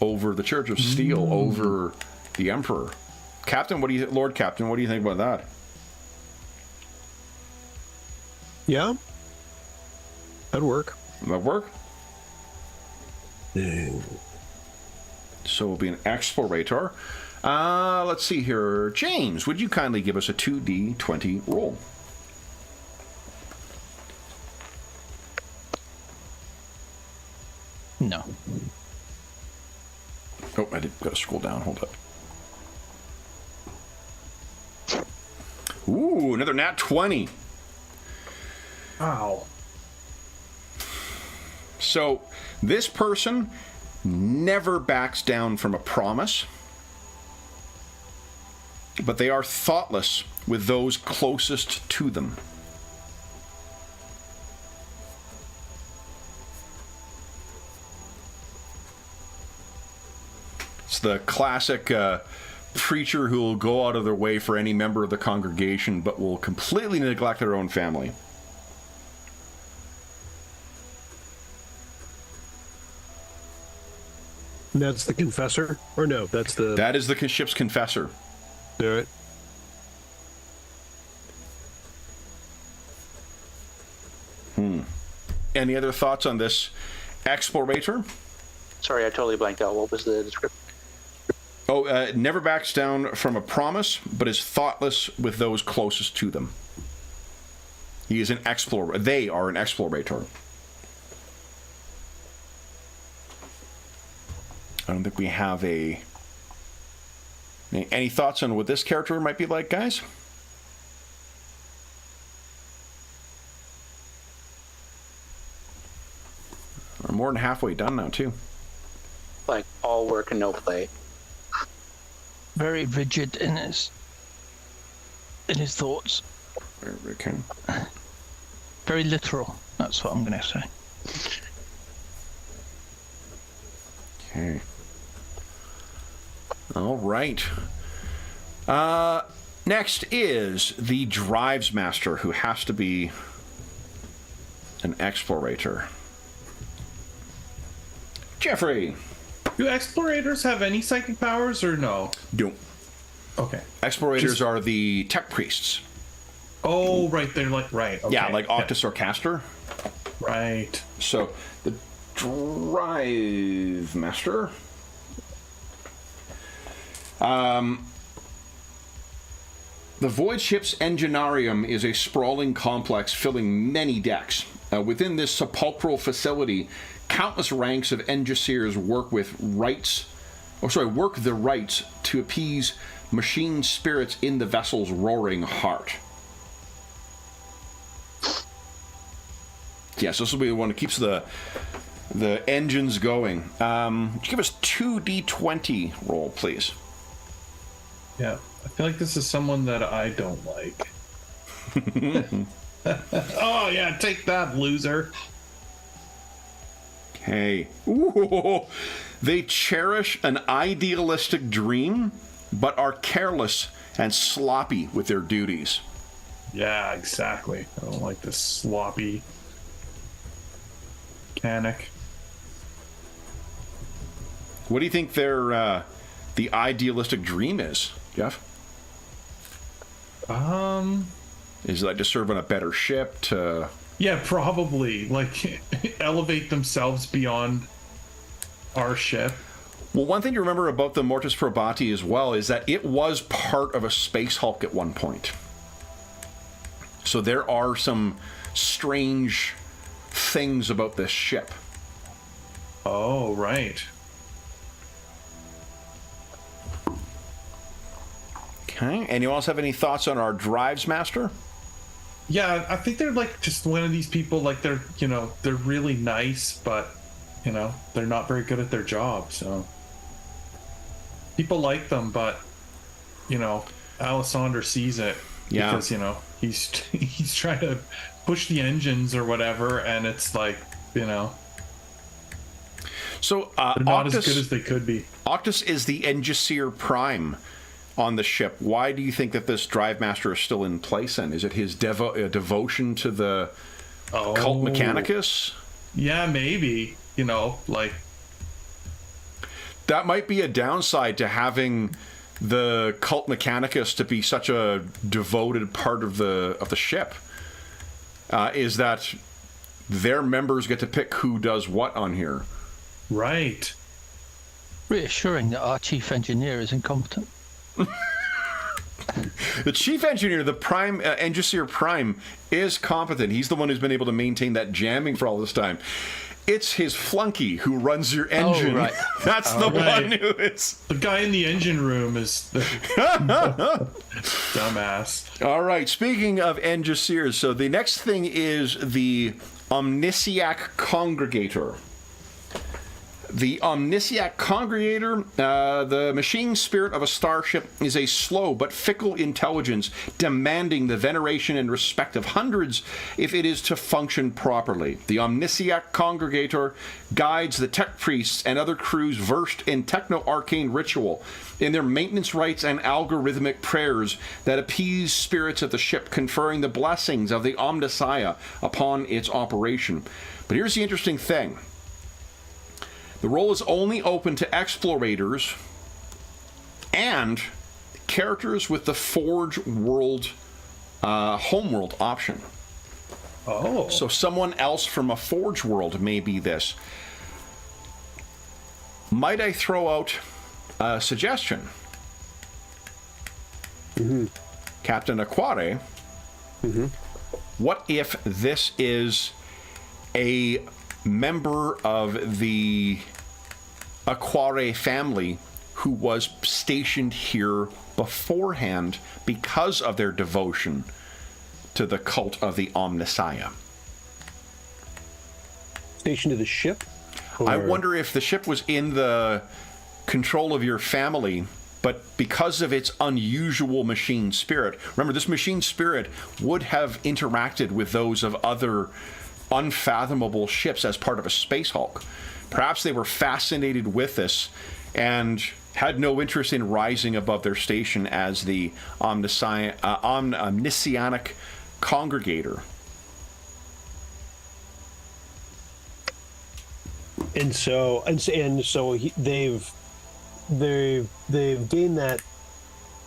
over the Church of Steel over the emperor. Captain, Lord Captain, what do you think about that? Yeah, that'd work. That work? So it'll be an explorator. Let's see here. James, would you kindly give us a 2d20 roll? No. Oh, I did. Got to scroll down. Hold up. Ooh, another nat 20. Wow. So this person never backs down from a promise, but they are thoughtless with those closest to them. It's the classic preacher who will go out of their way for any member of the congregation, but will completely neglect their own family. And that's the confessor? Or no, that's the... That is the ship's confessor. Do it. Any other thoughts on this explorator? Sorry, I totally blanked out. What was the description? Oh, never backs down from a promise, but is thoughtless with those closest to them. He is an explorer. They are an explorator. I don't think we have a... Any thoughts on what this character might be like, guys? We're more than halfway done now, too. Like all work and no play. Very rigid in his thoughts. Okay. Very literal. That's what I'm going to say. Okay. All right. Next is the Drives Master, who has to be an explorator. Jeffrey. Do explorators have any psychic powers or no? Don't. Okay. Explorators are the tech priests. Oh, right. They're like, right. Okay. Yeah, like Octus or Castor. Right. So, the Drive Master. The Void Ship's Enginarium is a sprawling complex filling many decks. Within this sepulchral facility, countless ranks of Engiseers work the rites to appease machine spirits in the vessel's roaring heart. Yes, this will be the one that keeps the engines going. Give us 2d20 roll, please. Yeah. I feel like this is someone that I don't like. Oh, yeah. Take that, loser. Okay. Ooh. They cherish an idealistic dream, but are careless and sloppy with their duties. Yeah, exactly. I don't like this sloppy mechanic. What do you think their the idealistic dream is, Jeff? Is it like to serve on a better ship, to... Yeah, probably. Like, elevate themselves beyond our ship. Well, one thing to remember about the Mortis Probati as well is that it was part of a Space Hulk at one point. So there are some strange things about this ship. Oh, right. Okay. And you also have any thoughts on our Drives Master? Yeah, I think they're like just one of these people, like they're really nice, but, they're not very good at their job, so. People like them, but, Alessander sees it. Yeah. Because, he's trying to push the engines or whatever, and it's like, So, they're not Octus, as good as they could be. Octus is the Engiseer Prime on the ship. Why do you think that this Drive Master is still in place, then? Is it his devotion to the Cult Mechanicus? Yeah, maybe. That might be a downside to having the Cult Mechanicus to be such a devoted part of the ship. Is that their members get to pick who does what on here. Right. Reassuring that our chief engineer is incompetent. The chief engineer, the Prime Engiseer Prime, is competent. He's the one who's been able to maintain that jamming for all this time. It's his flunky who runs your engine. right. That's the one who is. The guy in the engine room is the dumbass. All right. Speaking of Engiseers, so the next thing is the Omnisciac Congregator. The Omnisciac Congregator, the machine spirit of a starship, is a slow but fickle intelligence demanding the veneration and respect of hundreds if it is to function properly. The Omnisciac Congregator guides the tech priests and other crews versed in techno-arcane ritual in their maintenance rites and algorithmic prayers that appease spirits of the ship, conferring the blessings of the Omnissiah upon its operation. But here's the interesting thing. The role is only open to explorators and characters with the Forge World homeworld option. Oh. So someone else from a Forge World may be this. Might I throw out a suggestion? Mm-hmm. Captain Aquare, what if this is a member of the Aquare family who was stationed here beforehand because of their devotion to the cult of the Omnissiah? Station to the ship? I wonder if the ship was in the control of your family, but because of its unusual machine spirit. Remember, this machine spirit would have interacted with those of other unfathomable ships as part of a Space Hulk. Perhaps they were fascinated with this and had no interest in rising above their station as the omniscianic congregator. And so they've gained that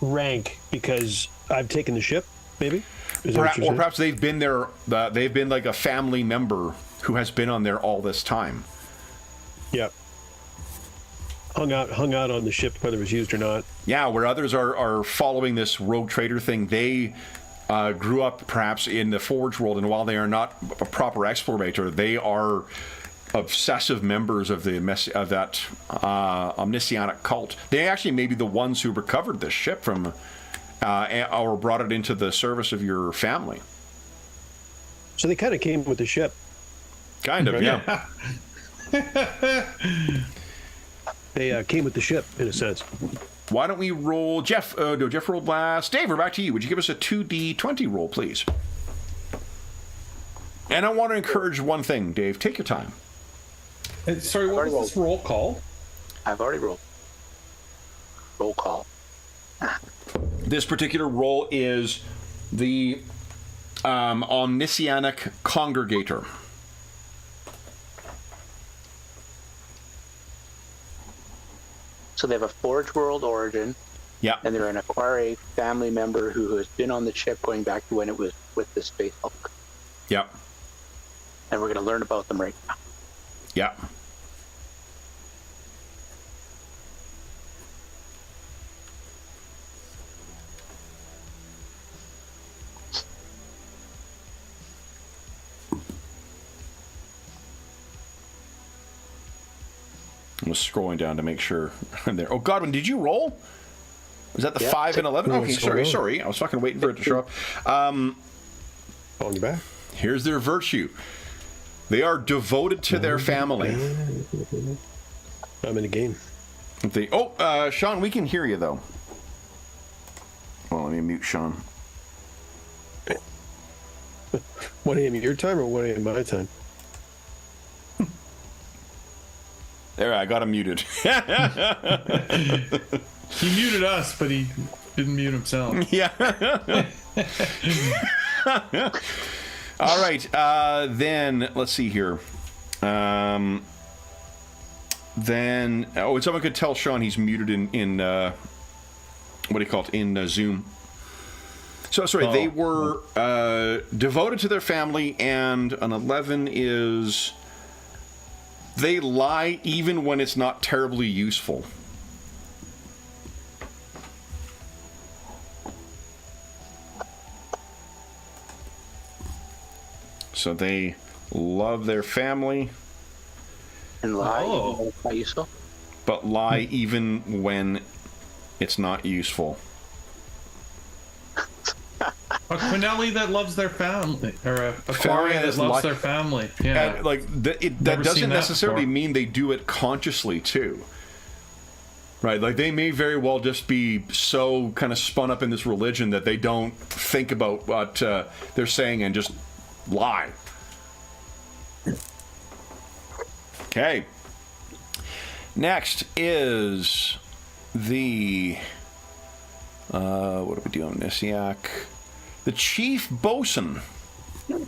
rank because I've taken the ship, maybe. Perhaps they've been there. They've been like a family member who has been on there all this time. Yep. Hung out on the ship, whether it was used or not. Yeah, where others are following this rogue trader thing, they grew up perhaps in the Forge World, and while they are not a proper explorator, they are obsessive members of that omniscianic cult. They actually may be the ones who recovered this ship from, or brought it into the service of your family. So they kind of came with the ship. Kind of, yeah. They came with the ship, in a sense. Why don't we roll... Jeff rolled last. Dave, we're back to you. Would you give us a 2d20 roll, please? And I want to encourage one thing, Dave. Take your time. Sorry, what was this roll call? I've already rolled. Roll call. This particular roll is the Omniscianic Congregator. So they have a Forge World origin. Yeah. And they're an Aquare family member who has been on the ship going back to when it was with the Space Hulk. Yeah. And we're going to learn about them right now. Yeah. I was scrolling down to make sure I'm there. Oh, Godwin, did you roll? Was that the 5 and 11? Okay, sorry. I was fucking waiting for it to show up. On your back. Here's their virtue. They are devoted to their family. I'm in a game. Sean, we can hear you, though. Well, let me mute Sean. 1 a.m. your time or 1 a.m. my time? There, I got him muted. He muted us, but he didn't mute himself. Yeah. All right. Then let's see here. Then someone could tell Sean he's muted in what do you call it, in Zoom. So sorry, they were devoted to their family, and an 11 is they lie even when it's not terribly useful. So they love their family And lie Oh. even when it's not useful. But lie even when it's not useful. A Quinelli that loves their family, or a Faria Aquaria is that loves like- their family. Yeah. And like that Never doesn't seen that necessarily before. mean they do it consciously too. Right, like they may very well just be so kind of spun up in this religion that they don't think about what they're saying and just lie. Okay. Next is the what do we do on Nisiak? The chief bosun. The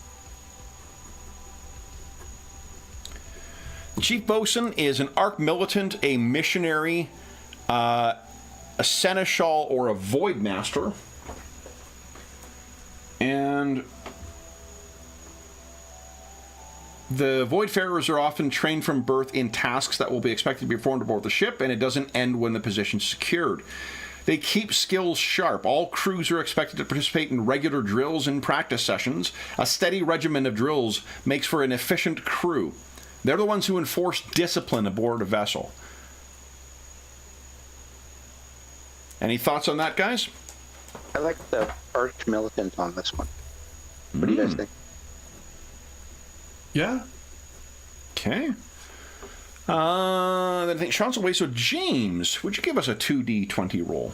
chief bosun is an arc militant, a missionary, a seneschal, or a void master. And the Voidfarers are often trained from birth in tasks that will be expected to be performed aboard the ship, and it doesn't end when the position's secured. They keep skills sharp. All crews are expected to participate in regular drills and practice sessions. A steady regimen of drills makes for an efficient crew. They're the ones who enforce discipline aboard a vessel. Any thoughts on that, guys? I like the arch militant on this one. What do you guys think? Yeah. Okay. Then I think Sean's away. So James, would you give us a 2d20 roll?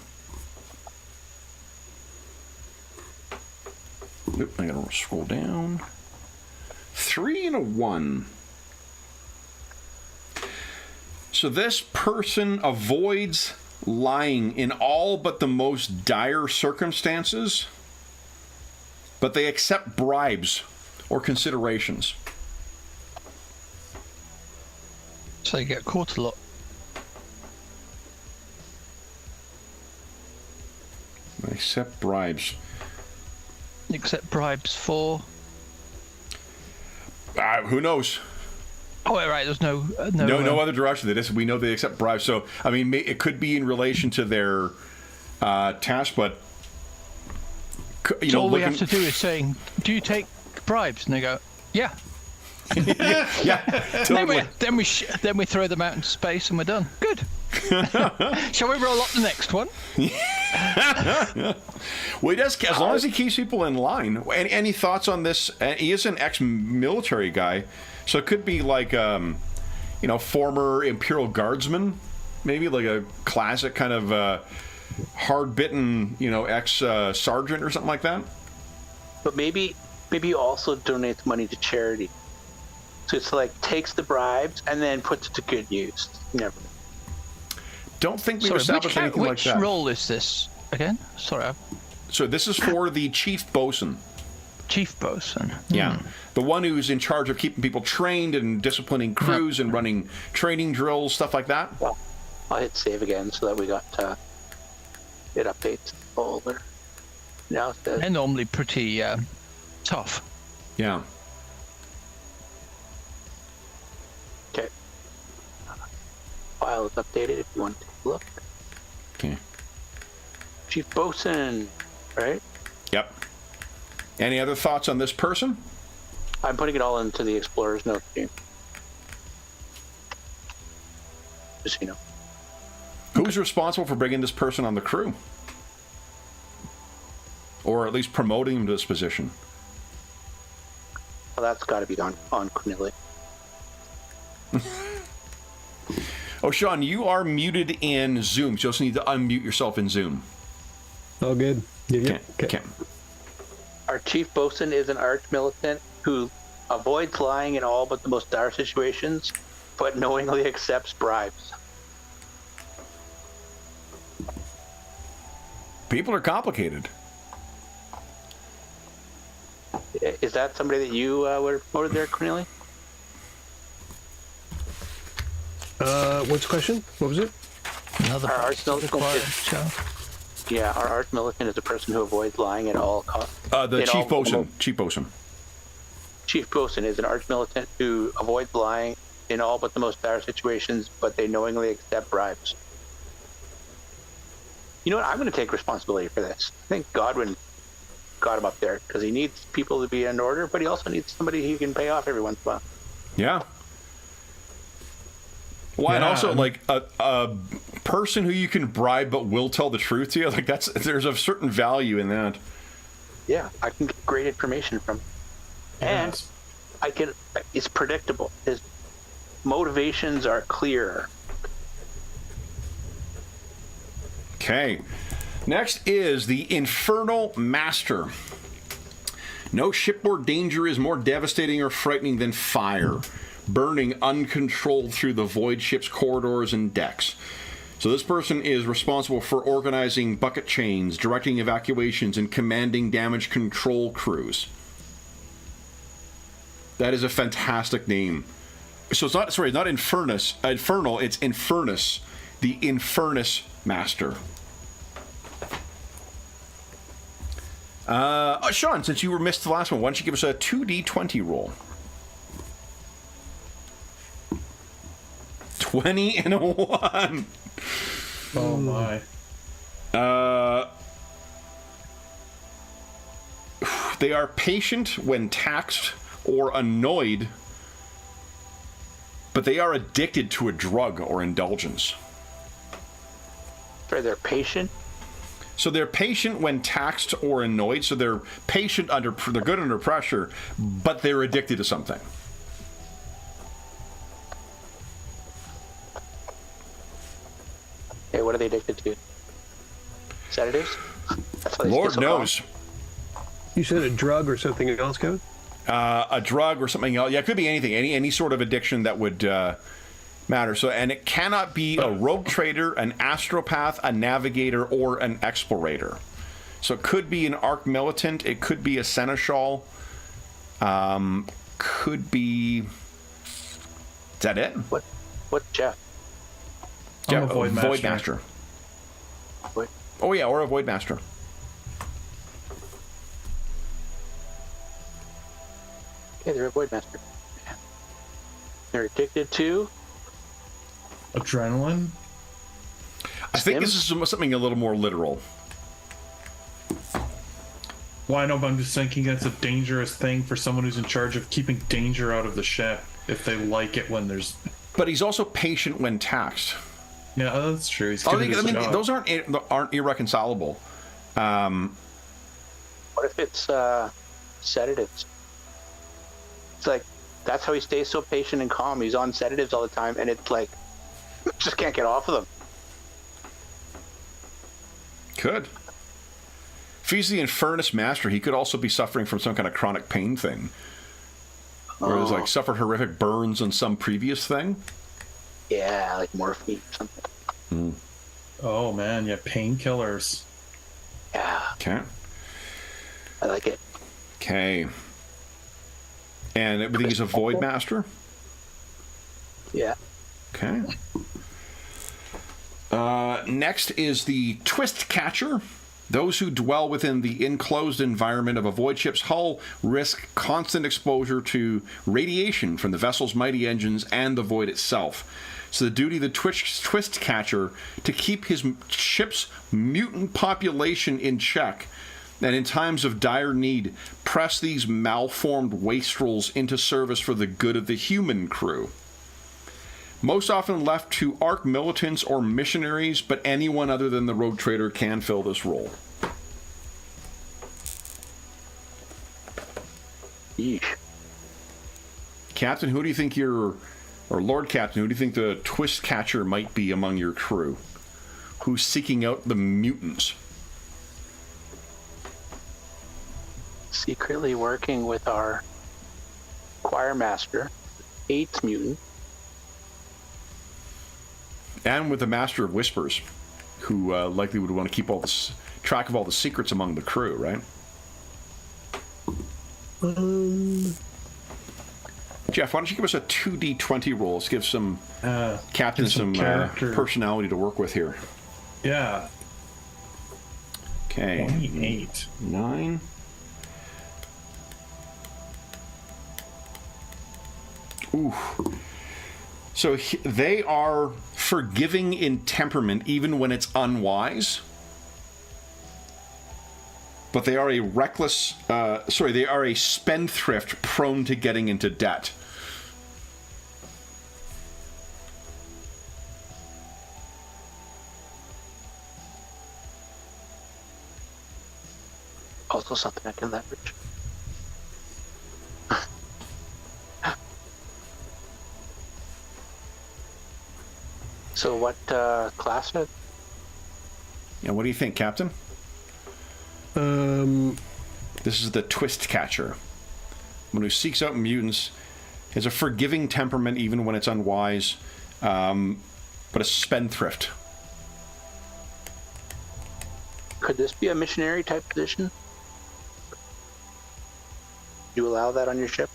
Oop, I gotta scroll down. 3 and a 1. So this person avoids lying in all but the most dire circumstances, but they accept bribes or considerations. So you get caught a lot. They accept bribes. Accept bribes for. Who knows? Oh, wait, right. There's no No other direction. We know they accept bribes. So, I mean, it could be in relation to their task, but you So know, all we have to do is saying, "Do you take bribes?" And they go, "Yeah." yeah, totally. Then we throw them out into space and we're done. Good. Shall we roll up the next one? Well, he does, as long as he keeps people in line. Any thoughts on this? He is an ex-military guy, so it could be like, former Imperial Guardsman, maybe like a classic kind of hard-bitten, ex-sergeant or something like that. But maybe he also donates money to charity. So it's like takes the bribes and then puts it to good use. Never. Don't think we've Sorry, established anything like that. Which role is this again? Sorry, So this is for the chief bosun. Chief bosun. Yeah. The one who's in charge of keeping people trained and disciplining crews and running training drills, stuff like that. Well, I'll hit save again so that we got it updates the folder. Now it says They're normally pretty tough. Yeah. okay. File is updated if you want to take a look. Okay. Chief Bosun, right? Yep. Any other thoughts on this person? I'm putting it all into the Explorer's notes here. Just so you know. Who's responsible for bringing this person on the crew? Or at least promoting him to this position? Well, that's got to be on Cornelia. Oh, Sean, you are muted in Zoom. So you also need to unmute yourself in Zoom. All good. Yeah. Okay. Our chief bosun is an arch militant who avoids lying in all but the most dire situations, but knowingly accepts bribes. People are complicated. Is that somebody that you would have promoted there, Cornelia? What's the question? What was it? Another Our arch militant required is, show. yeah, our arch militant is a person who avoids lying at all costs. The chief bosun. Chief bosun. Chief bosun is an arch militant who avoids lying in all but the most dire situations, but they knowingly accept bribes. You know what? I'm going to take responsibility for this. I think Godwin got him up there because he needs people to be in order, but he also needs somebody he can pay off every once in a while. Yeah. Well, and Yeah, also and- like a person who you can bribe but will tell the truth to you, like there's a certain value in that. Yeah, I can get great information from him. And Yes. it's predictable. His motivations are clear. Okay. Next is the Infernal Master. No shipboard danger is more devastating or frightening than fire, burning uncontrolled through the void ship's corridors and decks. So this person is responsible for organizing bucket chains, directing evacuations, and commanding damage control crews. That is a fantastic name. So it's not Infernal, it's Infernus, the Infernus Master. Sean, since you missed the last one, why don't you give us a 2d20 roll? 20 and a 1. Oh my. They are patient when taxed or annoyed, but they are addicted to a drug or indulgence. Sorry, they're patient. So they're patient when taxed or annoyed. So they're patient they're good under pressure, but they're addicted to something. Hey, what are they addicted to? Sedatives? That's why they Lord get so calm. knows. You said a drug or something else, Kevin? A drug or something else. Yeah, it could be anything. Any sort of addiction that would matter. So, and it cannot be a rogue trader, an astropath, a navigator, or an explorator. So it could be an arc militant. It could be a seneschal. Could be. Is that it? What, Jeff? I'm a Void Master. Void Master. What? Oh yeah, or a Void Master. Okay, they're a Void Master. They're addicted to Adrenaline? I think this is something a little more literal. Well, I know, but I'm just thinking that's a dangerous thing for someone who's in charge of keeping danger out of the ship if they like it when there's... But he's also patient when taxed. Yeah, that's true. He's I good at his mean, job. those aren't irreconcilable. what if it's sedatives? It's like that's how he stays so patient and calm. He's on sedatives all the time, and it's like just can't get off of them. Could. If he's the Infernus Master, he could also be suffering from some kind of chronic pain thing. Or he's like suffered horrific burns on some previous thing. Yeah, like morphine or something. Oh, man, yeah, painkillers. Yeah, Okay. I like it. Okay. And I think he's a Void Master. Yeah. Okay. Next is the Twist Catcher. Those who dwell within the enclosed environment of a void ship's hull risk constant exposure to radiation from the vessel's mighty engines and the void itself. So the duty of the Twist Catcher to keep his ship's mutant population in check, and in times of dire need, press these malformed wastrels into service for the good of the human crew. Most often left to arc militants or missionaries, but anyone other than the rogue trader can fill this role. Yeesh. Captain, who do you think or Lord Captain, who do you think the Twist Catcher might be among your crew? Who's seeking out the mutants? Secretly working with our choir master, AIDS mutant. And with the Master of Whispers, who likely would want to keep all this track of all the secrets among the crew, right? Jeff, why don't you give us a 2d20 roll? Let's give some captain get some some character. personality to work with here. Yeah, Okay. 28. 9. Ooh. So they are forgiving in temperament even when it's unwise. But they are a reckless, they are a spendthrift prone to getting into debt. also something I can leverage. So what class is it? Yeah, what do you think, Captain? This is the Twist Catcher. One who seeks out mutants, has a forgiving temperament even when it's unwise, but a spendthrift. Could this be a missionary type position? Do you allow that on your ship?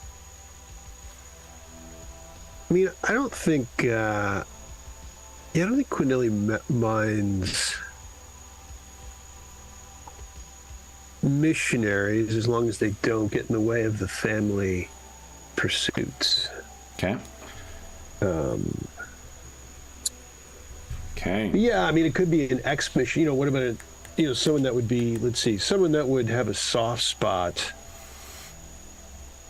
I mean, I don't think Quinelli minds missionaries as long as they don't get in the way of the family pursuits. Okay. Okay. Yeah, I mean, it could be an ex-mission. What about someone that would be, let's see, someone that would have a soft spot,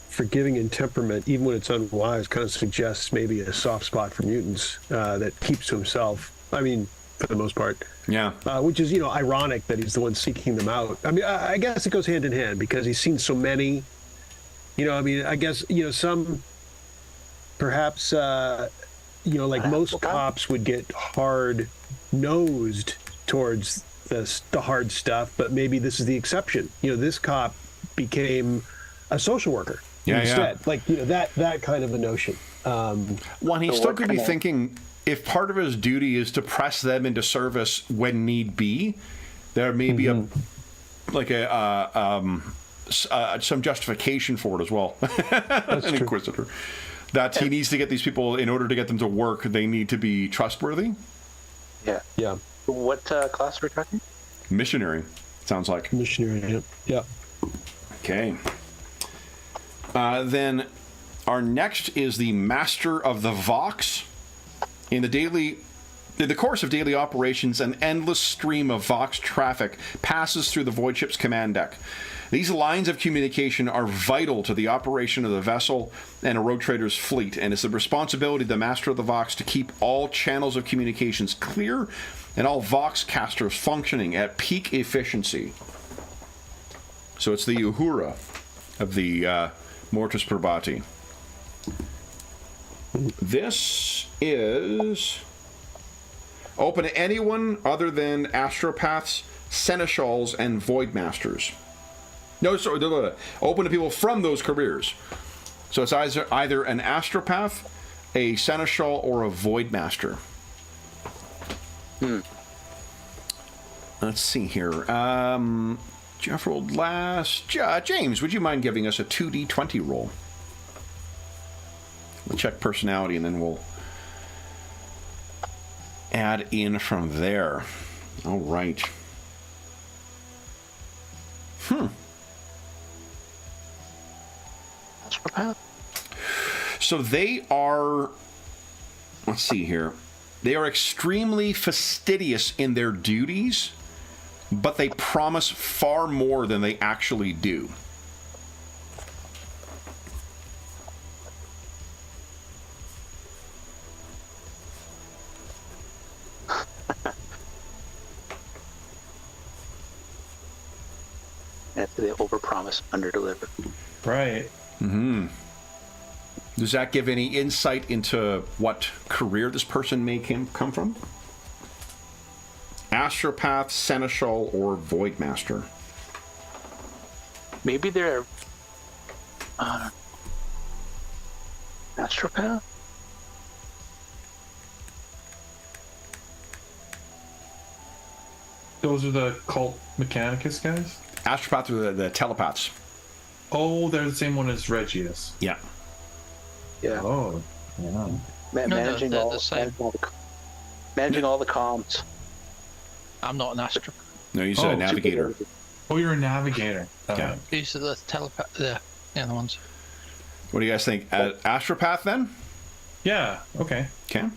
forgiving in temperament, even when it's unwise, kind of suggests maybe a soft spot for mutants that keeps to himself. I mean, for the most part. Yeah. Which is, ironic that he's the one seeking them out. I mean, I guess it goes hand in hand because he's seen so many. I guess, some perhaps, like most cops would get hard-nosed towards the hard stuff, but maybe this is the exception. This cop became a social worker instead. Yeah. Like, that kind of a notion. One, he still could be thinking, if part of his duty is to press them into service when need be, there may be some justification for it as well. That's an true. inquisitor. That he needs to get these people, in order to get them to work, they need to be trustworthy. Yeah. Yeah. What class are we talking? Missionary, sounds like. Missionary, yeah. Okay. Then our next is the Master of the Vox. In the course of daily operations, an endless stream of Vox traffic passes through the Void Ship's command deck. These lines of communication are vital to the operation of the vessel and a rogue trader's fleet, and it's the responsibility of the Master of the Vox to keep all channels of communications clear and all Vox casters functioning at peak efficiency. So it's the Uhura of the Mortis Probati. This is open to anyone other than astropaths, seneschals, and void masters. No, sorry, open to people from those careers. So it's either an astropath, a seneschal, or a void master. Let's see here. Jeff rolled last. James, would you mind giving us a 2d20 roll? We'll check personality, and then we'll add in from there. All right. So they are, let's see here. They are extremely fastidious in their duties, but they promise far more than they actually do. They overpromise, underdeliver. Right. Does that give any insight into what career this person may come from? Astropath, seneschal, or void master? Maybe they're astropath. Those are the cult Mechanicus guys? Astropaths are the telepaths. Oh, they're the same one as Regius. Yeah. Yeah. Oh, yeah. Managing they're all the same. managing all the comms. I'm not an astro. No, you said a navigator. Oh, you're a navigator. Yeah. These are the telepath. The other ones. What do you guys think? Astropath then? Yeah. Okay. Okay.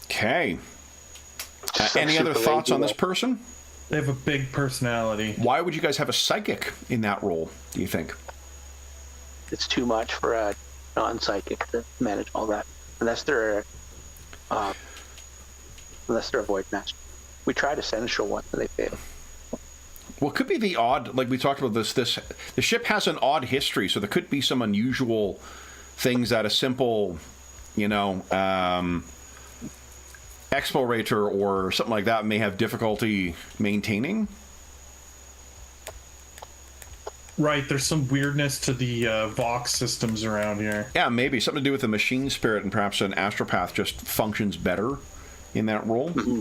Okay. Any other thoughts on this person? They have a big personality. Why would you guys have a psychic in that role, do you think? It's too much for a non-psychic to manage all that, unless they're a void master. We tried a seneschal once and they failed. Well, it could be the odd, like we talked about this. The ship has an odd history, so there could be some unusual things that a simple, explorator or something like that may have difficulty maintaining. Right, there's some weirdness to the Vox systems around here. Yeah, maybe something to do with the machine spirit, and perhaps an astropath just functions better in that role. Mm-hmm.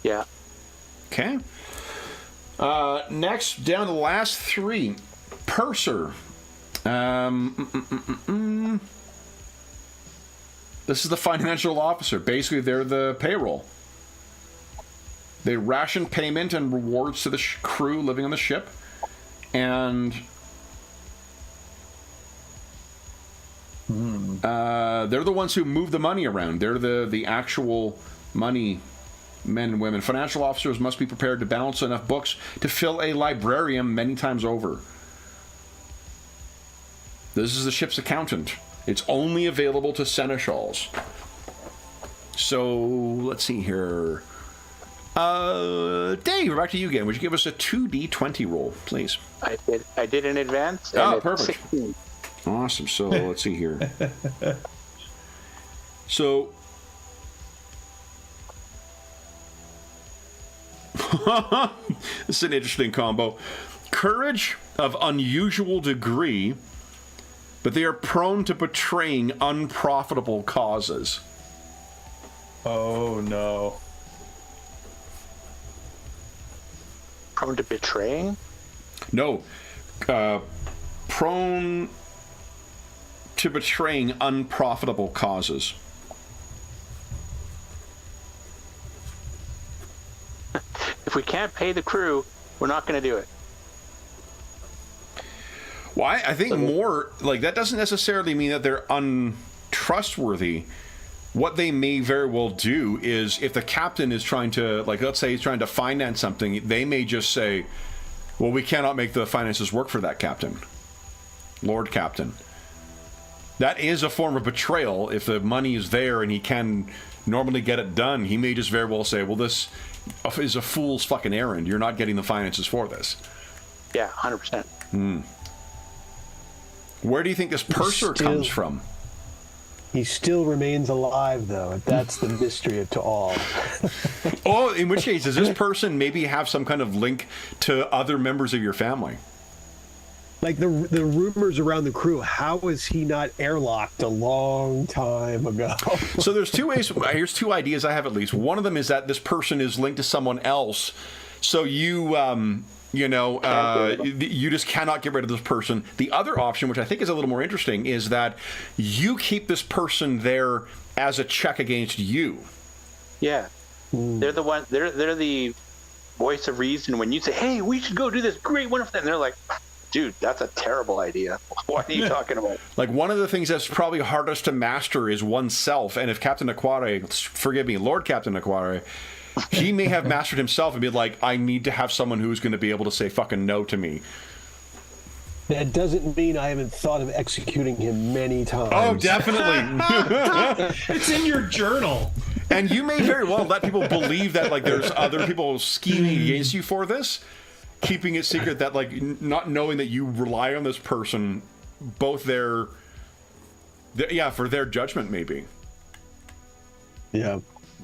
Yeah. Okay. Next, down to the last three. Purser. This is the financial officer. Basically, they're the payroll. They ration payment and rewards to the crew living on the ship. And they're the ones who move the money around. They're the actual money men and women. Financial officers must be prepared to balance enough books to fill a librarium many times over. This is the ship's accountant. It's only available to seneschals. So, let's see here. Dave, back to you again. Would you give us a 2d20 roll, please? I did in advance. Oh, And perfect. 16. Awesome. So, let's see here. So... this is an interesting combo. Courage of unusual degree, but they are prone to betraying unprofitable causes. Oh, no. Prone to betraying? No. Prone to betraying unprofitable causes. If we can't pay the crew, we're not going to do it. Well, I think more, like, that doesn't necessarily mean that they're untrustworthy. What they may very well do is, if the captain is trying to, like, let's say he's trying to finance something, they may just say, well, we cannot make the finances work for that captain. Lord Captain. That is a form of betrayal. If the money is there and he can normally get it done, he may just very well say, well, this is a fool's fucking errand. You're not getting the finances for this. Yeah, 100%. Where do you think this purser comes from? He still remains alive, though. That's the mystery to all. Oh, in which case, does this person maybe have some kind of link to other members of your family? Like the rumors around the crew, how is he not airlocked a long time ago? So there's two ways. Here's two ideas I have at least. One of them is that this person is linked to someone else. So you just cannot get rid of this person. The other option, which I think is a little more interesting, is that you keep this person there as a check against you. Yeah. They're the one. They're the voice of reason when you say, "Hey, we should go do this great, wonderful thing." And they're like, "Dude, that's a terrible idea. What are you talking about?" Like, one of the things that's probably hardest to master is oneself. And if Captain Aquare, forgive me, Lord Captain Aquare, he may have mastered himself and be like, I need to have someone who's going to be able to say fucking no to me. That doesn't mean I haven't thought of executing him many times. Oh, definitely. It's in your journal. And you may very well let people believe that, like, there's other people scheming against you for this, keeping it secret, that, like, not knowing that you rely on this person, both for their judgment, maybe. Yeah.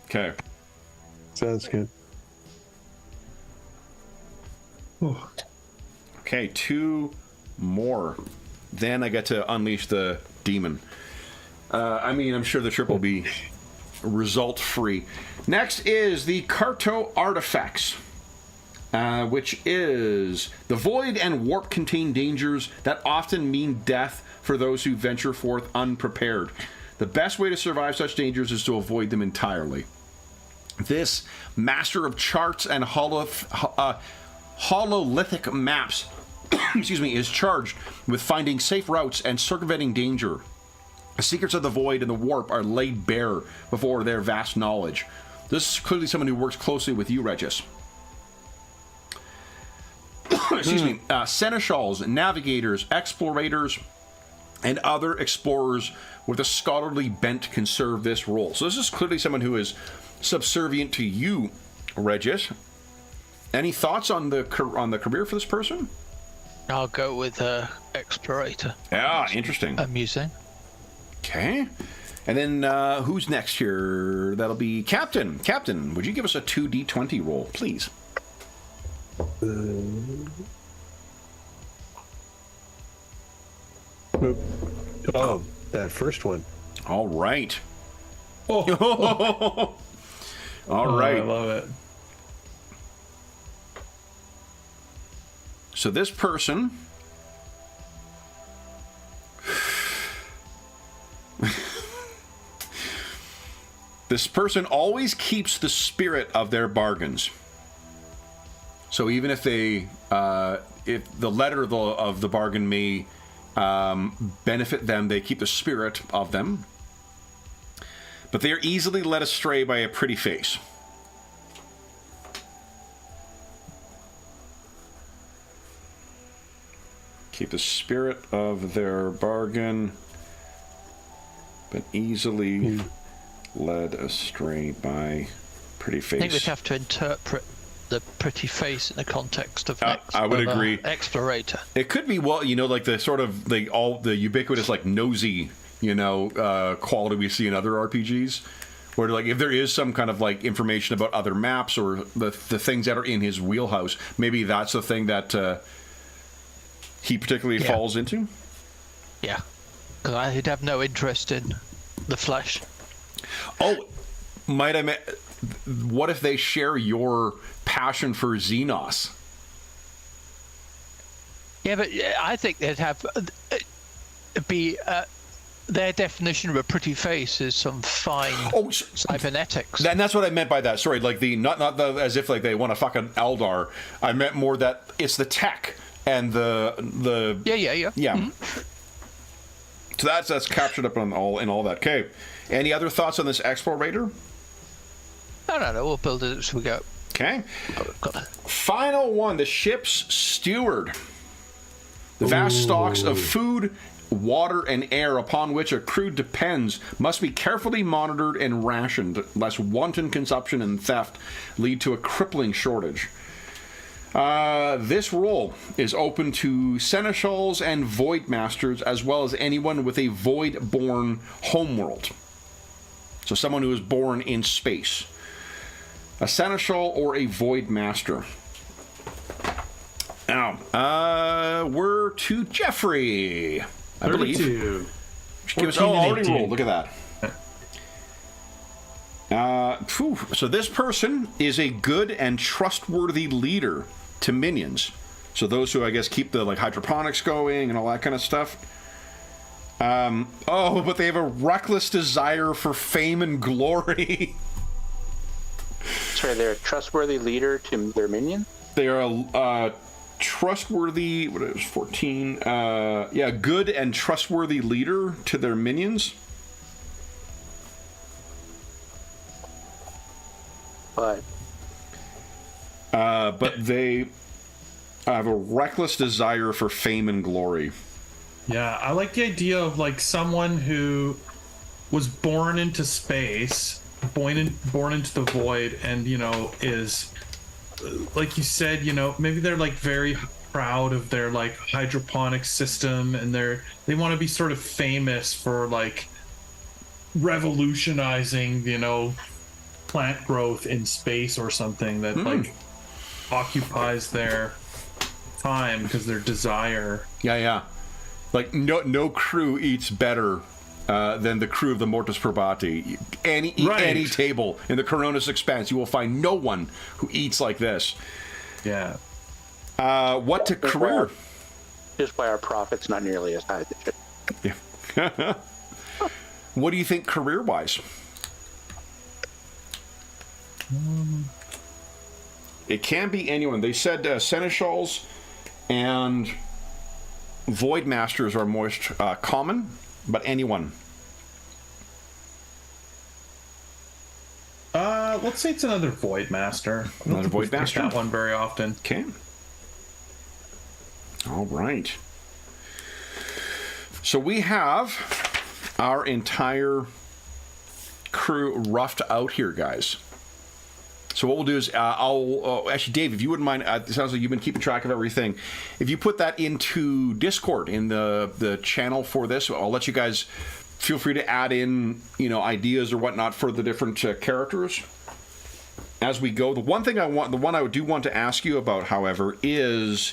Okay. Sounds good. Okay, two more. Then I get to unleash the demon. I'm sure the trip will be result-free. Next is the Carto Artifacts, which is the void and warp contain dangers that often mean death for those who venture forth unprepared. The best way to survive such dangers is to avoid them entirely. This master of charts and hololithic maps is charged with finding safe routes and circumventing danger. The secrets of the void and the warp are laid bare before their vast knowledge. This is clearly someone who works closely with you, Regis. Seneschals, navigators, explorators, and other explorers with a scholarly bent can serve this role. So this is clearly someone who is subservient to you, Regis. Any thoughts on the career for this person? I'll go with explorator. Yeah, interesting. Amusing. Okay. And then who's next here? That'll be Captain. Captain, would you give us a 2d20 roll, please? Oh, that first one. All right. Oh, All right. I love it. So this person always keeps the spirit of their bargains. So even if they if the letter of the bargain may benefit them, they keep the spirit of them. But they are easily led astray by a pretty face. Keep the spirit of their bargain, but easily led astray by pretty face. I think we'd have to interpret the pretty face in the context of I would agree. Explorator. It could be, well, like the sort of the ubiquitous like nosy, quality we see in other RPGs, where like if there is some kind of like information about other maps or the things that are in his wheelhouse, maybe that's the thing that he particularly falls into. Yeah, because he'd have no interest in the flesh. Oh, what if they share your passion for Xenos? Yeah, but I think they'd have their definition of a pretty face is some fine cybernetics. And that's what I meant by that. Sorry, like not the as if like they want to fuck an Eldar. I meant more that it's the tech and the yeah. Mm-hmm. So that's captured up in all that. Okay. Any other thoughts on this explorator? No. We'll build it as we go. Okay. Final one, the ship's steward. The vast stocks of food, water, and air upon which a crew depends must be carefully monitored and rationed, lest wanton consumption and theft lead to a crippling shortage. This role is open to seneschals and void masters, as well as anyone with a void-born homeworld. So someone who is born in space. A seneschal or a void master. Now, we're to Jeffrey, I believe. 32. Give us, already rolled. Look at that. So this person is a good and trustworthy leader to minions. So those who, I guess, keep the like hydroponics going and all that kind of stuff. But they have a reckless desire for fame and glory. Sorry, they're a trustworthy leader to their minion? They are a trustworthy, what is 14? Good and trustworthy leader to their minions. But they have a reckless desire for fame and glory. Yeah, I like the idea of like someone who was born into space, born into the void, and is like you said, maybe they're like very proud of their like hydroponic system, and they want to be sort of famous for like revolutionizing, plant growth in space or something that like occupies their time because their desire. Yeah. Like no crew eats better than the crew of the Mortis Probati. Any table in the Coronis Expanse, you will find no one who eats like this. Yeah. What to career? Just why our profit's not nearly as high as it should. Yeah. What do you think career-wise? It can be anyone. They said seneschals and void masters are most common, but anyone. Let's say it's another void master. Another void master. That one very often. Okay. All right. So we have our entire crew roughed out here, guys. So what we'll do is, I'll actually, Dave, if you wouldn't mind, it sounds like you've been keeping track of everything. If you put that into Discord in the channel for this, I'll let you guys feel free to add in, ideas or whatnot for the different characters as we go. The one I do want to ask you about, however, is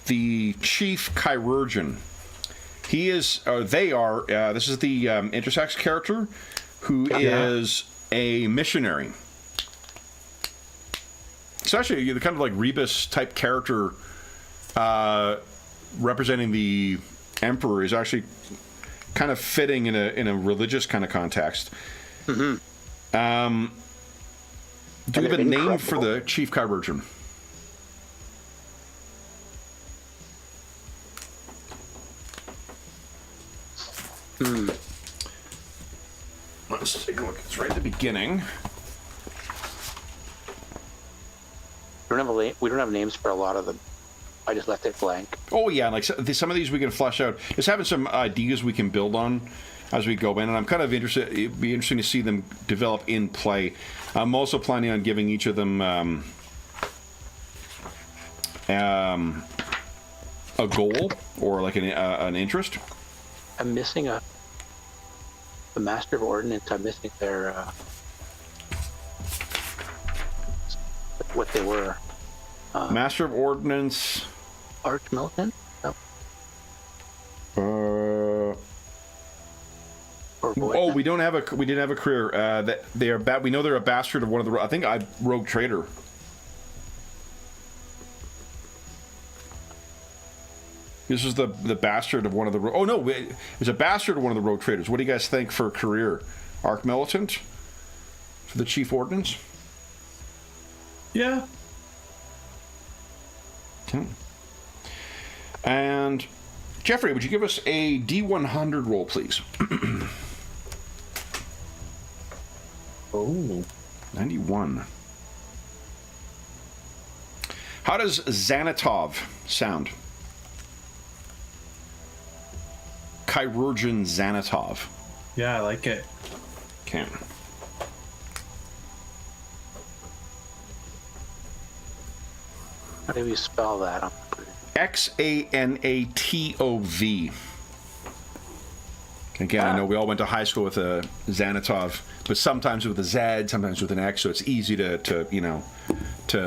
the Chief Chirurgeon. He is, they are. This is the intersex character who is a missionary. It's actually the kind of like Rebus type character representing the Emperor is actually kind of fitting in a religious kind of context. Mm-hmm. Do you have a name for the Chief Chirurgeon? Let's take a look. It's right at the beginning. We don't have names for a lot of them. I just left it blank. Oh yeah, like some of these we can flesh out. Just having some ideas we can build on as we go in, and I'm kind of interested. It'd be interesting to see them develop in play. I'm also planning on giving each of them a goal or like an interest. I'm missing the Master of Ordnance. I'm missing their what they were. Master of Ordnance. Arch Militant? No. We didn't have a career. That they are we know they're a bastard of one of the. I think Rogue Trader. This is the bastard of one of the. Oh no, it's a bastard of one of the Rogue Traders. What do you guys think for a career? Arch Militant for the Chief Ordnance. Yeah. Okay. And Jeffrey, would you give us a D100 roll, please? Oh. 91. How does Xanatov sound? Chirurgeon Xanatov. Yeah, I like it. Okay. How do you spell that? Xanatov. Again, I know we all went to high school with a Xanatov, but sometimes with a Z, sometimes with an X, so it's easy to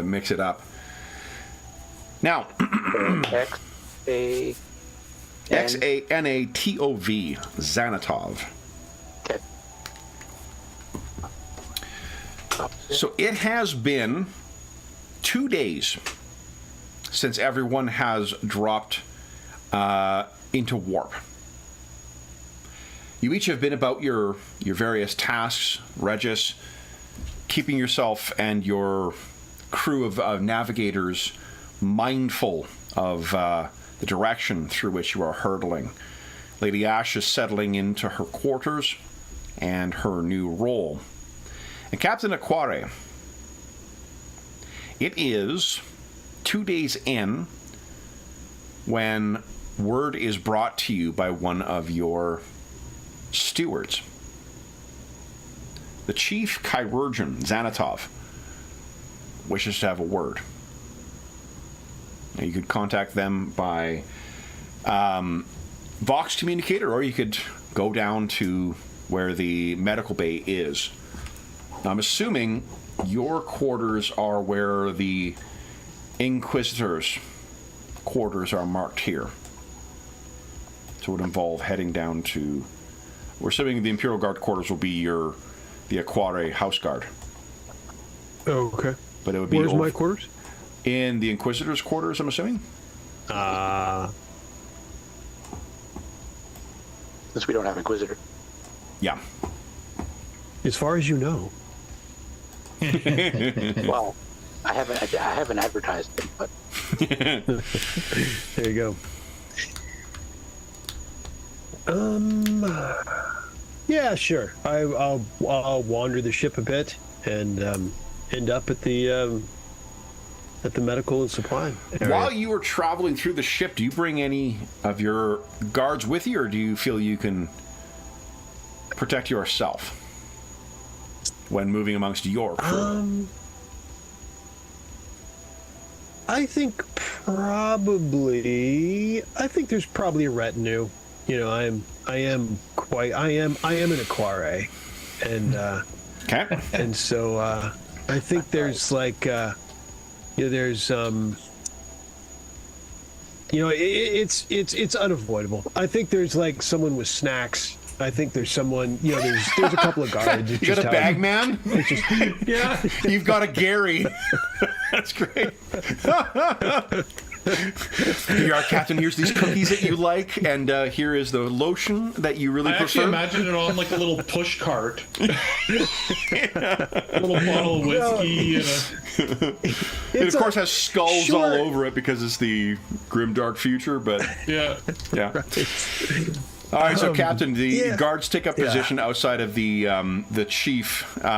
mix it up. Now, Xanatov, Xanatov. Okay. So it has been 2 days since everyone has dropped into warp. You each have been about your various tasks, Regis, keeping yourself and your crew of navigators mindful of the direction through which you are hurtling. Lady Ash is settling into her quarters and her new role. And Captain Aquare, it is 2 days in when word is brought to you by one of your stewards. The Chief Chirurgeon, Xanatov, wishes to have a word. Now, you could contact them by Vox Communicator, or you could go down to where the medical bay is. Now, I'm assuming your quarters are where the Inquisitors' quarters are marked here. So it would involve heading down to... We're assuming the Imperial Guard quarters will be the Aquare House Guard. Oh, okay. But it would be Where's my quarters? In the Inquisitors' quarters, I'm assuming? Since we don't have Inquisitor. Yeah. As far as you know. Well, I haven't advertised them, but there you go. Yeah, sure. I'll wander the ship a bit and end up at the medical and supply area. While you are traveling through the ship, do you bring any of your guards with you, or do you feel you can protect yourself when moving amongst your crew? I think there's probably a retinue. You know, I am an Aquare, and Okay. and so I think there's like there's it's unavoidable. I think there's like someone with snacks. I think there's someone, there's a couple of guards. You got a bag man? Yeah. You've got a Gary. That's great. Here you are, Captain. Here's these cookies that you like, and here is the lotion that you really I prefer. actually imagine it on like a little push cart. A little bottle of whiskey It, of course, has skulls all over it because it's the grim, dark future, but... yeah. All right, so Captain, the guards take up position outside of the chief, what's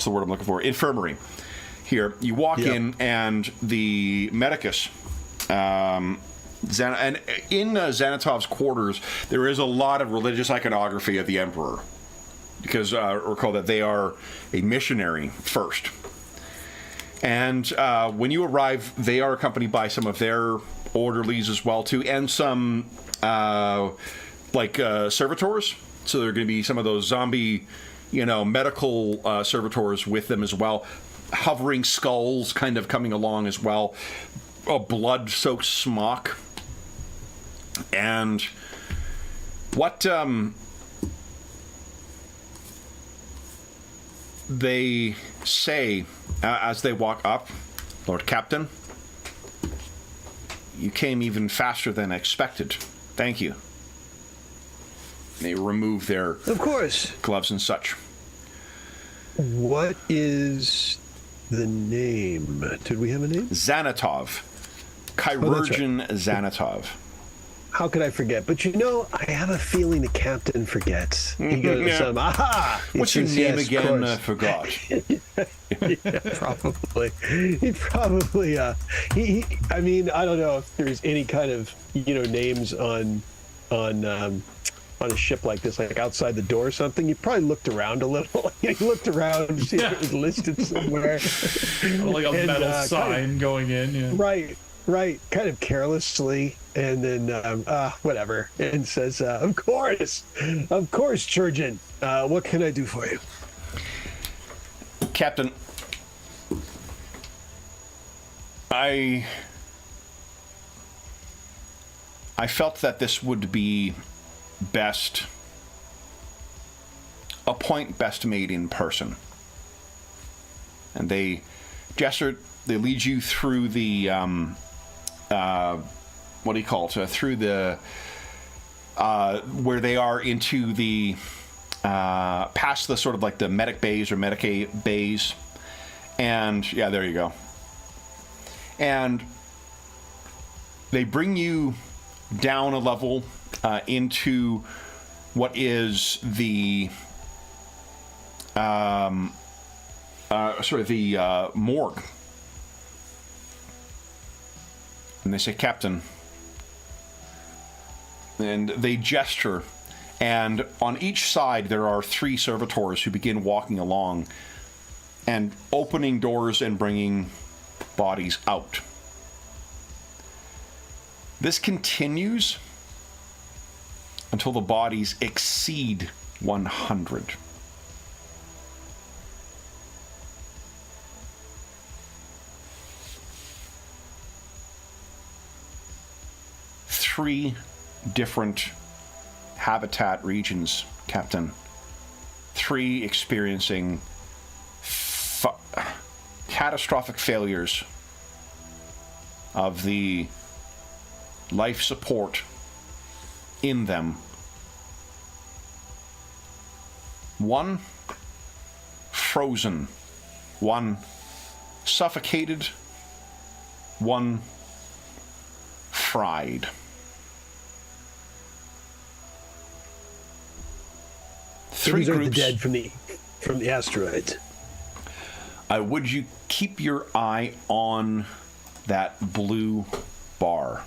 the word I'm looking for? Infirmary. Here, you walk in, and the medicus, and in Xanatov's quarters, there is a lot of religious iconography of the Emperor, because recall that they are a missionary first. And when you arrive, they are accompanied by some of their orderlies as well, too, and some, servitors. So there are going to be some of those zombie, medical servitors with them as well. Hovering skulls kind of coming along as well. A blood-soaked smock. And what they say as they walk up, Lord Captain, you came even faster than expected. Thank you. They remove their of course gloves and such. What is the name? Did we have a name? Xanatov. Chirurgeon Xanatov. How could I forget? But I have a feeling the captain forgets. He goes, aha! What's your name again? I forgot. Probably. He probably, I mean, I don't know if there's any kind of, names on a ship like this, like outside the door or something. You probably looked around a little. You looked around to see if it was listed somewhere. Like a metal sign going in. Yeah. Right, kind of carelessly, and then whatever, and says, of course, Churgeon, what can I do for you? Captain, I felt that this would be a point best made in person. And they lead you through the, what do you call it? Through the, where they are into the, past the sort of like the medic bays or medicae bays. And, there you go. And they bring you down a level into what is the morgue. And they say, Captain. And they gesture. And on each side, there are 3 servitors who begin walking along and opening doors and bringing bodies out. This continues until the bodies exceed 100. Three different habitat regions, Captain. 3 experiencing catastrophic failures of the life support in them. 1 frozen, 1 suffocated, 1 fried. 3 These are the groups. dead from the asteroids. Would you keep your eye on that blue bar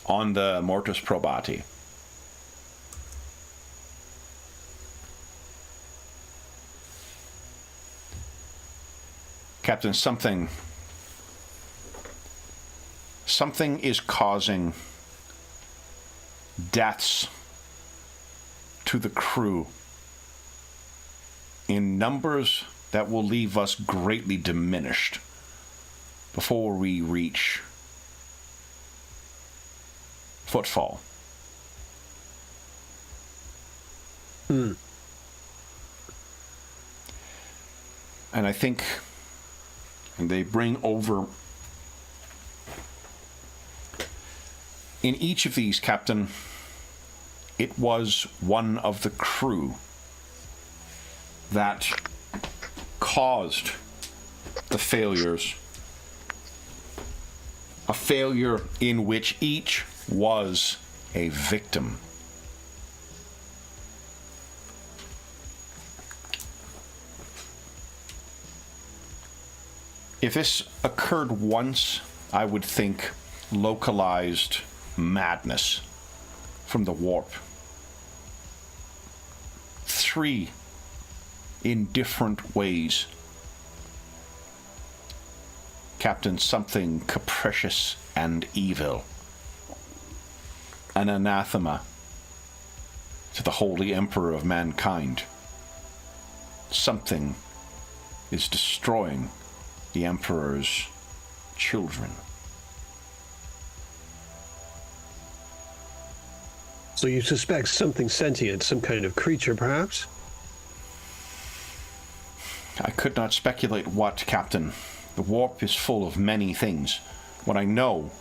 on the Mortis Probati? Captain, something is causing deaths to the crew in numbers that will leave us greatly diminished before we reach Footfall. And I think they bring over in each of these, Captain, it was one of the crew that caused the failures. A failure in which each was a victim. If this occurred once, I would think localized madness from the warp. 3 in different ways. Captain, something capricious and evil. An anathema to the Holy Emperor of mankind. Something is destroying the Emperor's children. So you suspect something sentient, some kind of creature, perhaps? I could not speculate what, Captain. The warp is full of many things. What I know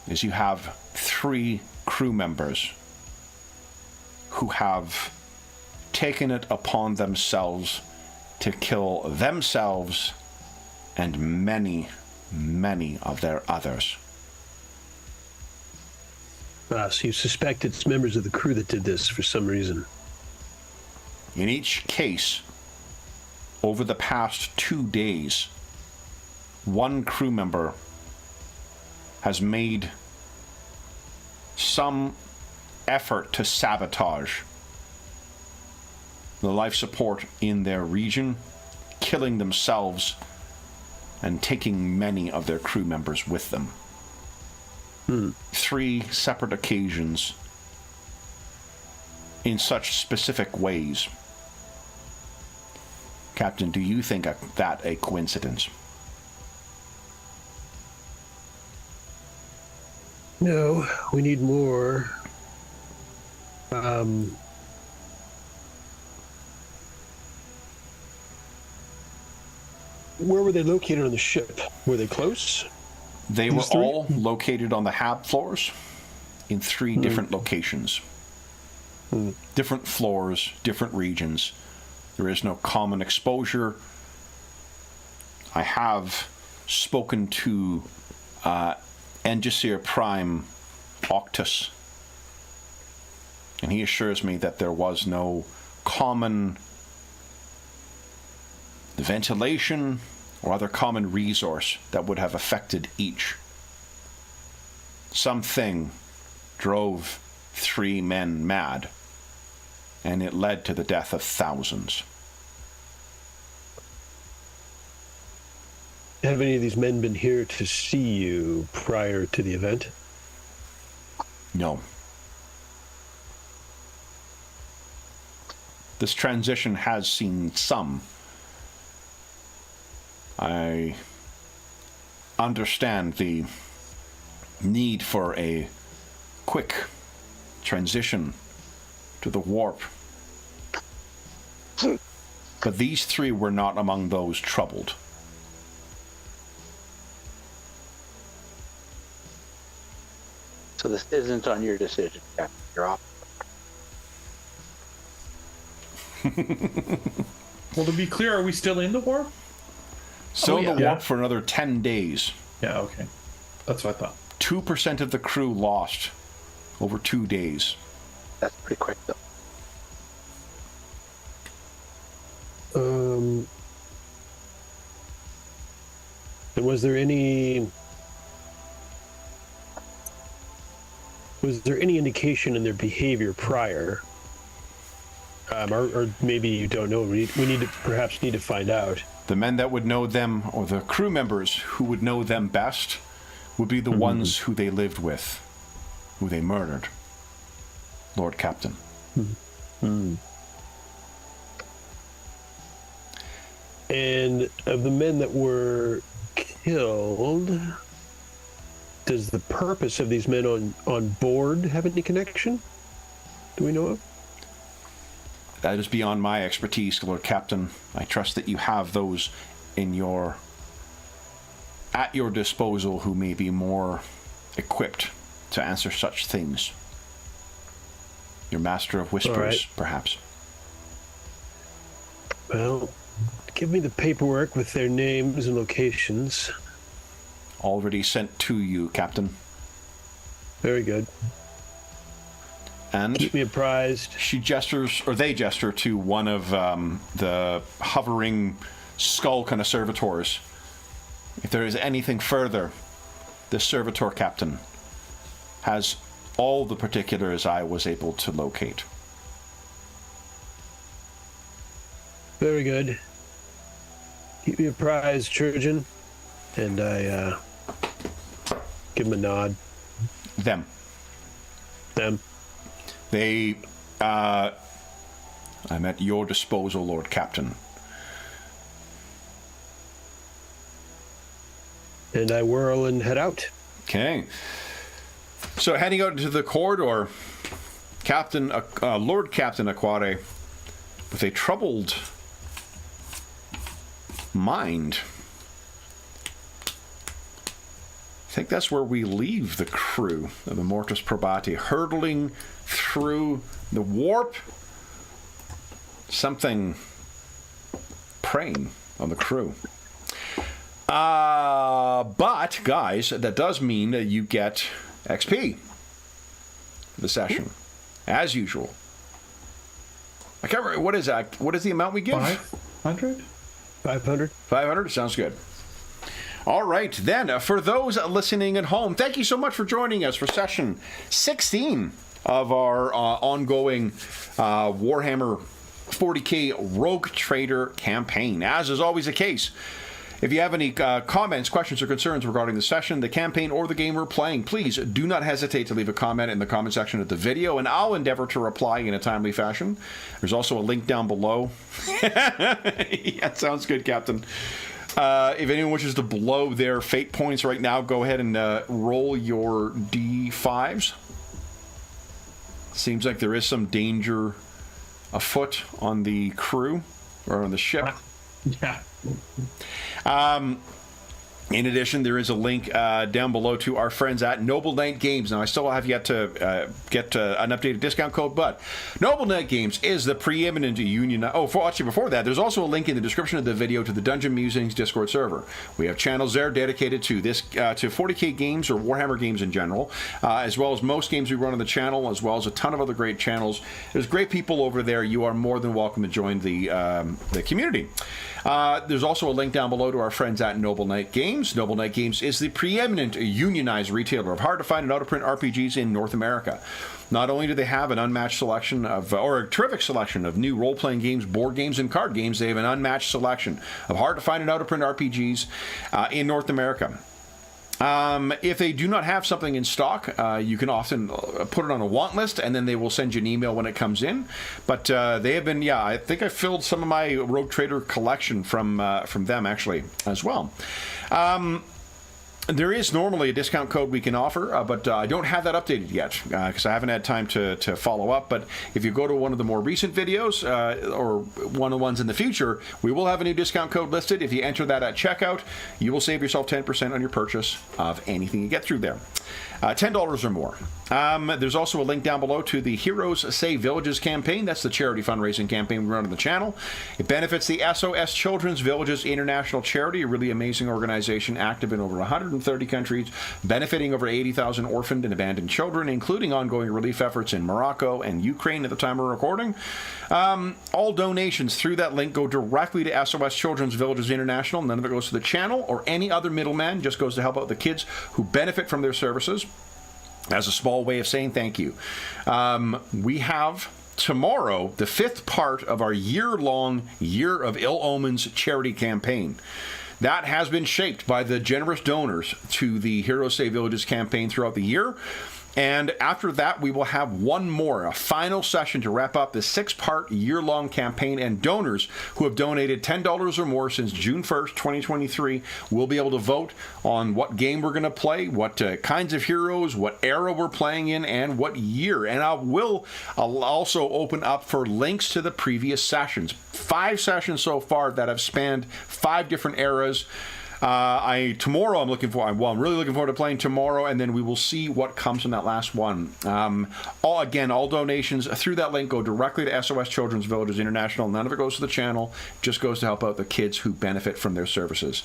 is you have 3 crew members who have taken it upon themselves to kill themselves and many, many of their others. So you suspect it's members of the crew that did this for some reason. In each case, over the past 2 days, one crew member has made some effort to sabotage the life support in their region, killing themselves and taking many of their crew members with them. 3 separate occasions in such specific ways. Captain, do you think that a coincidence? No, we need more. Where were they located on the ship? Were they close? They were all located on the hab floors in 3 different locations. Different floors, different regions. There is no common exposure. I have spoken to Engisir Prime Octus, and he assures me that there was no common ventilation or other common resource that would have affected each. Something drove 3 men mad, and it led to the death of thousands. Have any of these men been here to see you prior to the event? No. This transition has seen some. I understand the need for a quick transition to the warp. But these 3 were not among those troubled. So this isn't on your decision, Captain. You're off. Well, to be clear, are we still in the warp? Still in the yeah. warp for another 10 days. Yeah, okay. That's what I thought. 2% of the crew lost over 2 days. That's pretty quick, though. And was there any indication in their behavior prior or maybe you don't know. We perhaps need to find out. The men that would know them, or the crew members who would know them best, would be the ones who they lived with, who they murdered. Lord Captain. And of the men that were killed, does the purpose of these men on board have any connection? Do we know of? That is beyond my expertise, Lord Captain. I trust that you have those at your disposal who may be more equipped to answer such things. Your Master of Whispers, perhaps. Well, give me the paperwork with their names and locations. Already sent to you, Captain. Very good. And keep me apprised. She gestures, or they gesture to one of the hovering skull kind of servitors. If there is anything further, this servitor captain has all the particulars I was able to locate. Very good. Keep me apprised, Churgeon. And I give him a nod. Them. They, I'm at your disposal, Lord Captain. And I whirl and head out. Okay. So heading out into the corridor, Lord Captain Aquare, with a troubled mind. I think that's where we leave the crew of the Mortis Probati, hurtling through the warp. Something preying on the crew. But, guys, that does mean that you get XP for the session, as usual. I can't remember, what is that? What is the amount we give? 500? 500. 500? Sounds good. All right, then, for those listening at home, thank you so much for joining us for session 16 of our ongoing Warhammer 40K Rogue Trader campaign. As is always the case, if you have any comments, questions, or concerns regarding the session, the campaign, or the game we're playing, please do not hesitate to leave a comment in the comment section of the video, and I'll endeavor to reply in a timely fashion. There's also a link down below. Yeah, sounds good, Captain. If anyone wishes to blow their fate points right now, go ahead and roll your D5s. Seems like there is some danger afoot on the crew, or on the ship. Yeah. In addition, there is a link down below to our friends at Noble Knight Games. Now, I still have yet to get an updated discount code, but Noble Knight Games is the preeminent union. Actually, before that, there's also a link in the description of the video to the Dungeon Musings Discord server. We have channels there dedicated to this, to 40K games or Warhammer games in general, as well as most games we run on the channel, as well as a ton of other great channels. There's great people over there. You are more than welcome to join the community. There's also a link down below to our friends at Noble Knight Games. Noble Knight Games is the preeminent unionized retailer of hard-to-find and out-of-print RPGs in North America. Not only do they have an unmatched selection of, or a terrific selection of new role-playing games, board games, and card games, they have an unmatched selection of hard-to-find and out-of-print RPGs in North America. If they do not have something in stock, you can often put it on a want list, and then they will send you an email when it comes in. But they have been, I think I filled some of my Rogue Trader collection from them, actually, as well. There is normally a discount code we can offer, but I don't have that updated yet because I haven't had time to follow up. But if you go to one of the more recent videos or one of the ones in the future, we will have a new discount code listed. If you enter that at checkout, you will save yourself 10% on your purchase of anything you get through there. $10 or more. There's also a link down below to the Heroes Save Villages campaign. That's the charity fundraising campaign we run on the channel. It benefits the SOS Children's Villages International Charity, a really amazing organization active in over 130 countries, benefiting over 80,000 orphaned and abandoned children, including ongoing relief efforts in Morocco and Ukraine at the time of recording. All donations through that link go directly to SOS Children's Villages International. None of it goes to the channel or any other middleman, just goes to help out the kids who benefit from their services. As a small way of saying thank you. We have tomorrow the 5th part of our year-long Year of Ill Omens charity campaign. That has been shaped by the generous donors to the Heroes Save Villages campaign throughout the year. And after that, we will have one more, a final session to wrap up the 6-part year-long campaign. And donors who have donated $10 or more since June 1st, 2023, will be able to vote on what game we're going to play, what kinds of heroes, what era we're playing in, and what year. And I'll also open up for links to the previous sessions. 5 sessions so far that have spanned 5 different eras. I'm really looking forward to playing tomorrow, and then we will see what comes from that last one. All donations through that link go directly to SOS Children's Villages International. None of it goes to the channel, just goes to help out the kids who benefit from their services.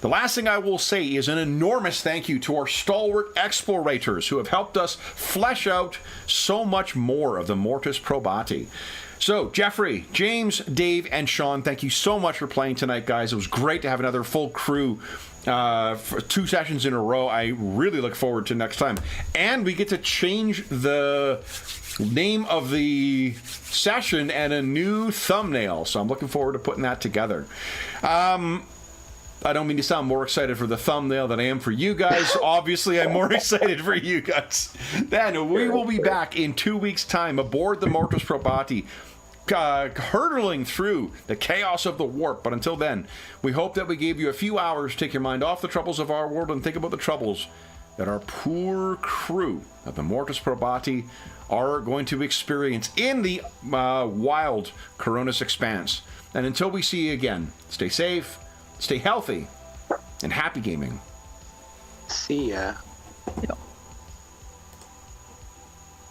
The last thing I will say is an enormous thank you to our stalwart explorators who have helped us flesh out so much more of the Mortis Probati. So, Jeffrey, James, Dave, and Sean, thank you so much for playing tonight, guys. It was great to have another full crew for 2 sessions in a row. I really look forward to next time. And we get to change the name of the session and a new thumbnail. So I'm looking forward to putting that together. I don't mean to sound more excited for the thumbnail than I am for you guys. Obviously, I'm more excited for you guys. Then we will be back in 2 weeks' time aboard the Mortis Probati, hurtling through the chaos of the warp. But until then, we hope that we gave you a few hours to take your mind off the troubles of our world and think about the troubles that our poor crew of the Mortis Probati are going to experience in the wild Coronis expanse. And until we see you again, stay safe, stay healthy, and happy gaming. See ya. Yep.